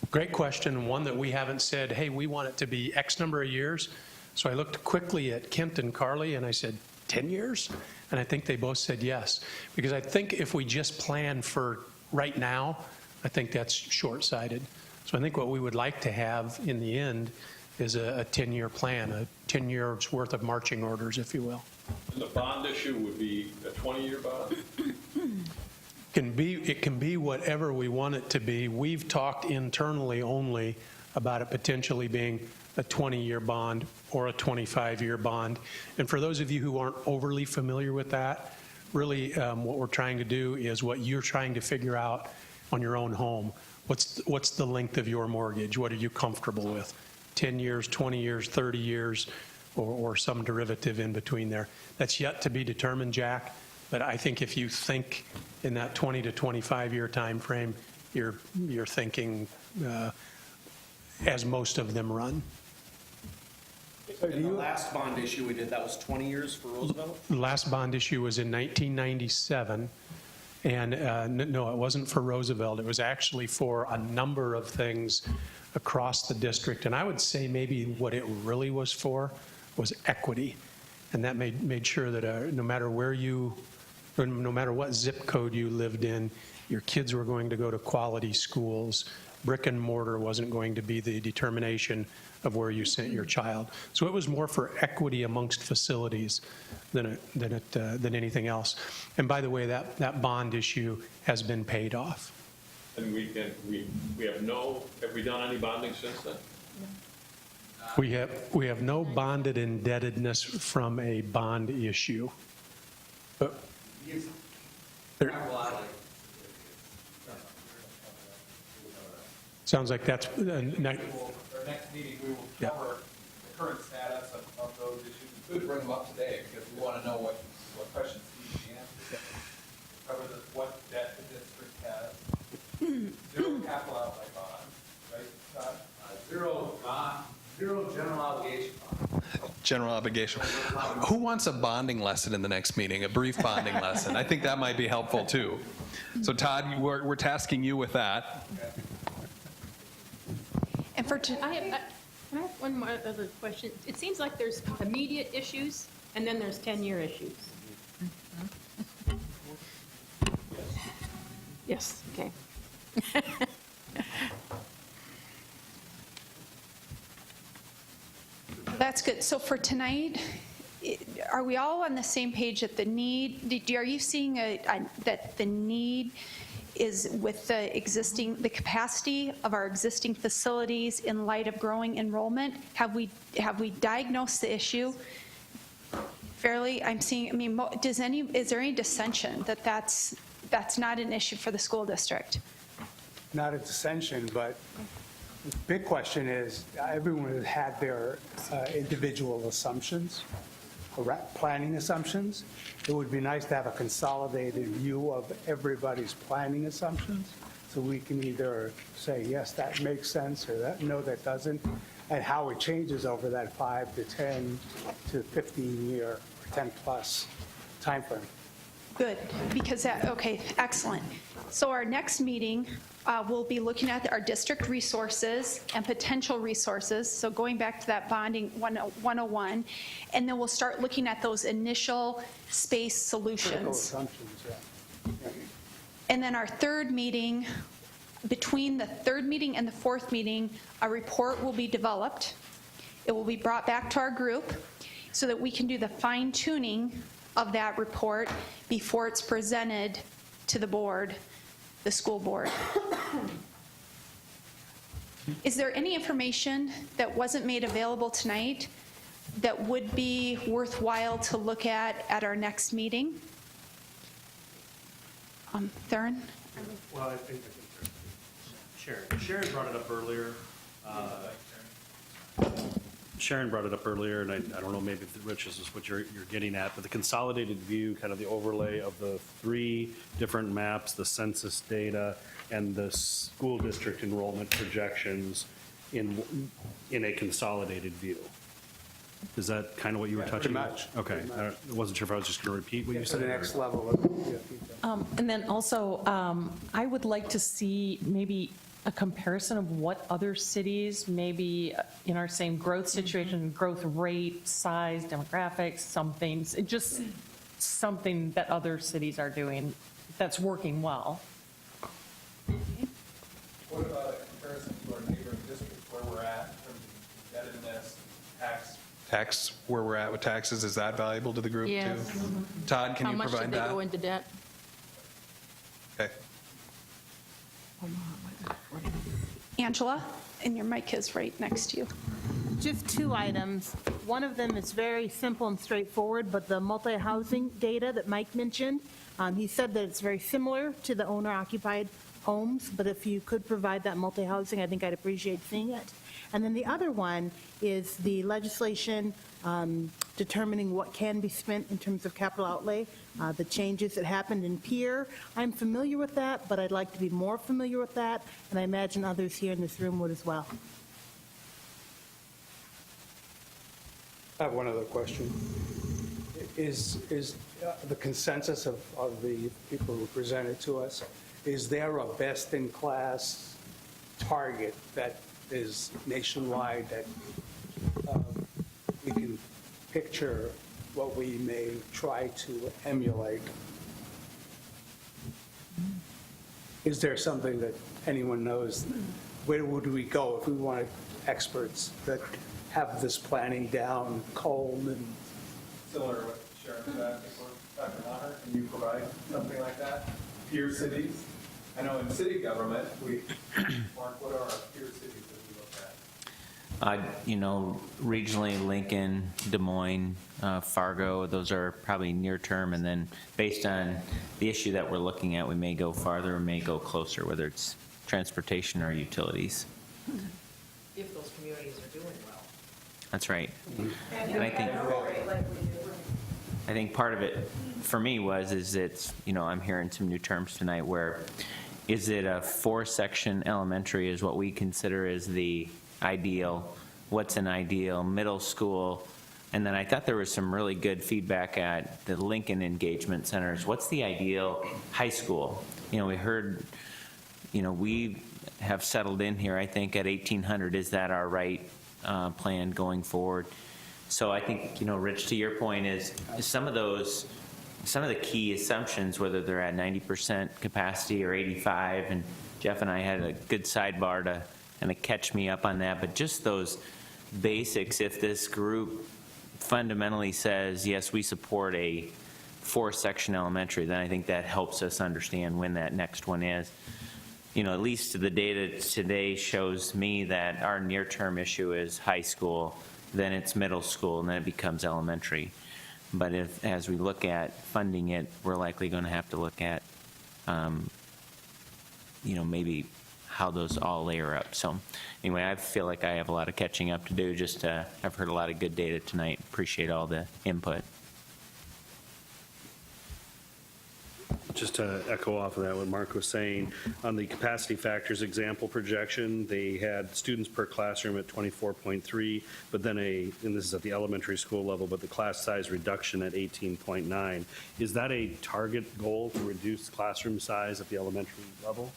Great question, and one that we haven't said, hey, we want it to be X number of years. So I looked quickly at Kent and Carly, and I said, 10 years? And I think they both said yes. Because I think if we just plan for right now, I think that's short-sighted. So I think what we would like to have in the end is a 10-year plan, a 10 years worth of marching orders, if you will. And the bond issue would be a 20-year bond? It can be whatever we want it to be. We've talked internally only about it potentially being a 20-year bond or a 25-year bond. And for those of you who aren't overly familiar with that, really what we're trying to do is what you're trying to figure out on your own home. What's the length of your mortgage? What are you comfortable with? 10 years, 20 years, 30 years, or some derivative in between there. That's yet to be determined, Jack. But I think if you think in that 20 to 25 year time frame, you're thinking as most of them run. And the last bond issue we did, that was 20 years for Roosevelt? The last bond issue was in 1997. And no, it wasn't for Roosevelt. It was actually for a number of things across the district. And I would say maybe what it really was for was equity. And that made sure that no matter where no matter what zip code you lived in, your kids were going to go to quality schools. Brick and mortar wasn't going to be the determination of where you sent your child. So it was more for equity amongst facilities than anything else. And by the way, that bond issue has been paid off. And we have we done any bonding since then? We have no bonded indebtedness from a bond issue. But sounds like that's Our next meeting, we will cover the current status of those issues. We could bring them up today because we want to know what questions need to be answered. Cover what debt the district has, 0 capital outlay bond, right, Todd? Zero general obligation bond. General obligation. Who wants a bonding lesson in the next meeting, a brief bonding lesson? I think that might be helpful too. So Todd, we're tasking you with that. And for can I have one more other question? It seems like there's immediate issues and then there's 10-year issues. Yes, okay. That's good. So for tonight, are we all on the same page that the need, are you seeing that the need is with the capacity of our existing facilities in light of growing enrollment? Have we diagnosed the issue fairly? I'm seeing, I mean, is there any dissension that that's not an issue for the school district? Not a dissension, but the big question is everyone has had their individual assumptions, planning assumptions. It would be nice to have a consolidated view of everybody's planning assumptions so we can either say, yes, that makes sense, or no, that doesn't. and how it changes over that 5 to 10 to 15-year or 10-plus timeframe. Good, because that, okay, excellent. So our next meeting, we'll be looking at our district resources and potential resources, so going back to that bonding 101, and then we'll start looking at those initial space Critical solutions. assumptions, yeah. And then our third meeting, between the third meeting and the fourth meeting, a report will be developed. It will be brought back to our group so that we can do the fine tuning of that report before it's presented to the board, the school board. Is there any information that wasn't made available tonight that would be worthwhile to look at our next meeting? Theron? Well, I think Sharon brought it up earlier. Sharon brought it up earlier, and I don't know, maybe, Rich, this is what you're getting at, but the consolidated view, kind of the overlay of the 3 different maps, the census data, and the school district enrollment projections in a consolidated view. Is that kind of what you were touching on? Pretty much. Okay. I wasn't sure if I was just going to repeat what you To said. the next level of detail. And then also, I would like to see maybe a comparison of what other cities, maybe in our same growth situation, growth rate, size, demographics, some things, just something that other cities are doing that's working well. What about a comparison to our neighboring districts, where we're at in terms of indebtedness, Tax, where we're at with taxes, is that valuable to the group too? Yes. Todd, can you How much provide did they that? go into debt? Okay. Angela, and your mic is right next to you. Just 2 items. One of them is very simple and straightforward, but the multi-housing data that Mike mentioned, he said that it's very similar to the owner-occupied homes, but if you could provide that multi-housing, I think I'd appreciate seeing it. And then the other one is the legislation determining what can be spent in terms of capital outlay, the changes that happened in Pier. I'm familiar with that, but I'd like to be more familiar with that, and I imagine others here in this room would as well. I have one other question. Is the consensus of the people who presented to us, is there a best-in-class target that is nationwide that we can picture what we may try to emulate? Is there something that anyone knows? Where would we go if we wanted experts that have this planning down cold and similar to what Sharon said, Dr. Maher, can you provide something like that? Peer cities? I know in city government, Mark, what are our peer cities that we look at? You know, regionally, Lincoln, Des Moines, Fargo, those are probably near term, and then based on the issue that we're looking at, we may go farther or may go closer, whether it's transportation or utilities. If those communities are doing well. That's right. And I think part of it for me is it's, you know, I'm hearing some new terms tonight where is it a 4-section elementary is what we consider as the ideal, what's an ideal middle school, and then I thought there was some really good feedback at the Lincoln engagement centers. What's the ideal high school? You know, we heard, you know, we have settled in here, I think, at 1,800. Is that our right plan going forward? So I think, you know, Rich, to your point is some of the key assumptions, whether they're at 90% capacity or 85, and Jeff and I had a good sidebar to kind of catch me up on that, but just those basics, if this group fundamentally says, yes, we support a 4-section elementary, then I think that helps us understand when that next one is. You know, at least the data today shows me that our near-term issue is high school, then it's middle school, and then it becomes elementary. But if, as we look at funding it, we're likely going to have to look at, you know, maybe how those all layer up. So anyway, I feel like I have a lot of catching up to do. Just I've heard a lot of good data tonight. Appreciate all the input. Just just to echo off of that, what Mark was saying, on the capacity factors example projection, they had students per classroom at 24.3, but then and this is at the elementary school level, but the class size reduction at 18.9. Is that a target goal to reduce classroom size at the elementary level?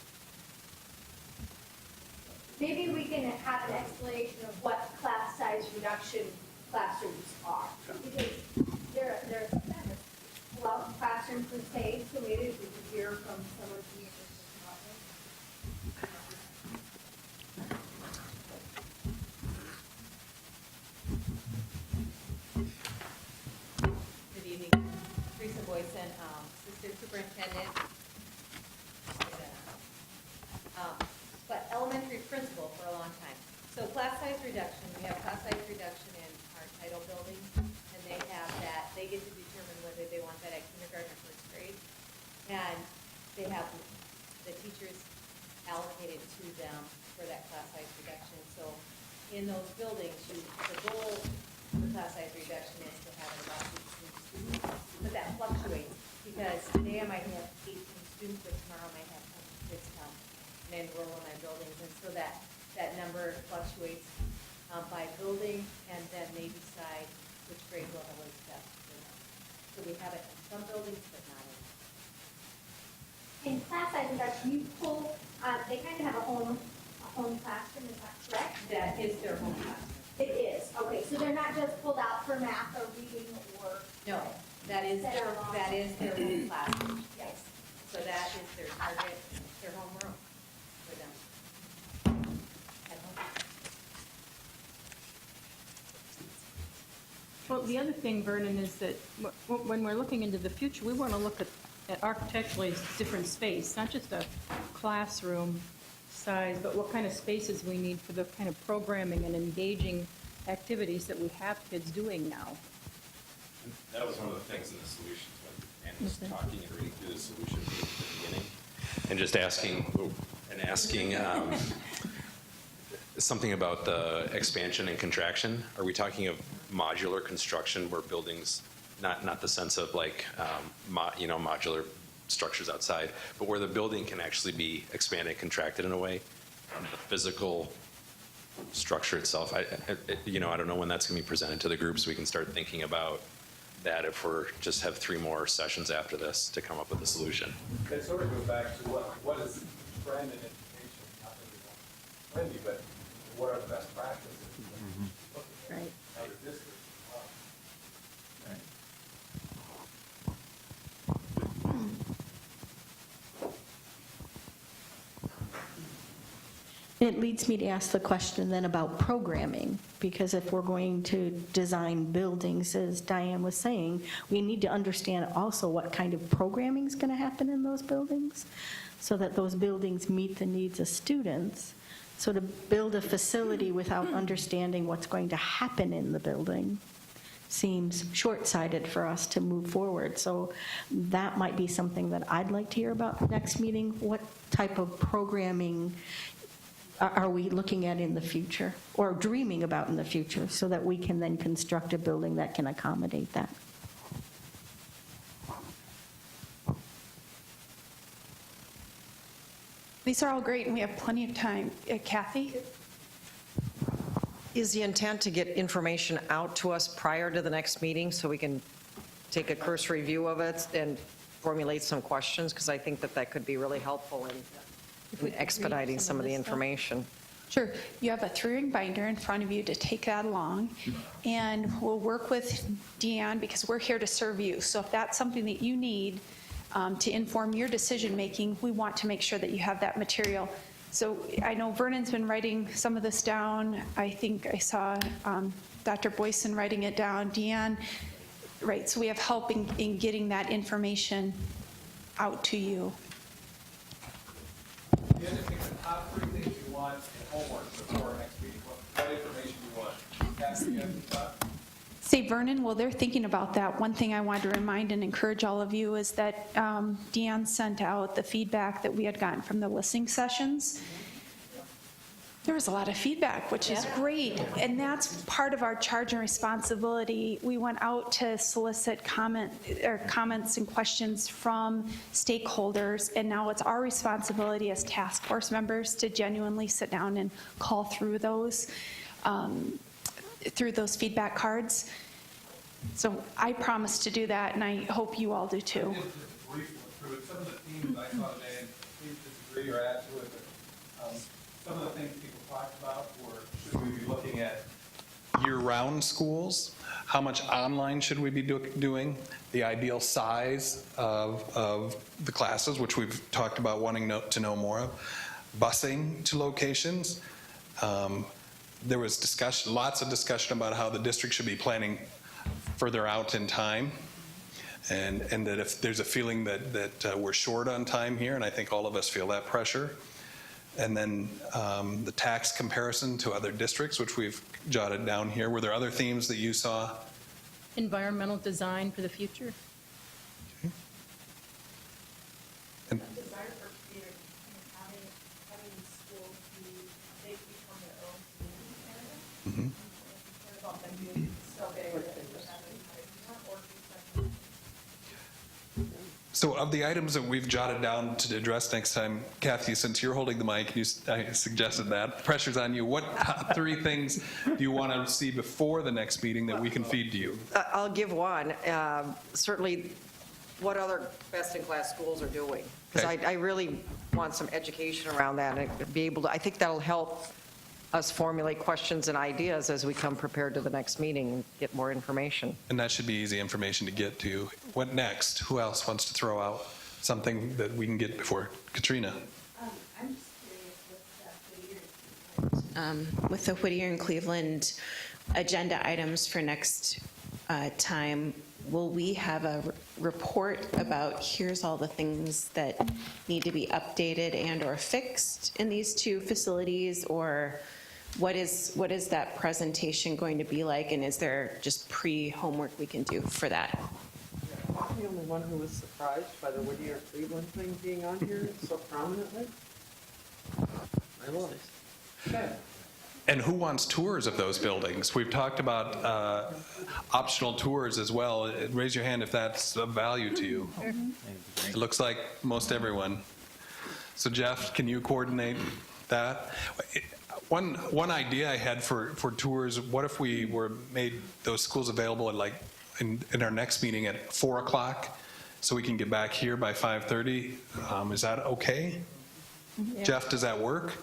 Maybe we can have an explanation of what class size reduction classrooms are. Because they're well, classroom per se, so maybe if we could hear from some of the Good evening. Teresa Boyson, Assistant Superintendent. But elementary principal for a long time. So class size reduction, we have class size reduction in our title buildings, and they have that, they get to determine whether they want that at kindergarten or first grade. And they have the teachers allocated to them for that class size reduction. So in those buildings, the goal for class size reduction is to have about 18 students. But that fluctuates, because today I might have 18 students, but tomorrow I might have 10 kids come and enroll in my buildings. And so that number fluctuates by building, and then they decide which grade level is best for them. So we have it in some buildings, but not in. in class size reduction, you pull, they kind of have a home classroom, is that correct? That is their home classroom. It is, okay, so they're not just pulled out for math or reading or? No, that is their home classroom. Yes. So that is their target, their homeroom for them. At home. Well, the other thing, Vernon, is that when we're looking into the future, we want to look at architecturally different space, not just a classroom size, but what kind of spaces we need for the kind of programming and engaging activities that we have kids doing now. And that was one of the things in the solutions when Annie was talking and reading through the solution at the beginning, and just asking something about the expansion and contraction. Are we talking of modular construction where buildings, not the sense of like modular structures outside, but where the building can actually be expanded, contracted in a way, and the physical structure itself? I don't know when that's going to be presented to the groups. We can start thinking about that if we're just have 3 more sessions after this to come up with a solution. That sort of goes back to what is trend in education? Not that we want trendy, but what are the best practices? Right. Other districts. It leads me to ask the question then about programming, because if we're going to design buildings, as Diane was saying, we need to understand also what kind of programming is going to happen in those buildings so that those buildings meet the needs of students. So to build a facility without understanding what's going to happen in the building seems short-sighted for us to move forward. So that might be something that I'd like to hear about next meeting. What type of programming are we looking at in the future or dreaming about in the future so that we can then construct a building that can accommodate that? These are all great, and we have plenty of time. Kathy? Is the intent to get information out to us prior to the next meeting so we can take a cursory view of it and formulate some questions? Because I think that could be really helpful in expediting some of the information. Sure. You have a 3-ring binder in front of you to take that along, and we'll work with Deanne because we're here to serve you. So if that's something that you need to inform your decision-making, we want to make sure that you have that material. So I know Vernon's been writing some of this down. I think I saw Dr. Boyson writing it down. Deanne, right, so we have help in getting that information out to you. You have to pick the top 3 things you want in homework before our next meeting. What information you want? Kathy, you have the top? Say, Vernon, while they're thinking about that, one thing I wanted to remind and encourage all of you is that Deanne sent out the feedback that we had gotten from the listening sessions. There was a lot of feedback, which is great, and that's part of our charge and responsibility. We went out to solicit comments and questions from stakeholders, and now it's our responsibility as task force members to genuinely sit down and call through those feedback cards. So I promise to do that, and I hope you all do too. Just briefly through it, some of the themes I saw today, and please disagree or add to it, but some of the things people talked about were, should we be looking at Year-round schools, how much online should we be doing, the ideal size of the classes, which we've talked about wanting to know more of, busing to locations. There was discussion, lots of discussion about how the district should be planning further out in time, and that if there's a feeling that we're short on time here, and I think all of us feel that pressure. And then the tax comparison to other districts, which we've jotted down here. Were there other themes that you saw? Environmental design for the future. And Desire for creative, having schools they become their own community area. What about them being so big that they're having or so of the items that we've jotted down to address next time, Cathy, since you're holding the mic, I suggested that, pressure's on you. What top 3 things do you want to see before the next meeting that we can feed to you? I'll give one. Certainly, what other best-in-class schools are doing. Because I really want some education around that and be able to, I think that'll help us formulate questions and ideas as we come prepared to the next meeting and get more information. And that should be easy information to get to. What next? Who else wants to throw out something that we can get before? Katrina. I'm just curious With the Whittier and Cleveland agenda items for next time, will we have a report about here's all the things that need to be updated and or fixed in these 2 facilities, or what is that presentation going to be like, and is there just pre-homework we can do for that? I'm the only one who was surprised by the Whittier Cleveland thing being on here so prominently. I was. Okay. And who wants tours of those buildings? We've talked about optional tours as well. Raise your hand if that's of value to you. It looks like most everyone. So Jeff, can you coordinate that? One idea I had for tours, what if we made those schools available at in our next meeting at 4 o'clock so we can get back here by 5:30? Is that okay? Yeah. Jeff, does that work?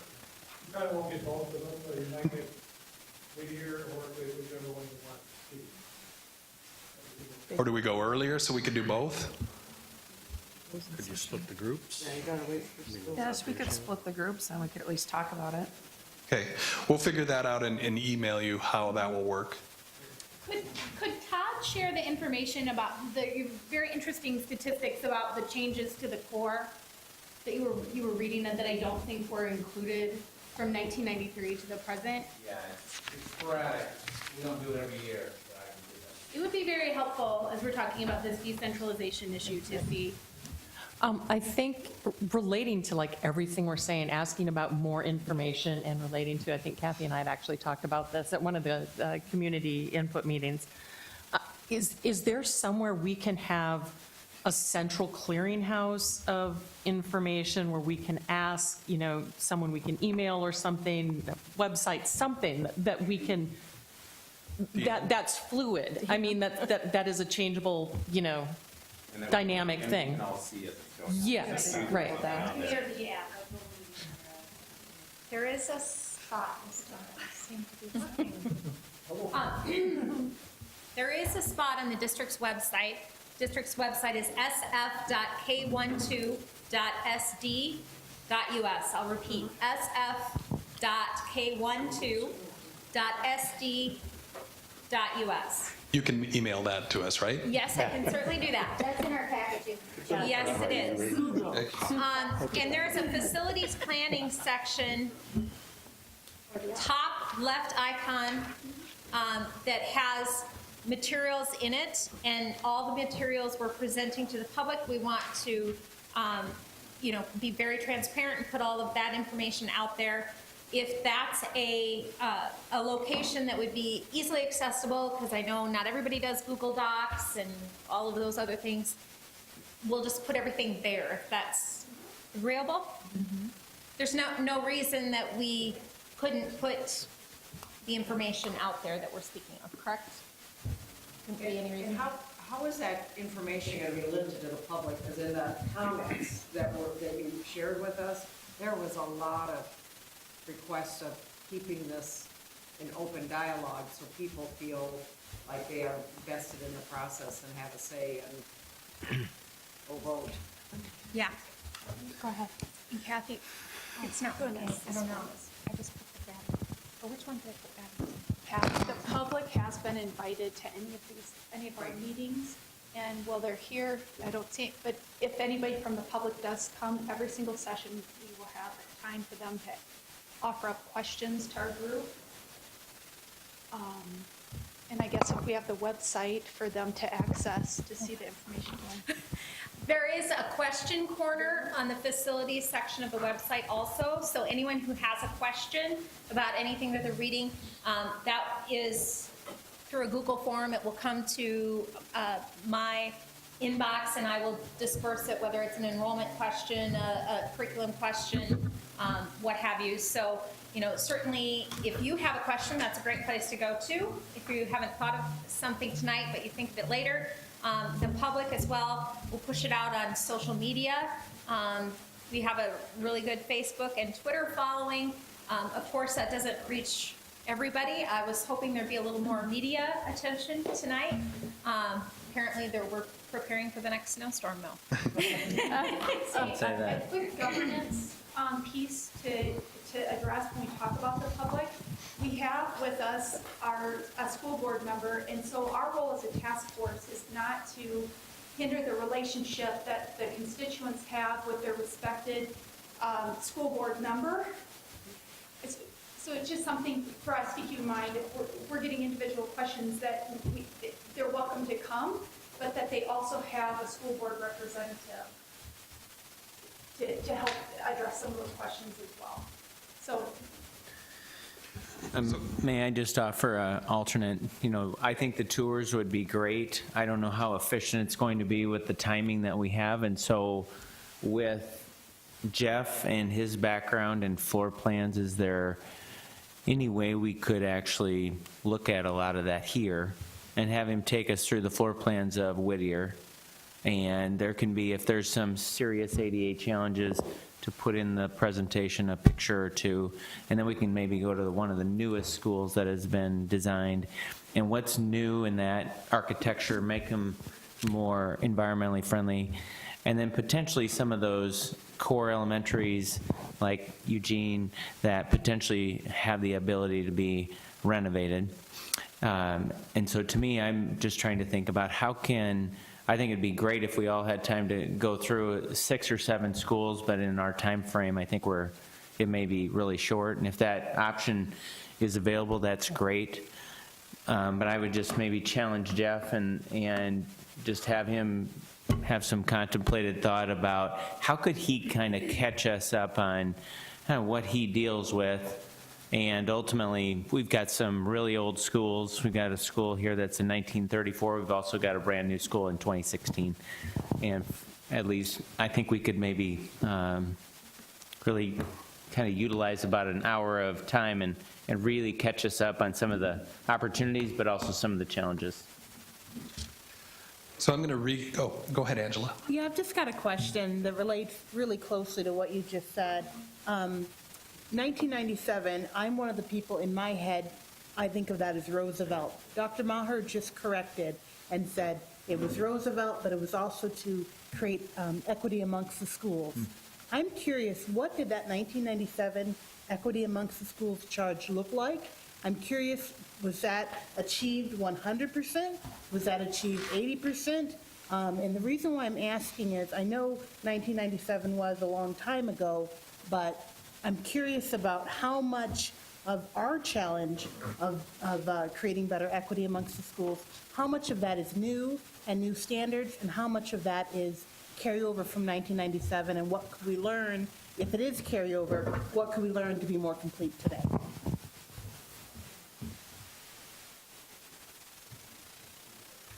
You probably won't get both of them, but you might get Whittier or whichever one you want to see. Or do we go earlier so we could do both? Could you split the groups? Yeah, you gotta wait for school. Yes, we could split the groups and we could at least talk about it. Okay, we'll figure that out and email you how that will work. Could Todd share the information about the very interesting statistics about the changes to the core that you were reading and that I don't think were included from 1993 to the present? Yeah, it's sporadic. We don't do it every year, but I can do that. It would be very helpful as we're talking about this decentralization issue to see. I think relating to everything we're saying, asking about more information and relating to, I think Cathy and I had actually talked about this at one of the community input meetings. Is there somewhere we can have a central clearinghouse of information where we can ask, someone we can email or something, website, something that we can, that's fluid? I mean, that is a changeable, dynamic thing. And I'll see it. Yes, right. Yeah. There is a spot. There is a spot on the district's website. District's website is sf.k12.sd.us. I'll repeat, sf.k12.sd.us. You can email that to us, right? Yes, I can certainly do that. That's in our packaging. Yes, it is. And there's a facilities planning section, top left icon, that has materials in it, and all the materials we're presenting to the public. We want to, be very transparent and put all of that information out there. if that's a location that would be easily accessible, because I know not everybody does Google Docs and all of those other things, we'll just put everything there, if that's agreeable. There's no reason that we couldn't put the information out there that we're speaking of, correct? Couldn't be any reason. And how is that information going to be limited to the public? Because in the comments that you shared with us, there was a lot of requests of keeping this an open dialogue so people feel like they are vested in the process and have a say and will vote. Yeah. Go ahead. And Kathy, it's not good. I don't know. I just put the grab. Oh, which one did I put that in? The public has been invited to any of our meetings, and while they're here, I don't see, but if anybody from the public does come, every single session, we will have time for them to offer up questions to our group. And I guess if we have the website for them to access to see the information going. There is a question corner on the facilities section of the website also, so anyone who has a question about anything that they're reading, that is through a Google form. It will come to my inbox and I will disperse it, whether it's an enrollment question, a curriculum question, what have you. So, you know, certainly if you have a question, that's a great place to go to. If you haven't thought of something tonight, but you think of it later, the public as well will push it out on social media. We have a really good Facebook and Twitter following. Of course, that doesn't reach everybody. I was hoping there'd be a little more media attention tonight. Apparently, we're preparing for the next snowstorm, though. Don't say that. A quick governance piece to address when we talk about the public. We have with us a school board member, and so our role as a task force is not to hinder the relationship that the constituents have with their respected school board member. So it's just something for us to keep in mind. If we're getting individual questions, that they're welcome to come, but that they also have a school board representative to help address some of those questions as well. So. May I just offer an alternate? You know, I think the tours would be great. I don't know how efficient it's going to be with the timing that we have, and so with Jeff and his background and floor plans, is there any way we could actually look at a lot of that here and have him take us through the floor plans of Whittier? And there can be, if there's some serious ADA challenges, to put in the presentation a picture or two, and then we can maybe go to one of the newest schools that has been designed, and what's new in that architecture, make them more environmentally friendly, and then potentially some of those core elementaries like Eugene that potentially have the ability to be renovated. And so to me, I'm just trying to think about how can, I think it'd be great if we all had time to go through 6 or 7 schools, but in our time frame, I think it may be really short. And if that option is available, that's great. But I would just maybe challenge Jeff and just have him have some contemplated thought about how could he kind of catch us up on kind of what he deals with. And ultimately, we've got some really old schools. We've got a school here that's in 1934. We've also got a brand new school in 2016. And at least I think we could maybe really kind of utilize about an hour of time and really catch us up on some of the opportunities, but also some of the challenges. So I'm going to go ahead, Angela. Yeah, I've just got a question that relates really closely to what you just said. 1997, I'm one of the people in my head, I think of that as Roosevelt. Dr. Maher just corrected and said it was Roosevelt, but it was also to create equity amongst the schools. I'm curious, what did that 1997 equity amongst the schools charge look like? I'm curious, was that achieved 100%? Was that achieved 80%? And the reason why I'm asking is I know 1997 was a long time ago, but I'm curious about how much of our challenge of creating better equity amongst the schools, how much of that is new and new standards, and how much of that is carryover from 1997, and what could we learn if it is carryover, what could we learn to be more complete today?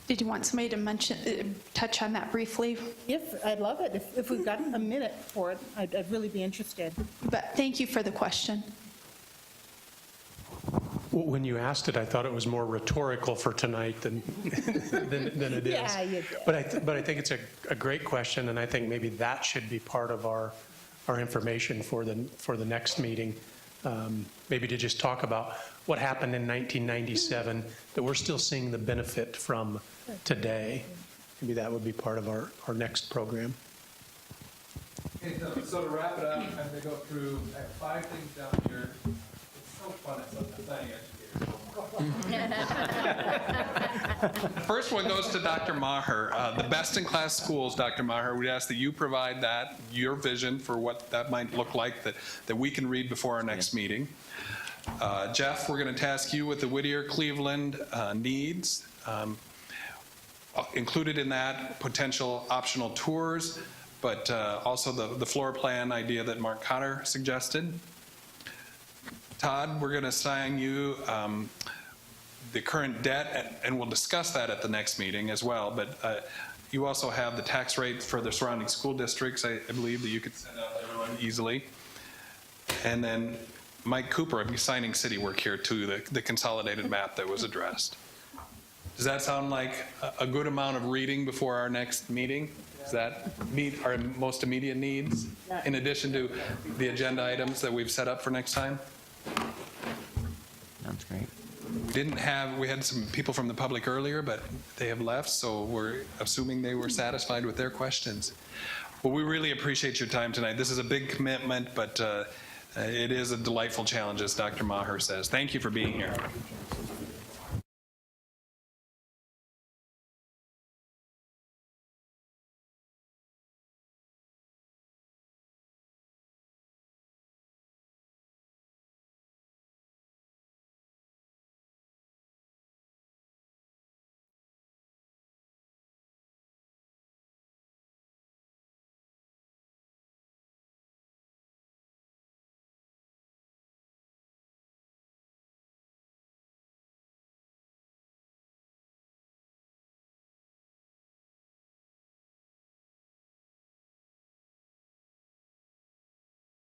Did you want somebody to touch on that briefly? If, I'd love it. If we've got a minute for it, I'd really be interested. But thank you for the question. When you asked it, I thought it was more rhetorical for tonight than it is. Yeah, you did. But I think it's a great question, and I think maybe that should be part of our information for the next meeting. Maybe to just talk about what happened in 1997 that we're still seeing the benefit from today. Maybe that would be part of our next program. Okay, so to wrap it up, I'm going to go through, I have 5 things down here. It's so fun as a planning educator. The first one goes to Dr. Maher. The best-in-class schools, Dr. Maher, we'd ask that you provide that, your vision for what that might look like that we can read before our next meeting. Jeff, we're going to task you with the Whittier-Cleveland needs. Included in that, potential optional tours, but also the floor plan idea that Mark Cotter suggested. Todd, we're going to assign you the current debt, and we'll discuss that at the next meeting as well, but you also have the tax rate for the surrounding school districts, I believe, that you could send out to everyone easily. And then Mike Cooper, I'm assigning city work here to the consolidated map that was addressed. Does that sound like a good amount of reading before our next meeting? Does that meet our most immediate needs in addition to the agenda items that we've set up for next time? Sounds great. We had some people from the public earlier, but they have left, so we're assuming they were satisfied with their questions. Well, we really appreciate your time tonight. This is a big commitment, but it is a delightful challenge, as Dr. Maher says. Thank you for being here.